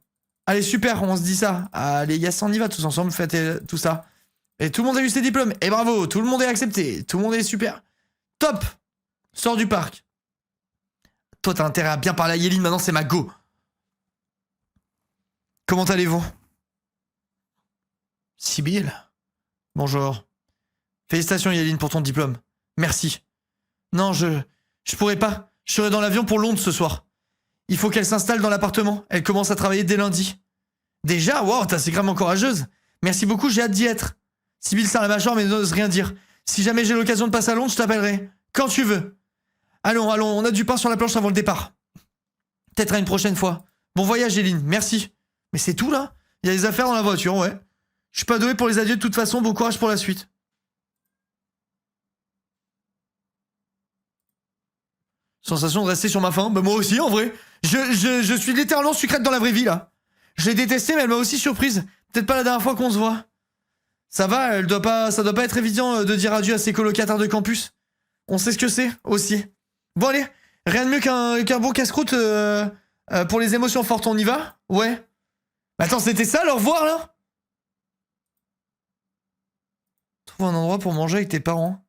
Allez, super, on se dit ça. Allez, yes, on y va tous ensemble, fêter tout ça. Et tout le monde a eu ses diplômes. Et bravo, tout le monde est accepté. Tout le monde est super. Top. Sors du parc. Toi, t'as intérêt à bien parler à Yéline, maintenant c'est ma go. Comment allez-vous? Sibylle. Bonjour. Félicitations Yéline pour ton diplôme. Merci. Non, je pourrais pas. Je serai dans l'avion pour Londres ce soir. Il faut qu'elle s'installe dans l'appartement. Elle commence à travailler dès lundi. Déjà? Wow, t'es sacrément courageuse. Merci beaucoup, j'ai hâte d'y être. Sibylle serre la mâchoire mais n'ose rien dire. Si jamais j'ai l'occasion de passer à Londres, je t'appellerai. Quand tu veux. Allons, on a du pain sur la planche avant le départ. Peut-être à une prochaine fois. Bon voyage, Yéline, merci. Mais c'est tout là? Il y a des affaires dans la voiture, ouais. Je suis pas doué pour les adieux de toute façon, bon courage pour la suite. Sensation de rester sur ma faim? Bah moi aussi en vrai. Je suis littéralement sucrète dans la vraie vie là. Je l'ai détestée mais elle m'a aussi surprise. Peut-être pas la dernière fois qu'on se voit. Ça va, ça doit pas être évident de dire adieu à ses colocataires de campus. On sait ce que c'est aussi. Bon allez, rien de mieux qu'un bon casse-croûte pour les émotions fortes, on y va? Ouais. Attends, c'était ça, le revoir là? Trouve un endroit pour manger avec tes parents.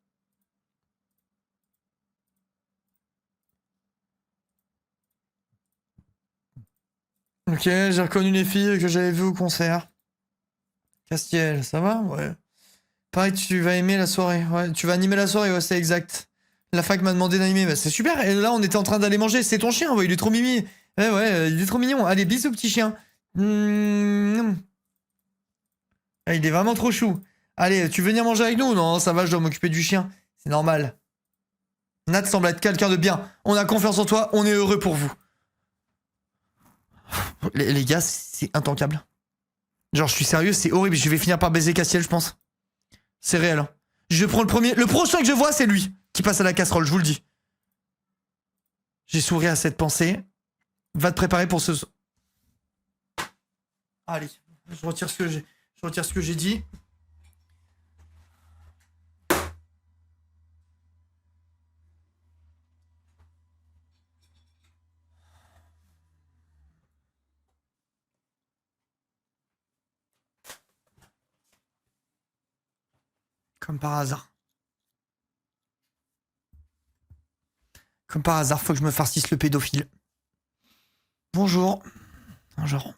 Ok, j'ai reconnu les filles que j'avais vues au concert. Castiel, ça va? Ouais. Pareil, tu vas aimer la soirée. Ouais, tu vas animer la soirée, ouais, c'est exact. La fac m'a demandé d'animer, bah c'est super. Et là, on était en train d'aller manger. C'est ton chien, ouais, il est trop mimi. Ouais, il est trop mignon. Allez, bisous, petit chien. Ah, il est vraiment trop chou. Allez, tu veux venir manger avec nous? Non, ça va, je dois m'occuper du chien. C'est normal. Nat semble être quelqu'un de bien. On a confiance en toi, on est heureux pour vous. Les gars, c'est intankable. Genre, je suis sérieux, c'est horrible. Je vais finir par baiser Castiel, je pense. C'est réel. Hein. Je prends le premier. Le prochain que je vois, c'est lui qui passe à la casserole, je vous le dis. J'ai souri à cette pensée. Va te préparer pour ce... Allez, je retire ce que j'ai dit. Comme par hasard. Comme par hasard, faut que je me farcisse le pédophile. Bonjour. Bonjour.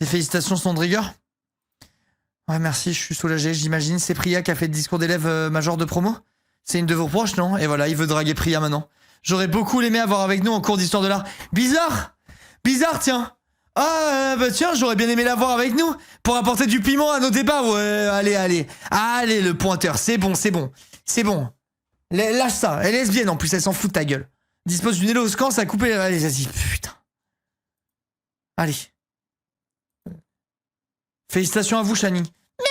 Les félicitations sont de rigueur? Ouais, merci, je suis soulagé. J'imagine c'est Priya qui a fait le discours d'élève major de promo? C'est une de vos proches, non? Et voilà, il veut draguer Priya maintenant. J'aurais beaucoup aimé avoir avec nous en cours d'histoire de l'art. Bizarre! Bizarre, tiens! Ah, bah tiens, j'aurais bien aimé l'avoir avec nous pour apporter du piment à nos débats. Ouais, allez, le pointeur, c'est bon. Lâche ça, elle est lesbienne en plus, elle s'en fout de ta gueule. Dispose d'une éloquence à couper. Allez, vas-y, putain. Allez. Félicitations à vous, Chani.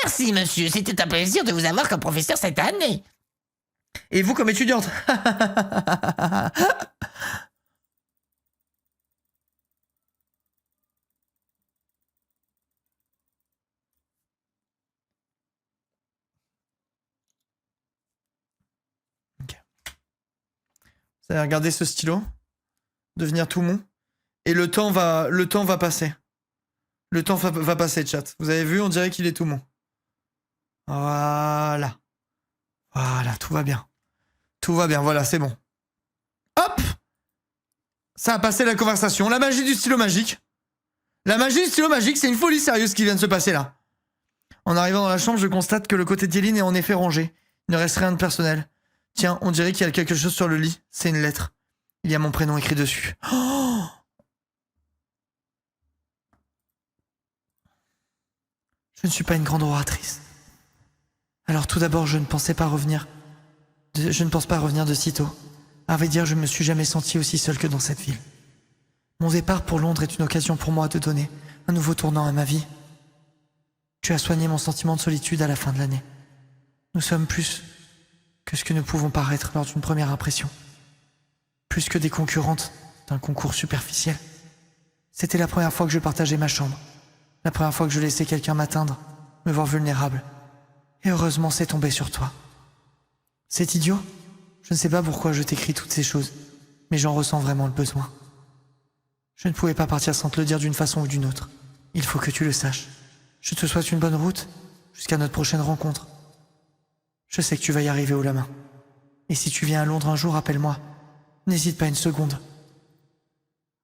Merci, monsieur. C'était un plaisir de vous avoir comme professeur cette année. Et vous comme étudiante. Ok. Vous allez regarder ce stylo devenir tout mou. Et le temps va passer. Le temps va passer, chat. Vous avez vu, on dirait qu'il est tout mou. Voilà. Voilà, tout va bien. Tout va bien, voilà, c'est bon. Hop! Ça a passé la conversation. La magie du stylo magique. La magie du stylo magique, c'est une folie sérieuse qui vient de se passer là. En arrivant dans la chambre, je constate que le côté d'Yéline est en effet rangé. Il ne reste rien de personnel. Tiens, on dirait qu'il y a quelque chose sur le lit. C'est une lettre. Il y a mon prénom écrit dessus. Oh! Je ne suis pas une grande oratrice. Alors tout d'abord, je ne pense pas revenir de sitôt. À vrai dire, je ne me suis jamais senti aussi seul que dans cette ville. Mon départ pour Londres est une occasion pour moi de donner un nouveau tournant à ma vie. Tu as soigné mon sentiment de solitude à la fin de l'année. Nous sommes plus que ce que nous pouvons paraître lors d'une première impression. Plus que des concurrentes d'un concours superficiel. C'était la première fois que je partageais ma chambre. La première fois que je laissais quelqu'un m'atteindre, me voir vulnérable. Et heureusement, c'est tombé sur toi. C'est idiot. Je ne sais pas pourquoi je t'écris toutes ces choses, mais j'en ressens vraiment le besoin. Je ne pouvais pas partir sans te le dire d'une façon ou d'une autre. Il faut que tu le saches. Je te souhaite une bonne route jusqu'à notre prochaine rencontre. Je sais que tu vas y arriver haut la main. Et si tu viens à Londres un jour, appelle-moi. N'hésite pas une seconde.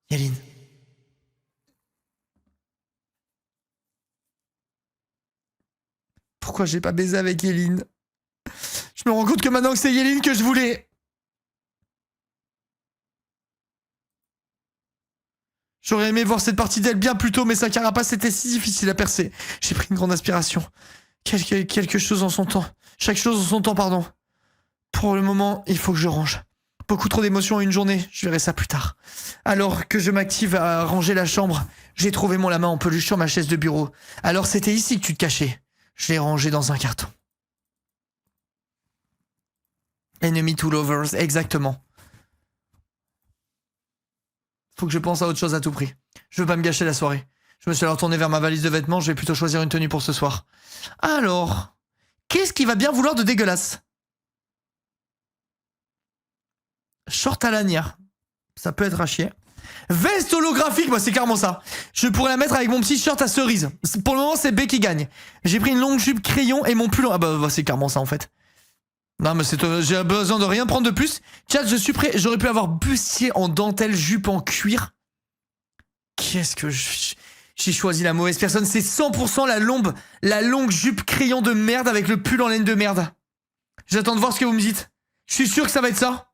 Yaline. Pourquoi j'ai pas baisé avec Yaline? Je me rends compte que maintenant que c'est Yaline que je voulais. J'aurais aimé voir cette partie d'elle bien plus tôt, mais sa carapace était si difficile à percer. J'ai pris une grande inspiration. Quelque chose en son temps. Chaque chose en son temps, pardon. Pour le moment, il faut que je range. Beaucoup trop d'émotions en une journée, je verrai ça plus tard. Alors que je m'active à ranger la chambre, j'ai trouvé mon lama en peluche sur ma chaise de bureau. Alors c'était ici que tu te cachais. Je l'ai rangé dans un carton. Enemy to lovers, exactement. Faut que je pense à autre chose à tout prix. Je veux pas me gâcher la soirée. Je me suis alors tourné vers ma valise de vêtements, je vais plutôt choisir une tenue pour ce soir. Alors, qu'est-ce qui va bien vouloir de dégueulasse? Short à lanière. Ça peut être à chier. Veste holographique, bah c'est carrément ça. Je pourrais la mettre avec mon petit short à cerise. Pour le moment, c'est B qui gagne. J'ai pris une longue jupe crayon et mon pull. Ah bah c'est carrément ça en fait. Non mais j'ai besoin de rien prendre de plus. Chat, je suis prêt. J'aurais pu avoir bustier en dentelle, jupe en cuir. Qu'est-ce que j'ai choisi la mauvaise personne. C'est 100% la longue jupe crayon de merde avec le pull en laine de merde. J'attends de voir ce que vous me dites. Je suis sûr que ça va être ça.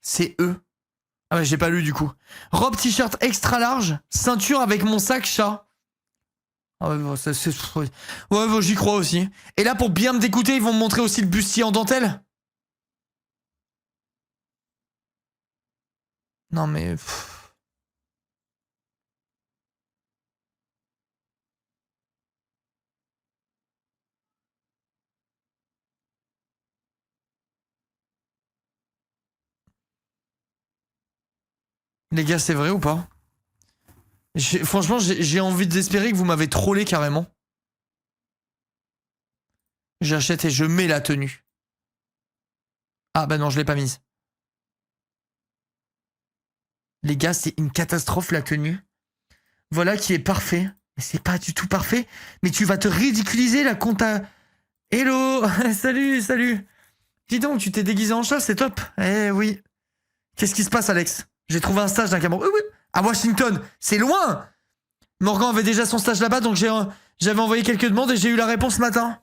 C'est eux. Ah ouais, j'ai pas lu du coup. Robe t-shirt extra large, ceinture avec mon sac chat. Ah ouais, bon, ça c'est... Ouais, bon, j'y crois aussi. Et là, pour bien me dégoûter, ils vont me montrer aussi le bustier en dentelle. Non mais... Les gars, c'est vrai ou pas? Franchement, j'ai envie d'espérer que vous m'avez trollé carrément. J'achète et je mets la tenue. Ah bah non, je l'ai pas mise. Les gars, c'est une catastrophe la tenue. Voilà qui est parfait. Mais c'est pas du tout parfait. Mais tu vas te ridiculiser la compta. Hello. Salut, salut. Dis donc, tu t'es déguisé en chat, c'est top. Eh oui. Qu'est-ce qui se passe, Alex? J'ai trouvé un stage d'un Cameroun. Oui, oui. À Washington. C'est loin. Morgan avait déjà son stage là-bas, donc j'avais envoyé quelques demandes et j'ai eu la réponse ce matin.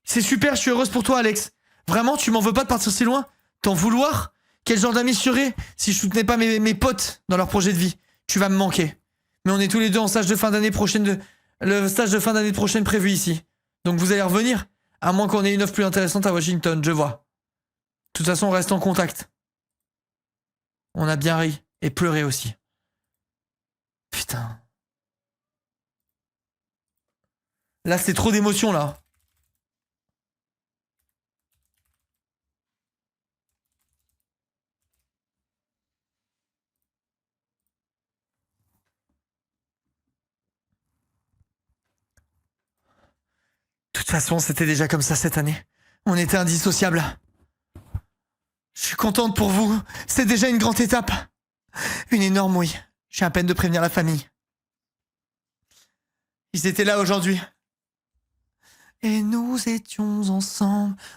C'est super, je suis heureuse pour toi, Alex. Vraiment, tu m'en veux pas de partir si loin? T'en vouloir? Quel genre d'ami je serais si je soutenais pas mes potes dans leur projet de vie? Tu vas me manquer. Mais on est tous les deux en stage de fin d'année prochaine le stage de fin d'année prochaine prévu ici. Donc vous allez revenir? À moins qu'on ait une offre plus intéressante à Washington, je vois. De toute façon, on reste en contact. On a bien ri. Et pleuré aussi. Putain. Là, c'est trop d'émotions, là. De toute façon, c'était déjà comme ça cette année. On était indissociables. Je suis contente pour vous. C'est déjà une grande étape. Une énorme oui. J'ai à peine de prévenir la famille. Ils étaient là aujourd'hui. Et nous étions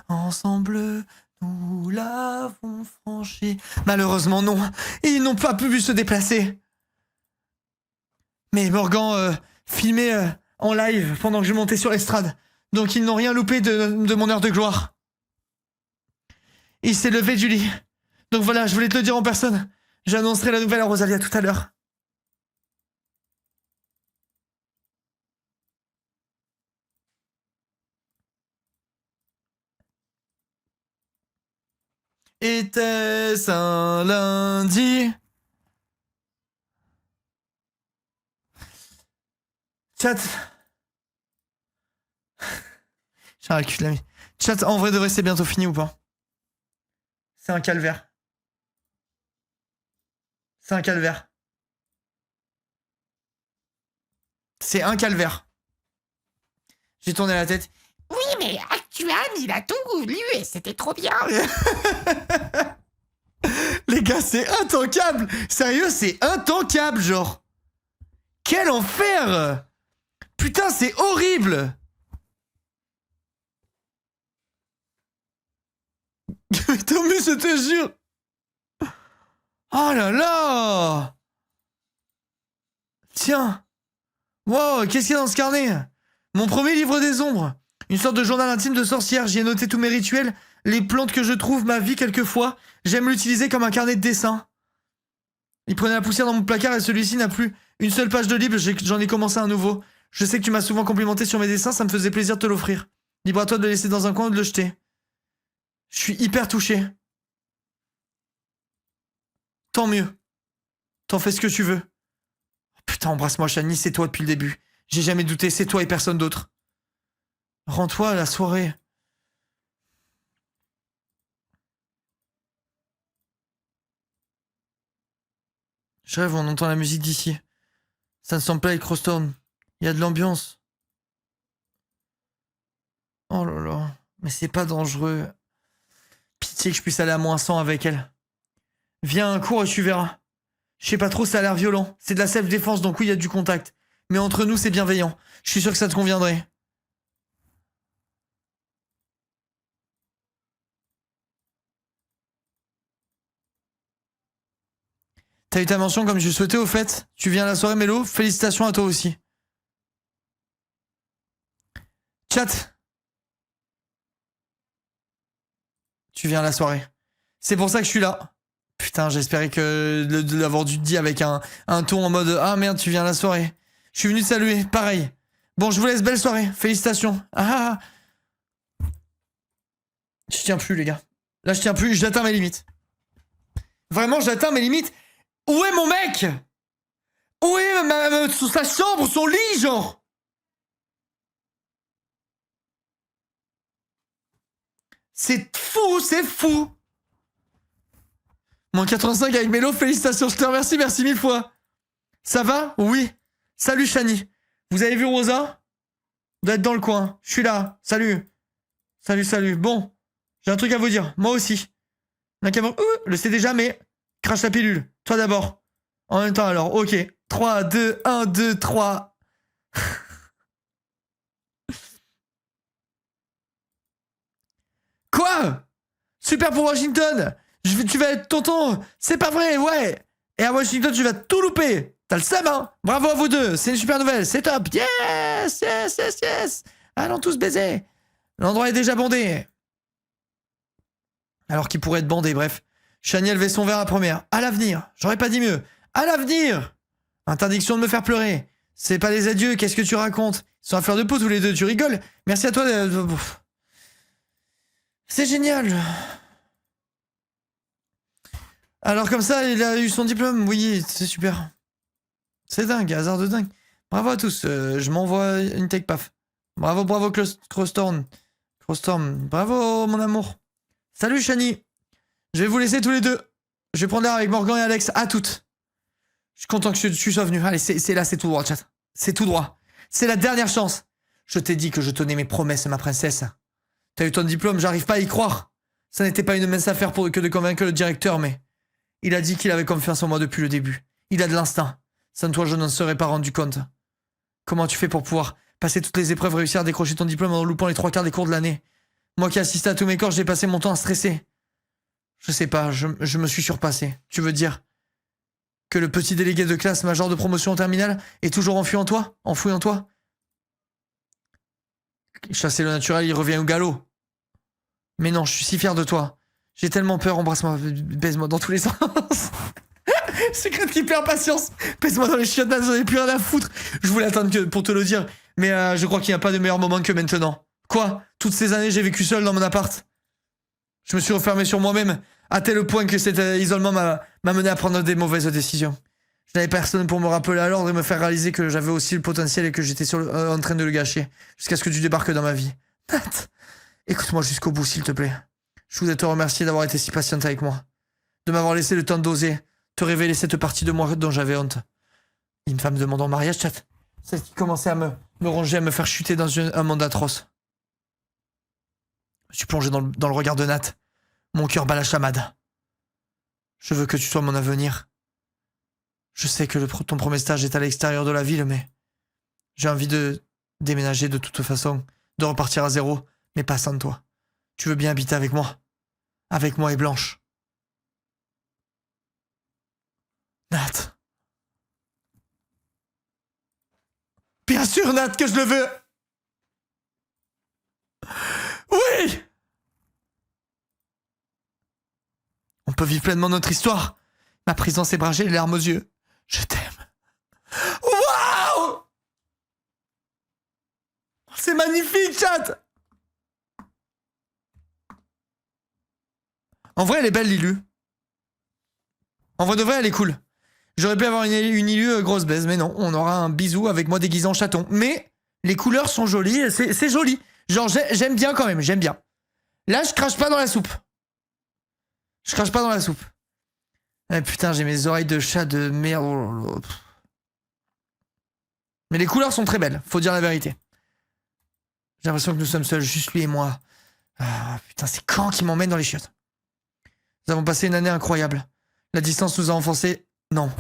ensemble, nous l'avons franchi. Malheureusement non, ils n'ont pas pu se déplacer. Mais Morgan filmait en live pendant que je montais sur l'estrade. Donc ils n'ont rien loupé de mon heure de gloire. Il s'est levé du lit. Donc voilà, je voulais te le dire en personne. J'annoncerai la nouvelle à Rosalia tout à l'heure. Était-ce un lundi? Chat. J'ai un cul de la vie. Chat, en vrai de vrai, c'est bientôt fini ou pas? C'est un calvaire. C'est un calvaire. C'est un calvaire. J'ai tourné la tête. Oui, mais Actuan, il a tout voulu et c'était trop bien. Les gars, c'est intankable. Sérieux, c'est intankable, genre. Quel enfer. Putain, c'est horrible. Tant mieux, je te jure. Oh là là. Tiens. Wow, qu'est-ce qu'il y a dans ce carnet? Mon premier livre des ombres. Une sorte de journal intime de sorcière. J'y ai noté tous mes rituels, les plantes que je trouve, ma vie quelquefois. J'aime l'utiliser comme un carnet de dessin. Il prenait la poussière dans mon placard et celui-ci n'a plus une seule page de libre. J'en ai commencé un nouveau. Je sais que tu m'as souvent complimenté sur mes dessins, ça me faisait plaisir de te l'offrir. Libre à toi de le laisser dans un coin ou de le jeter. Je suis hyper touché. Tant mieux. T'en fais ce que tu veux. Putain, embrasse-moi, Shani, c'est toi depuis le début. J'ai jamais douté, c'est toi et personne d'autre. Rends-toi à la soirée. Je rêve, on entend la musique d'ici. Ça ne semble pas avec Crosstown. Il y a de l'ambiance. Oh là là. Mais c'est pas dangereux. Pitié que je puisse aller à -100 avec elle. Viens, cours et tu verras. Je sais pas trop, ça a l'air violent. C'est de la self-défense, donc oui, il y a du contact. Mais entre nous, c'est bienveillant. Je suis sûr que ça te conviendrait. T'as eu ta mention comme je le souhaitais au fait. Tu viens à la soirée Mélo, félicitations à toi aussi. Chat. Tu viens à la soirée. C'est pour ça que je suis là. Putain, j'espérais que de l'avoir dû te dire avec un ton en mode ah merde, tu viens à la soirée. Je suis venu te saluer, pareil. Bon, je vous laisse, belle soirée, félicitations. Ah. Je tiens plus, les gars. Là, je tiens plus, j'atteins mes limites. Vraiment, j'atteins mes limites. Où est mon mec? Où est sa chambre, son lit, genre? C'est fou, c'est fou. Mon 85 avec Mélo, félicitations, je te remercie, merci 1000 fois. Ça va? Oui. Salut Shani. Vous avez vu Rosa? Vous êtes dans le coin. Je suis là. Salut. Salut. Bon. J'ai un truc à vous dire. Moi aussi. Le sais déjà, mais crache la pilule. Toi d'abord. En même temps alors. Ok. 3, 2, 1, 2, 3. Quoi? Super pour Washington. Tu vas être tonton. C'est pas vrai, ouais. Et à Washington, tu vas tout louper. T'as le seum, hein? Bravo à vous deux. C'est une super nouvelle. C'est top. Yes. Allons tous baiser. L'endroit est déjà bondé. Alors qu'il pourrait être bandé, bref. Shani a levé son verre à première. À l'avenir. J'aurais pas dit mieux. À l'avenir. Interdiction de me faire pleurer. C'est pas les adieux, qu'est-ce que tu racontes? Ils sont à fleur de peau tous les deux, tu rigoles? Merci à toi. C'est génial. Alors comme ça, il a eu son diplôme. Oui, c'est super. C'est dingue, hasard de dingue. Bravo à tous. Je m'envoie une take paf. Bravo, Crosstown. Bravo, mon amour. Salut, Shani. Je vais vous laisser tous les deux. Je vais prendre l'air avec Morgan et Alex. À toutes. Je suis content que tu sois venu. Allez, c'est là, c'est tout droit, chat. C'est tout droit. C'est la dernière chance. Je t'ai dit que je tenais mes promesses, ma princesse. T'as eu ton diplôme, j'arrive pas à y croire. Ça n'était pas une mince affaire que de convaincre le directeur, mais... Il a dit qu'il avait confiance en moi depuis le début. Il a de l'instinct. Sans toi, je n'en serais pas rendu compte. Comment tu fais pour pouvoir passer toutes les épreuves, réussir à décrocher ton diplôme en loupant les 3/4 des cours de l'année? Moi qui assistais à tous mes cours, j'ai passé mon temps à stresser. Je sais pas, je me suis surpassé. Tu veux dire que le petit délégué de classe, major de promotion en terminale, est toujours enfoui en toi? Chasser le naturel, il revient au galop. Mais non, je suis si fier de toi. J'ai tellement peur, embrasse-moi, baise-moi dans tous les sens. Secret hyper patience. Baise-moi dans les chiottes, j'en ai plus rien à foutre. Je voulais attendre pour te le dire, mais je crois qu'il n'y a pas de meilleur moment que maintenant. Quoi? Toutes ces années, j'ai vécu seul dans mon appart. Je me suis refermé sur moi-même, à tel point que cet isolement m'a mené à prendre des mauvaises décisions. Je n'avais personne pour me rappeler à l'ordre et me faire réaliser que j'avais aussi le potentiel et que j'étais en train de le gâcher. Jusqu'à ce que tu débarques dans ma vie. Nat, écoute-moi jusqu'au bout, s'il te plaît. Je voudrais te remercier d'avoir été si patiente avec moi. De m'avoir laissé le temps d'oser te révéler cette partie de moi dont j'avais honte. Une femme demande en mariage, chat. Celle qui commençait à me ronger, à me faire chuter dans un monde atroce. Je suis plongé dans le regard de Nat. Mon cœur bat la chamade. Je veux que tu sois mon avenir. Je sais que ton premier stage est à l'extérieur de la ville, mais j'ai envie de déménager de toute façon, de repartir à zéro, mais pas sans toi. Tu veux bien habiter avec moi? Avec moi et Blanche. Nat. Bien sûr, Nat, que je le veux. Oui! On peut vivre pleinement notre histoire. Ma présence est bragée, les larmes aux yeux. Je t'aime. Waouh! C'est magnifique, chat! En vrai, elle est belle, Lilu. En vrai de vrai, elle est cool. J'aurais pu avoir une Lilu grosse baise, mais non. On aura un bisou avec moi déguisé en chaton. Mais les couleurs sont jolies, c'est joli. Genre, j'aime bien quand même, j'aime bien. Là, je crache pas dans la soupe. Je crache pas dans la soupe. Eh, putain, j'ai mes oreilles de chat de merde. Mais les couleurs sont très belles, faut dire la vérité. J'ai l'impression que nous sommes seuls, juste lui et moi. Ah, putain, c'est quand qui m'emmène dans les chiottes. Nous avons passé une année incroyable. La distance nous a enfoncés. Non,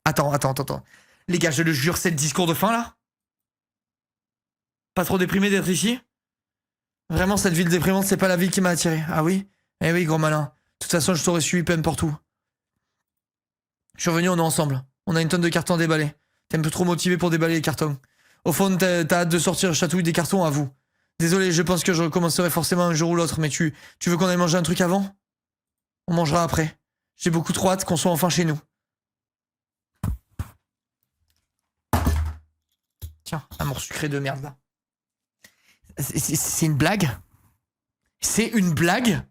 attends. Les gars, je le jure, c'est le discours de fin, là? Pas trop déprimé d'être ici? Vraiment, cette ville déprimante, c'est pas la ville qui m'a attiré. Ah oui? Eh oui, gros malin. De toute façon, je t'aurais suivi n'importe où. Je suis revenu, on est ensemble. On a une tonne de cartons à déballer. T'es un peu trop motivé pour déballer les cartons. Au fond, t'as hâte de sortir chatouille des cartons, à vous. Désolé, je pense que je recommencerai forcément un jour ou l'autre, mais tu veux qu'on aille manger un truc avant? On mangera après. J'ai beaucoup trop hâte qu'on soit enfin chez nous. Tiens, amour sucré de merde, là. C'est une blague? C'est une blague?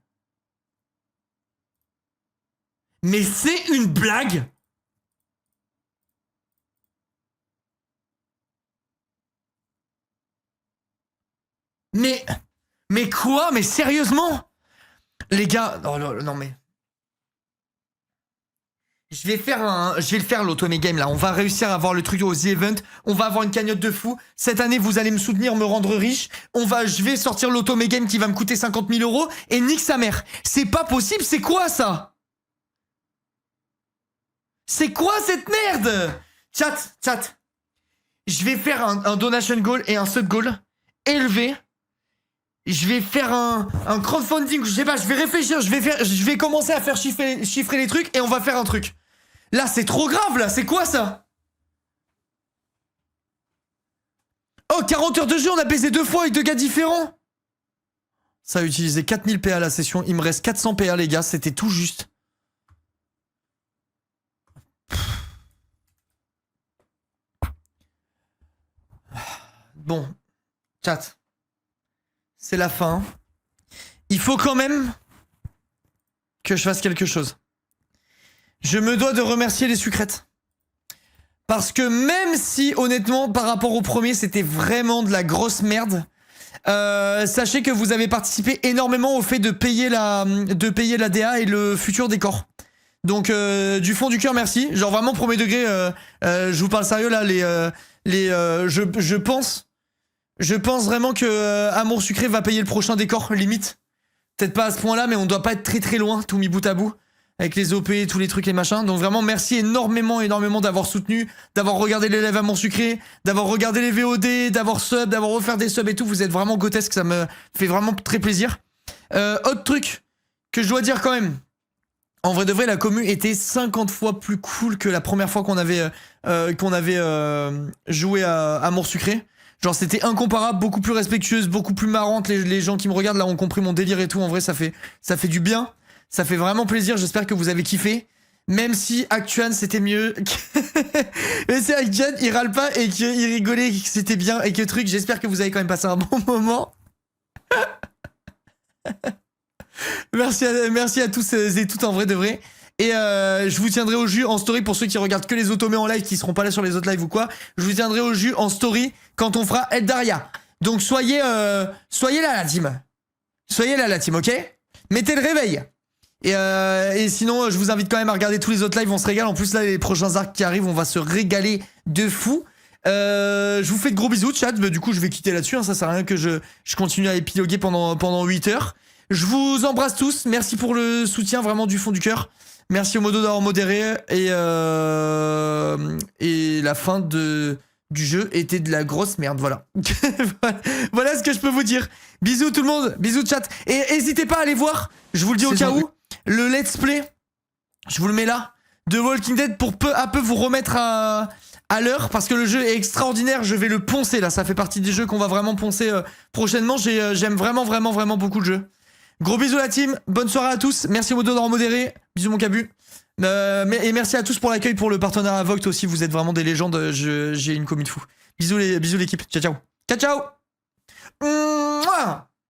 Mais c'est une blague? Mais quoi? Mais sérieusement? Les gars, non mais... Je vais le faire l'Automé Game là. On va réussir à avoir le truc aux The Event. On va avoir une cagnotte de fou. Cette année, vous allez me soutenir, me rendre riche. Je vais sortir l'Automé Game qui va me coûter 50 000 € et nique sa mère. C'est pas possible, c'est quoi ça? C'est quoi cette merde? Chat. Je vais faire un donation goal et un sub goal élevé. Je vais faire un crowdfunding, je sais pas, je vais réfléchir, je vais commencer à faire chiffrer les trucs et on va faire un truc. Là, c'est trop grave, là, c'est quoi ça? Oh, 40 heures de jeu, on a baisé 2 fois avec 2 gars différents. Ça a utilisé 4000 PA la session, il me reste 400 PA les gars, c'était tout juste. Bon, chat. C'est la fin. Il faut quand même que je fasse quelque chose. Je me dois de remercier les sucrètes. Parce que même si, honnêtement, par rapport au premier, c'était vraiment de la grosse merde, sachez que vous avez participé énormément au fait de payer la DA et le futur décor. Donc, du fond du cœur, merci. Genre vraiment, premier degré, je vous parle sérieux là, je pense vraiment que Amour Sucré va payer le prochain décor, limite. Peut-être pas à ce point-là, mais on doit pas être très très loin, tout mis bout à bout. Avec les OP, tous les trucs, les machins. Donc vraiment, merci énormément d'avoir soutenu, d'avoir regardé les lives Amour Sucré, d'avoir regardé les VOD, d'avoir sub, d'avoir offert des subs et tout. Vous êtes vraiment grotesques, ça me fait vraiment très plaisir. Autre truc que je dois dire quand même. En vrai de vrai, la commu était 50 fois plus cool que la première fois qu'on avait joué à Amour Sucré. Genre c'était incomparable, beaucoup plus respectueuse, beaucoup plus marrante. Les gens qui me regardent là ont compris mon délire et tout. En vrai, ça fait du bien. Ça fait vraiment plaisir. J'espère que vous avez kiffé. Même si Actuan c'était mieux. Mais c'est Actuan, il râle pas et qu'il rigolait et que c'était bien et que truc. J'espère que vous avez quand même passé un bon moment. Merci à tous et toutes en vrai de vrai. Et je vous tiendrai au jus en story pour ceux qui regardent que les automés en live, qui seront pas là sur les autres lives ou quoi. Je vous tiendrai au jus en story quand on fera Eldaria. Donc soyez là la team. Soyez là la team, ok? Mettez le réveil. Et sinon, je vous invite quand même à regarder tous les autres lives, on se régale. En plus là, les prochains arcs qui arrivent, on va se régaler de fou. Je vous fais de gros bisous, chat. Du coup, je vais quitter là-dessus. Hein. Ça sert à rien que je continue à épiloguer pendant 8 heures. Je vous embrasse tous. Merci pour le soutien, vraiment du fond du cœur. Merci au modo d'avoir modéré. Et la fin du jeu était de la grosse merde, voilà. Voilà ce que je peux vous dire. Bisous tout le monde, bisous chat. Et n'hésitez pas à aller voir, je vous le dis au cas où, le let's play, je vous le mets là, de Walking Dead pour peu à peu vous remettre à l'heure, parce que le jeu est extraordinaire, je vais le poncer là, ça fait partie des jeux qu'on va vraiment poncer prochainement, j'aime vraiment beaucoup le jeu. Gros bisous la team, bonne soirée à tous, merci au modo d'avoir modéré, bisous mon cabu. Et merci à tous pour l'accueil, pour le partenariat Vogt aussi, vous êtes vraiment des légendes, j'ai une commu de fou. Bisous l'équipe, ciao ciao. Ciao ciao. Mouah.